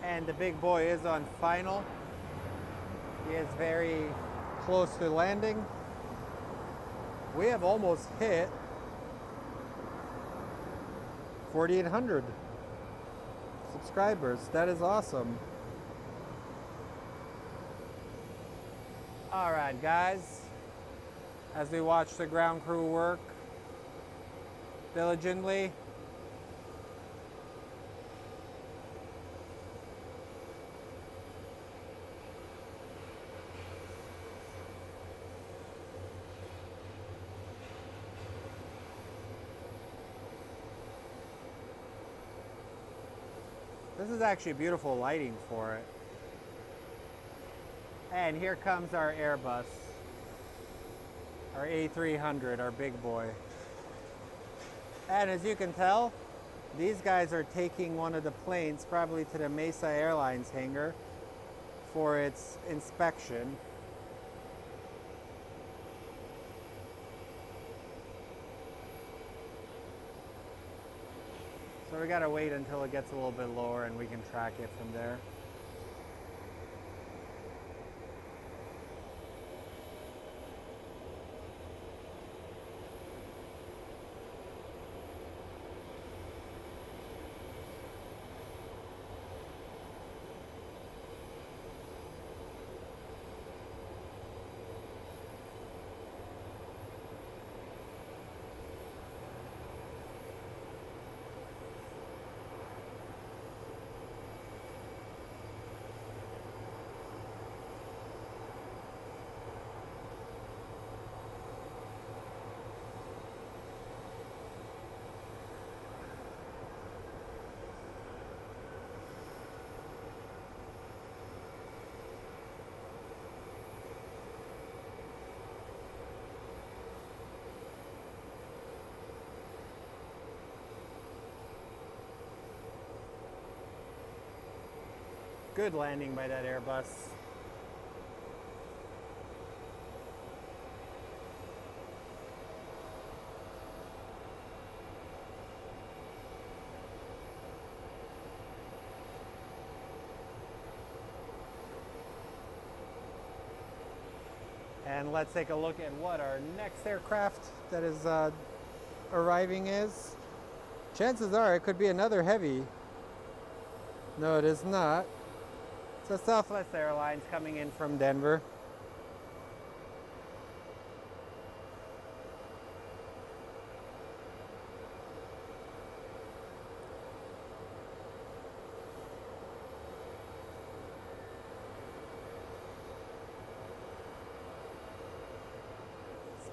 And the big boy is on final. He is very close to landing. We have almost hit 4,800 subscribers. That is awesome. All right, guys. As we watch the ground crew work diligently, this is actually beautiful lighting for it. And here comes our Airbus, our A300, our big boy. And as you can tell, these guys are taking one of the planes probably to the Mesa Airlines hangar for its inspection. So we gotta wait until it gets a little bit lower and we can track it from there. Good landing by that Airbus. And let's take a look at what our next aircraft that is arriving is. Chances are it could be another heavy. No, it is not. It's a Southwest Airlines coming in from Denver.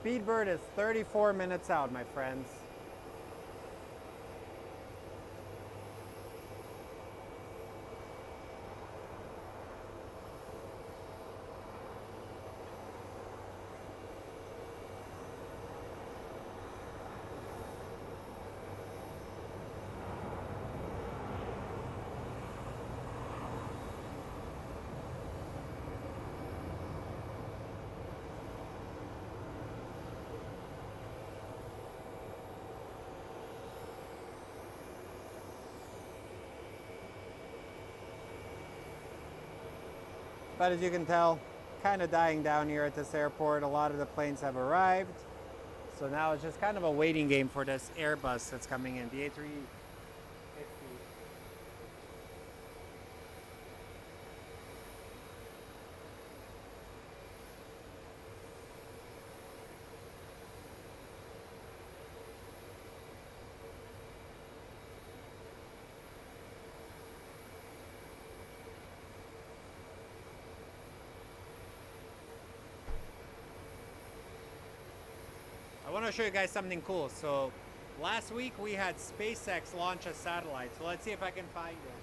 Speedbird is 34 minutes out, my friends. But as you can tell, kind of dying down here at this airport. A lot of the planes have arrived. So now it's just kind of a waiting game for this Airbus that's coming in, the A350. I want to show you guys something cool. So last week we had SpaceX launch a satellite. So let's see if I can find it.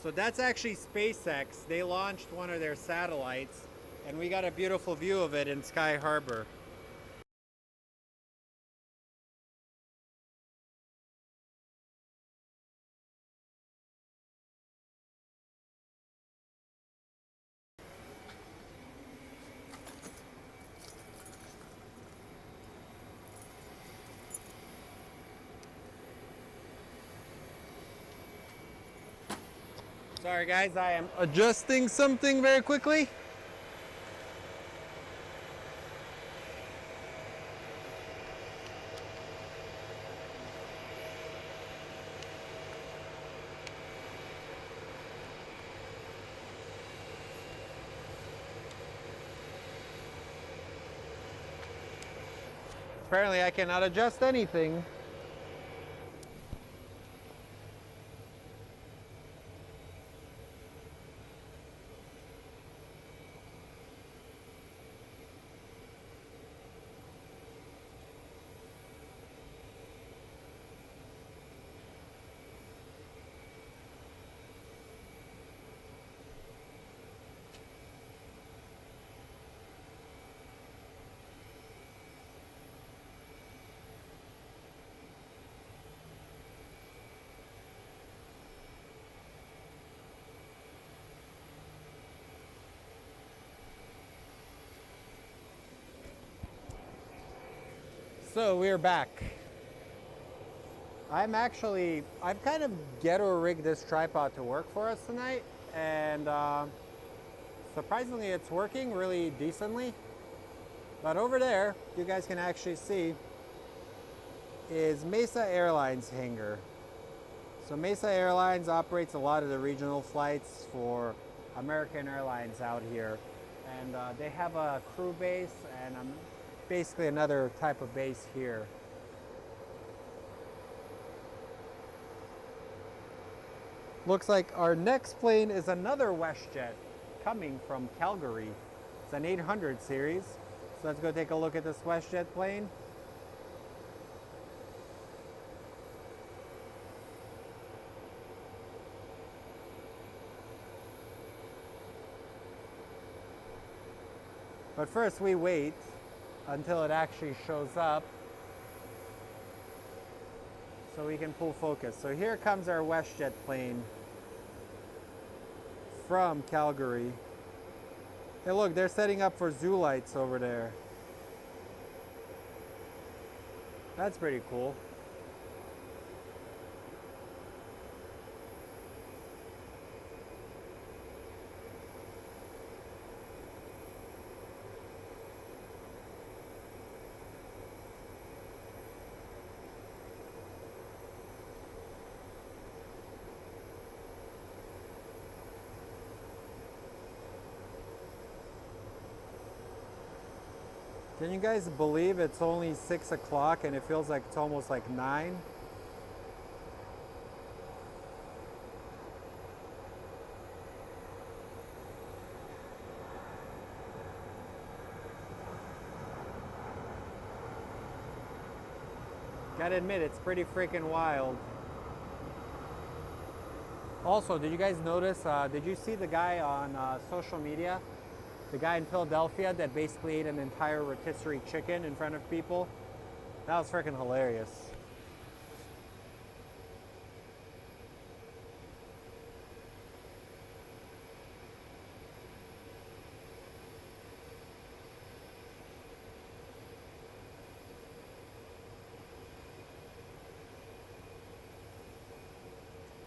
So that's actually SpaceX. They launched one of their satellites. And we got a beautiful view of it in Sky Harbor. Sorry guys, I am adjusting something very quickly. Apparently I cannot adjust anything. So we're back. I've kind of ghetto rigged this tripod to work for us tonight, and surprisingly it's working really decently. But over there, you guys can actually see, is Mesa Airlines hangar. So Mesa Airlines operates a lot of the regional flights for American Airlines out here. And they have a crew base and basically another type of base here. Looks like our next plane is another WestJet coming from Calgary. It's an 800 series. So let's go take a look at this WestJet plane. But first we wait until it actually shows up so we can pull focus. So here comes our WestJet plane from Calgary. Hey look, they're setting up for zoo lights over there. That's pretty cool. Can you guys believe it's only 6 o'clock and it feels like it's almost like 9? Gotta admit, it's pretty freaking wild. Also, did you guys notice, did you see the guy on social media? The guy in Philadelphia that basically ate an entire rotisserie chicken in front of people? That was freaking hilarious.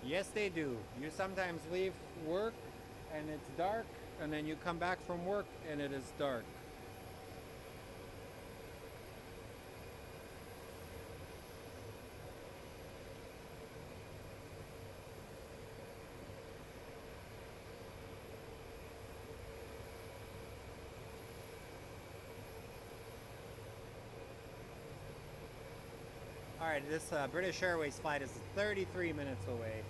Yes, they do. You sometimes leave work and it's dark, and then you come back from work and it is dark. All right, this British Airways flight is 33 minutes away.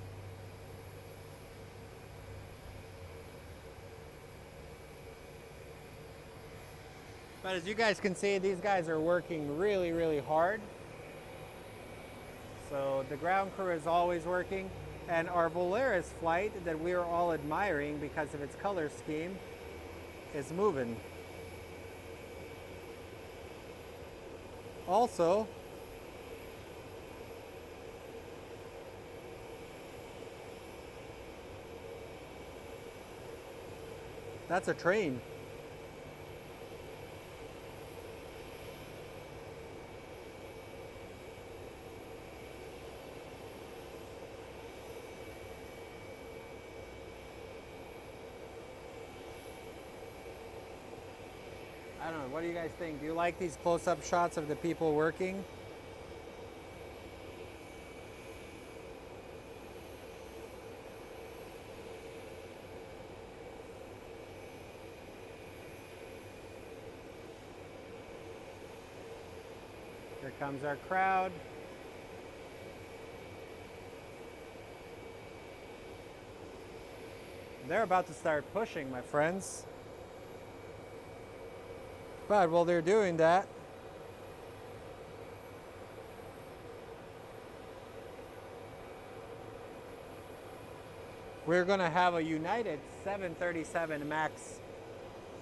But as you guys can see, these guys are working really, really hard. So the ground crew is always working. And our Volaris flight that we are all admiring because of its color scheme is moving. Also, that's a train. I don't know, what do you guys think? Do you like these close-up shots of the people working? Here comes our crowd. They're about to start pushing, my friends. But while they're doing that, we're going to have a United 737 MAX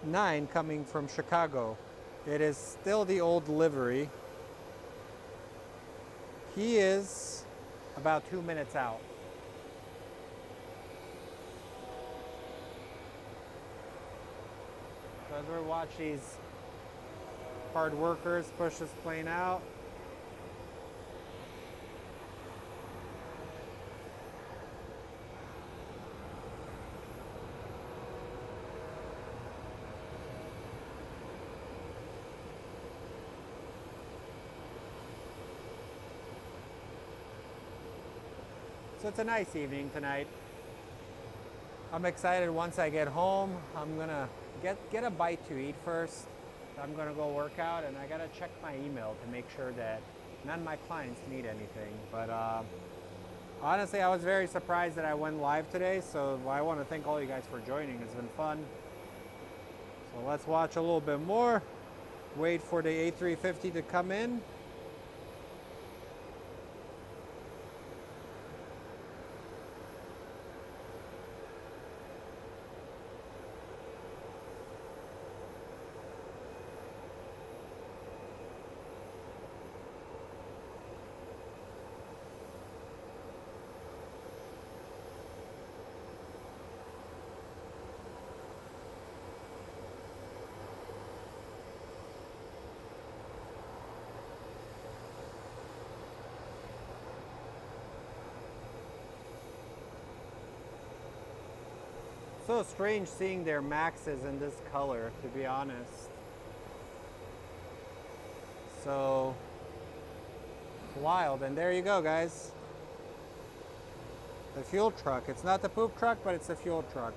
9 coming from Chicago. It is still the old livery. He is about 2 minutes out. So as we watch these hard workers push this plane out. So it's a nice evening tonight. I'm excited once I get home. I'm gonna get a bite to eat first. I'm gonna go work out, and I gotta check my email to make sure that none of my clients need anything. But honestly, I was very surprised that I went live today, so I want to thank all you guys for joining. It's been fun. So let's watch a little bit more. Wait for the A350 to come in. So strange seeing their Maxes in this color, to be honest. So it's wild. And there you go, guys. The fuel truck. It's not the poop truck, but it's the fuel truck.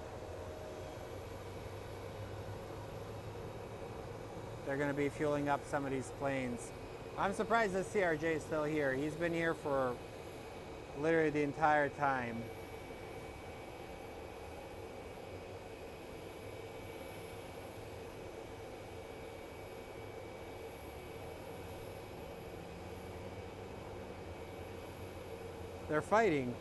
They're going to be fueling up some of these planes. I'm surprised that CRJ is still here. He's been here for literally the entire time. They're fighting.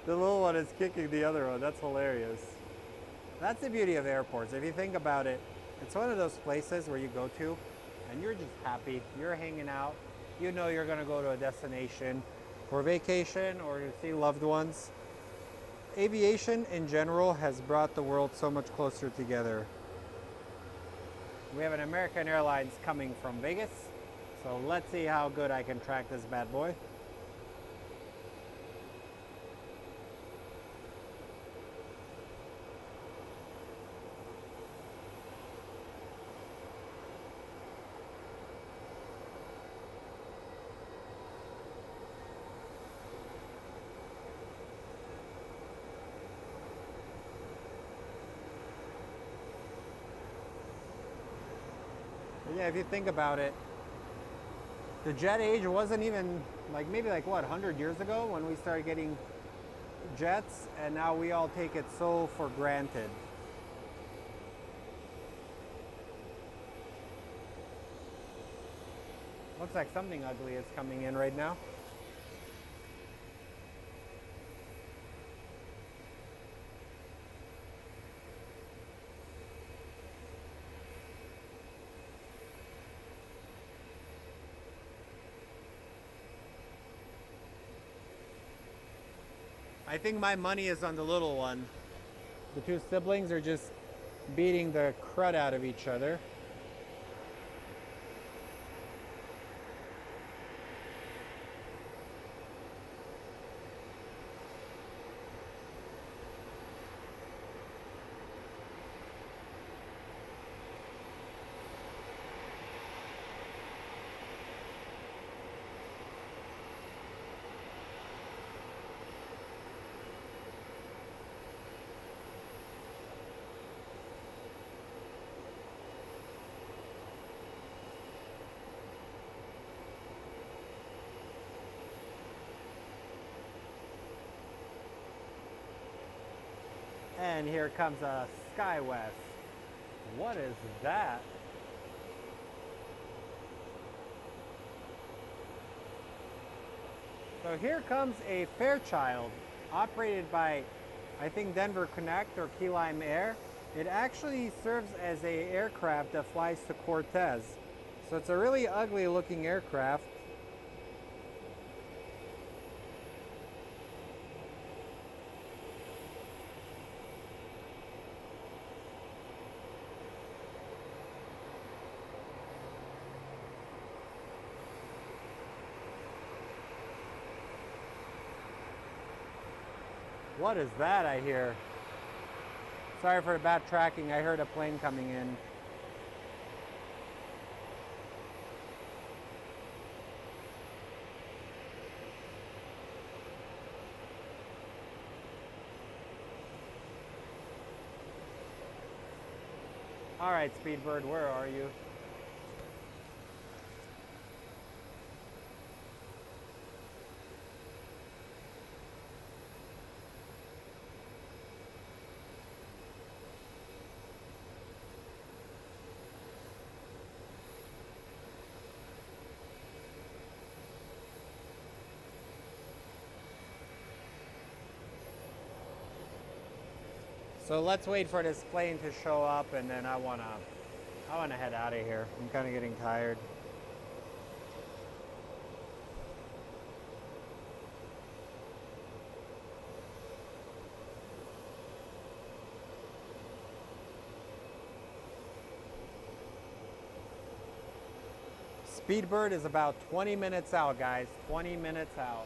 The little one is kicking the other one. That's hilarious. That's the beauty of airports. If you think about it, it's one of those places where you go to and you're just happy. You're hanging out. You know you're going to go to a destination for vacation or to see loved ones. Aviation in general has brought the world so much closer together. We have an American Airlines coming from Vegas. So let's see how good I can track this bad boy. Yeah, if you think about it, the jet age wasn't even maybe what, 100 years ago when we started getting jets, and now we all take it so for granted. Looks like something ugly is coming in right now. I think my money is on the little one. The two siblings are just beating the crud out of each other. And here comes a SkyWest. What is that? So here comes a Fairchild operated by, I think, Denver Connect or Key Lime Air. It actually serves as an aircraft that flies to Cortez. So it's a really ugly looking aircraft. What is that I hear? Sorry for the bad tracking. I heard a plane coming in. All right, Speedbird, where are you? So let's wait for this plane to show up, and then I wanna head out of here. I'm kind of getting tired. Speedbird is about 20 minutes out, guys. 20 minutes out.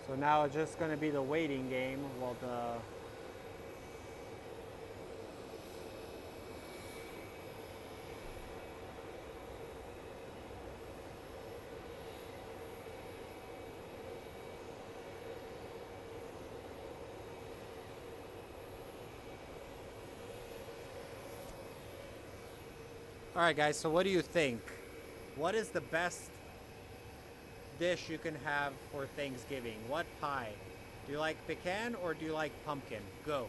So now it's just going to be the waiting game while the All right, guys, so what do you think? What is the best dish you can have for Thanksgiving? What pie? Do you like pecan or do you like pumpkin? Go.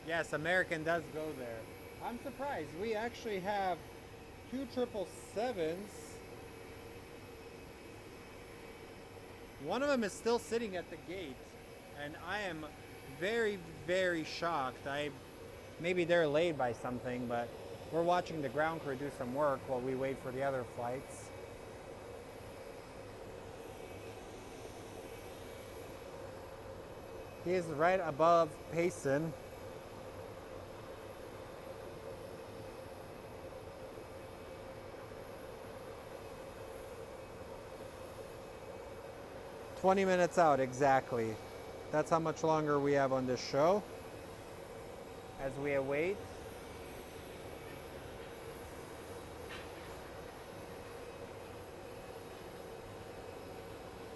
Yes, American does go there. I'm surprised. We actually have 2 777s. One of them is still sitting at the gate, and I am very, very shocked. Maybe they're laid by something, but we're watching the ground crew do some work while we wait for the other flights. He is right above Payson. "20 minutes out, exactly. That's how much longer we have on this show as we await.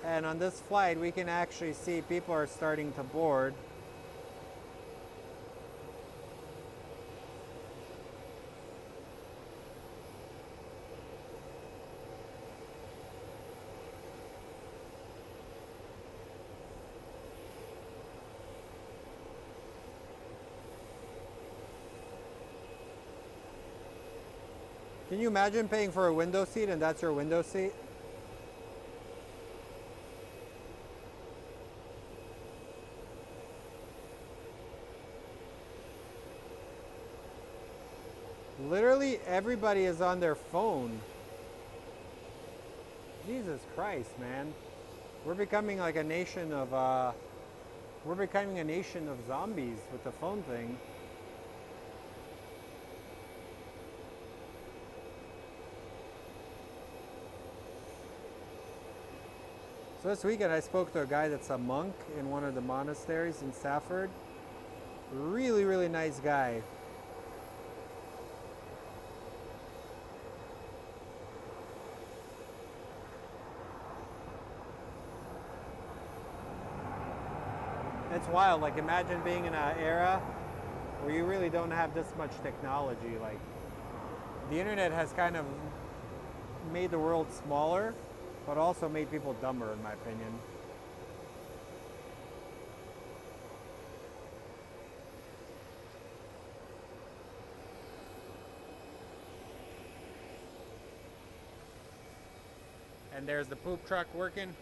And on this flight, we can actually see people are starting to board. Can you imagine paying for a window seat and that's your window seat? Literally everybody is on their phone. Jesus Christ, man. We're becoming like a nation of zombies with the phone thing. So this weekend I spoke to a guy that's a monk in one of the monasteries in Stafford. Really, really nice guy. It's wild. Like, imagine being in an era where you really don't have this much technology. Like, the internet has kind of made the world smaller, but also made people dumber, in my opinion. And there's the poop truck working.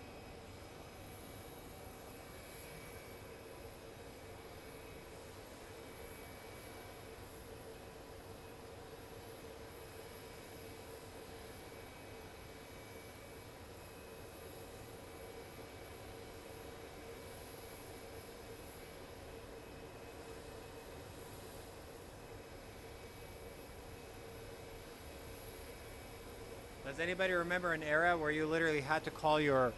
Does anybody remember an era where you literally had to call your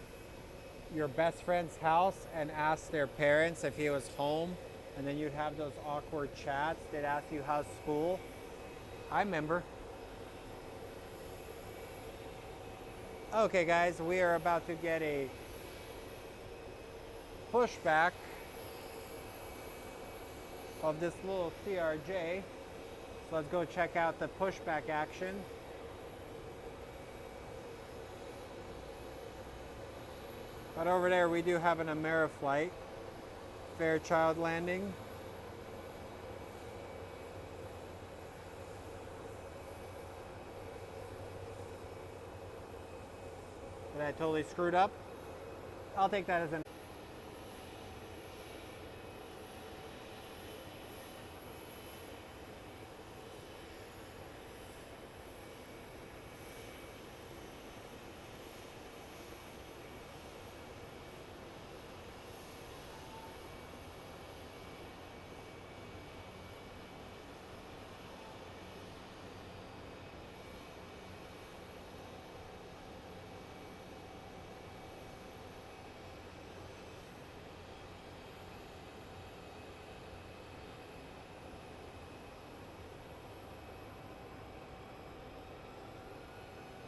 best friend's house and ask their parents if he was home, and then you'd have those awkward chats? They'd ask you how's school. I remember. Okay guys, we are about to get a pushback of this little CRJ. So let's go check out the pushback action. But over there we do have an Ameriflight, Fairchild landing. Did I totally screwed up? I'll take that as an...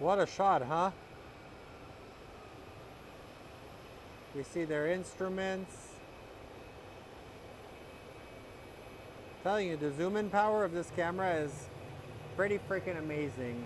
What a shot, huh? We see their instruments. I'm telling you, the zoom in power of this camera is pretty freaking amazing.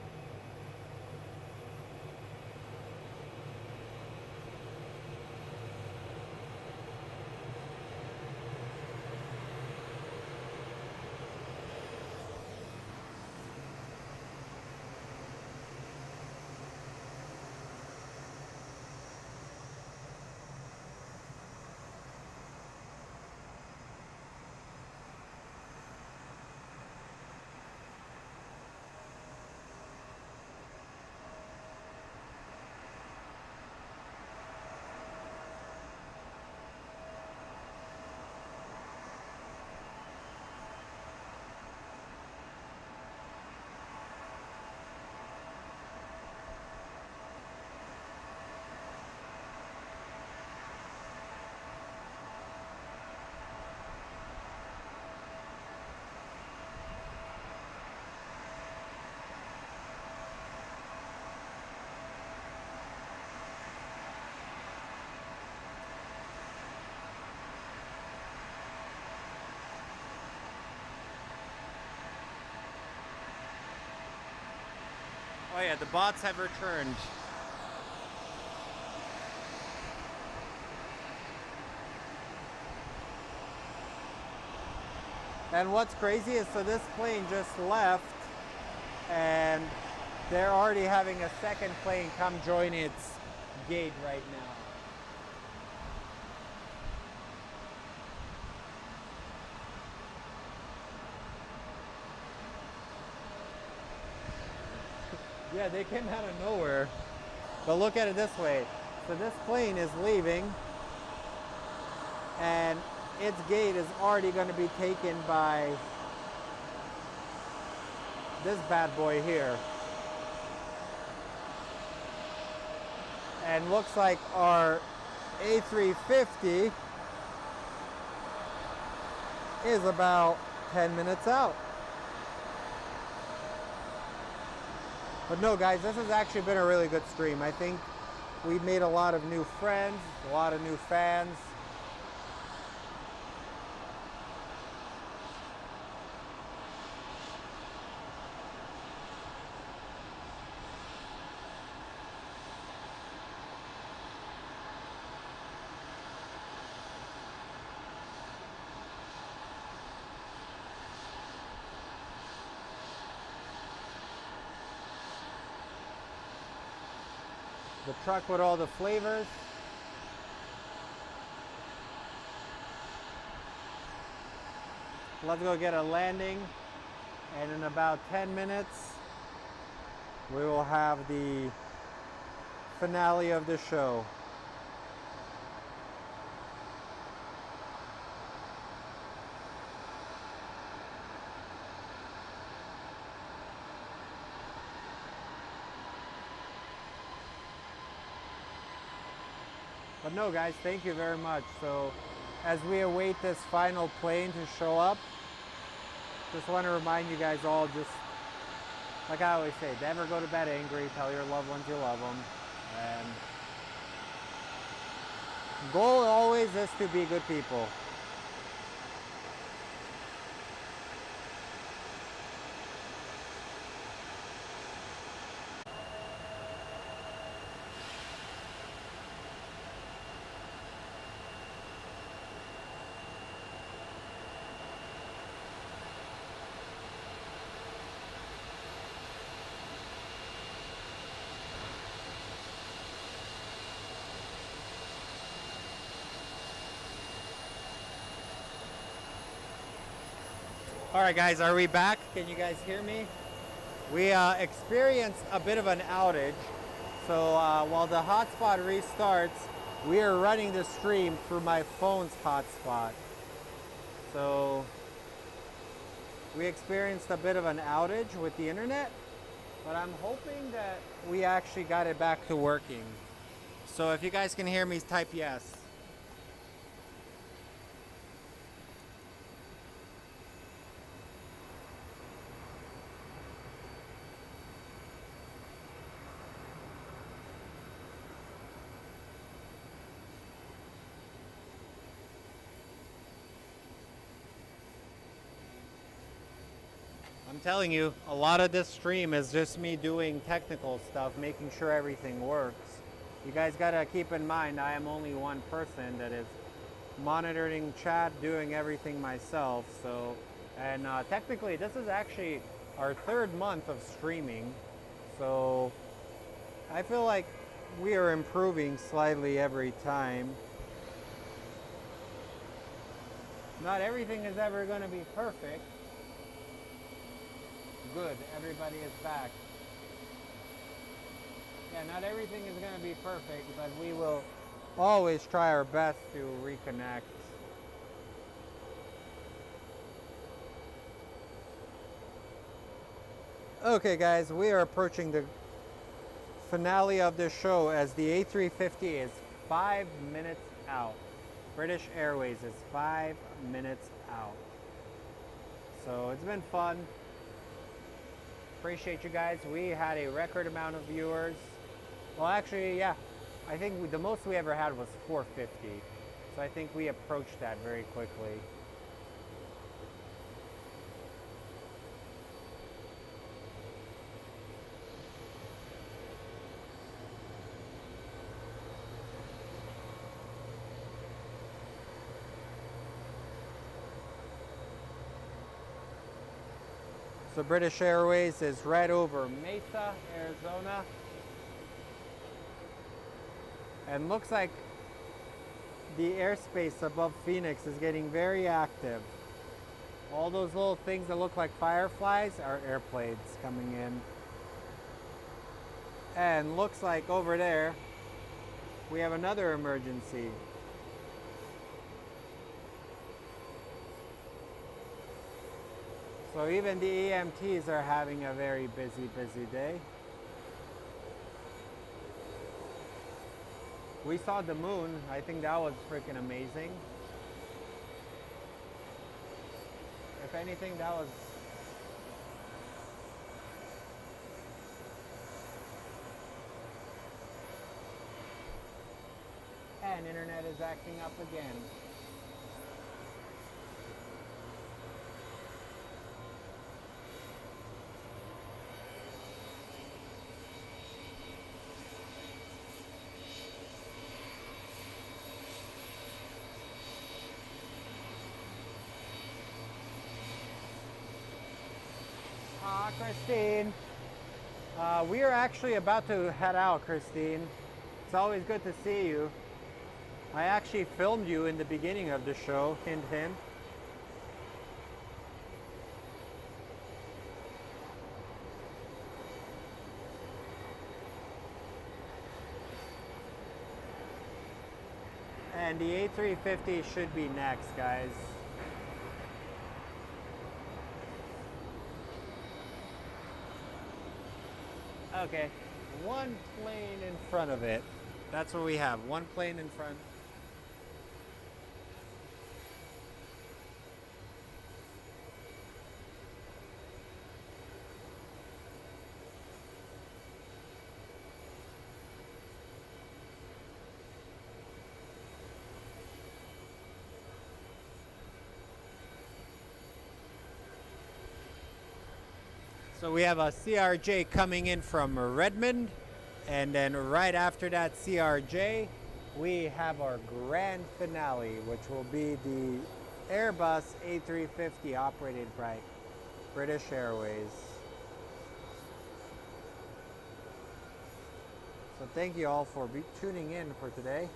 Oh yeah, the bots have returned. And what's crazy is, so this plane just left and they're already having a second plane come join its gate right now. Yeah, they came out of nowhere. But look at it this way. So this plane is leaving and its gate is already going to be taken by this bad boy here. And looks like our A350 is about 10 minutes out. But no, guys, this has actually been a really good stream. I think we've made a lot of new friends, a lot of new fans. The truck with all the flavors. Let's go get a landing, and in about 10 minutes we will have the finale of the show. But no, guys, thank you very much. So as we await this final plane to show up, just want to remind you guys all, just like I always say, never go to bed angry. Tell your loved ones you love them. And goal always is to be good people. All right, guys, are we back? Can you guys hear me? We experienced a bit of an outage. So while the hotspot restarts, we are running the stream through my phone's hotspot. So we experienced a bit of an outage with the internet, but I'm hoping that we actually got it back to working. So if you guys can hear me, type yes. I'm telling you, a lot of this stream is just me doing technical stuff, making sure everything works. You guys gotta keep in mind, I am only one person that is monitoring chat, doing everything myself. So, and technically this is actually our 3rd month of streaming. So I feel like we are improving slightly every time. Not everything is ever going to be perfect. Good, everybody is back. Yeah, not everything is going to be perfect, but we will always try our best to reconnect. Okay guys, we are approaching the finale of this show as the A350 is 5 minutes out. British Airways is 5 minutes out. So it's been fun. Appreciate you guys. We had a record amount of viewers. Well, actually, yeah. I think the most we ever had was 450. So I think we approached that very quickly. So British Airways is right over Mesa, Arizona. And looks like the airspace above Phoenix is getting very active. All those little things that look like fireflies are airplanes coming in. And looks like over there we have another emergency. So even the EMTs are having a very busy day. We saw the moon. I think that was freaking amazing. If anything, that was... And internet is acting up again. Christine. We are actually about to head out, Christine. It's always good to see you. I actually filmed you in the beginning of the show, hint hint. And the A350 should be next, guys. Okay, one plane in front of it. That's what we have, one plane in front. So we have a CRJ coming in from Redmond, and then right after that CRJ, we have our grand finale, which will be the Airbus A350 operated by British Airways. So thank you all for tuning in for today.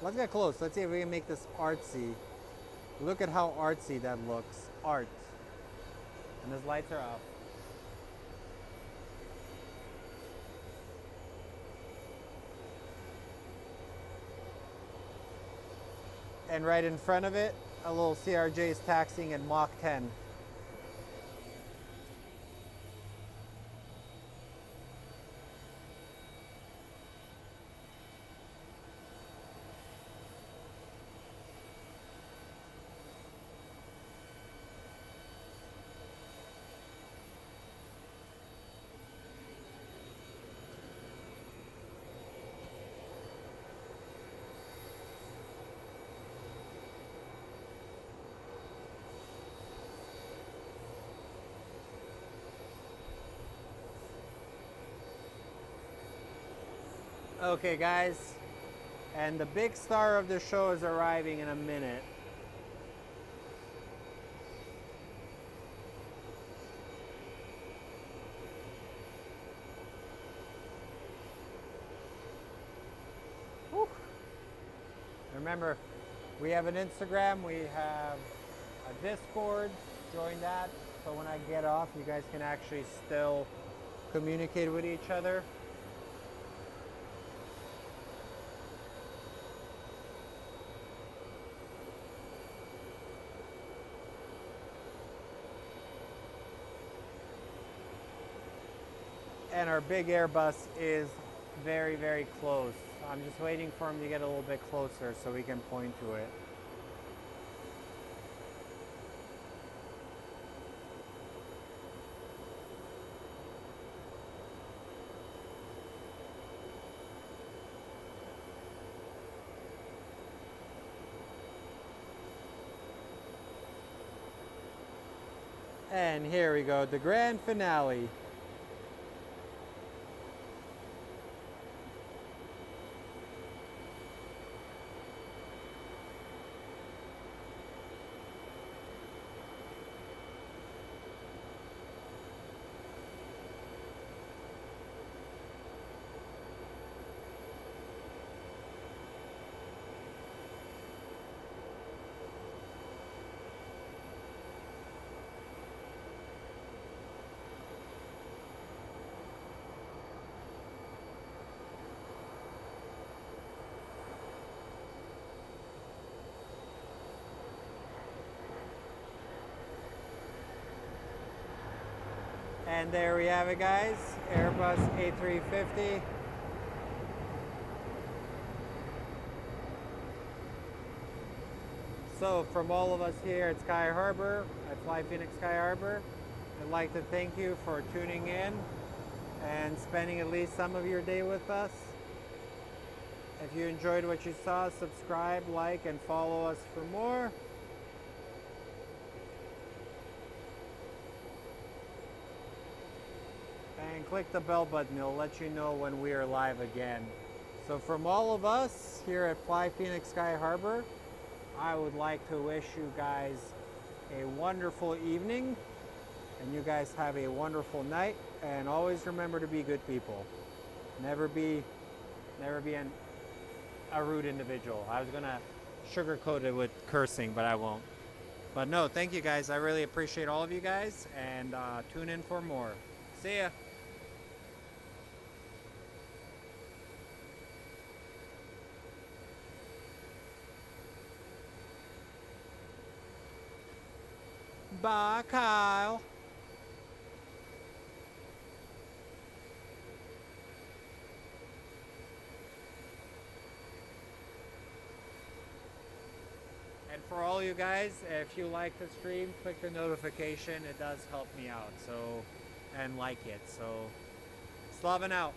Let's get close. Let's see if we can make this artsy. Look at how artsy that looks. Art. And his lights are off. And right in front of it, a little CRJ is taxiing in Mach 10. Okay guys, and the big star of the show is arriving in a minute. Whew. Remember, we have an Instagram, we have a Discord, join that, so when I get off you guys can actually still communicate with each other. And our big Airbus is very, very close. I'm just waiting for him to get a little bit closer so we can point to it. And here we go, the grand finale. And there we have it guys, Airbus A350. So from all of us here at Sky Harbor, at Fly Phoenix Sky Harbor, I'd like to thank you for tuning in and spending at least some of your day with us. If you enjoyed what you saw, subscribe, like, and follow us for more. And click the bell button, it'll let you know when we are live again. So from all of us here at Fly Phoenix Sky Harbor, I would like to wish you guys a wonderful evening, and you guys have a wonderful night, and always remember to be good people. Never be a rude individual. I was gonna sugarcoat it with cursing, but I won't. But no, thank you guys. I really appreciate all of you guys, and tune in for more. See ya. Bye, Kyle. And for all you guys, if you like the stream, click the notification. It does help me out. So, and like it. So, Slavin out.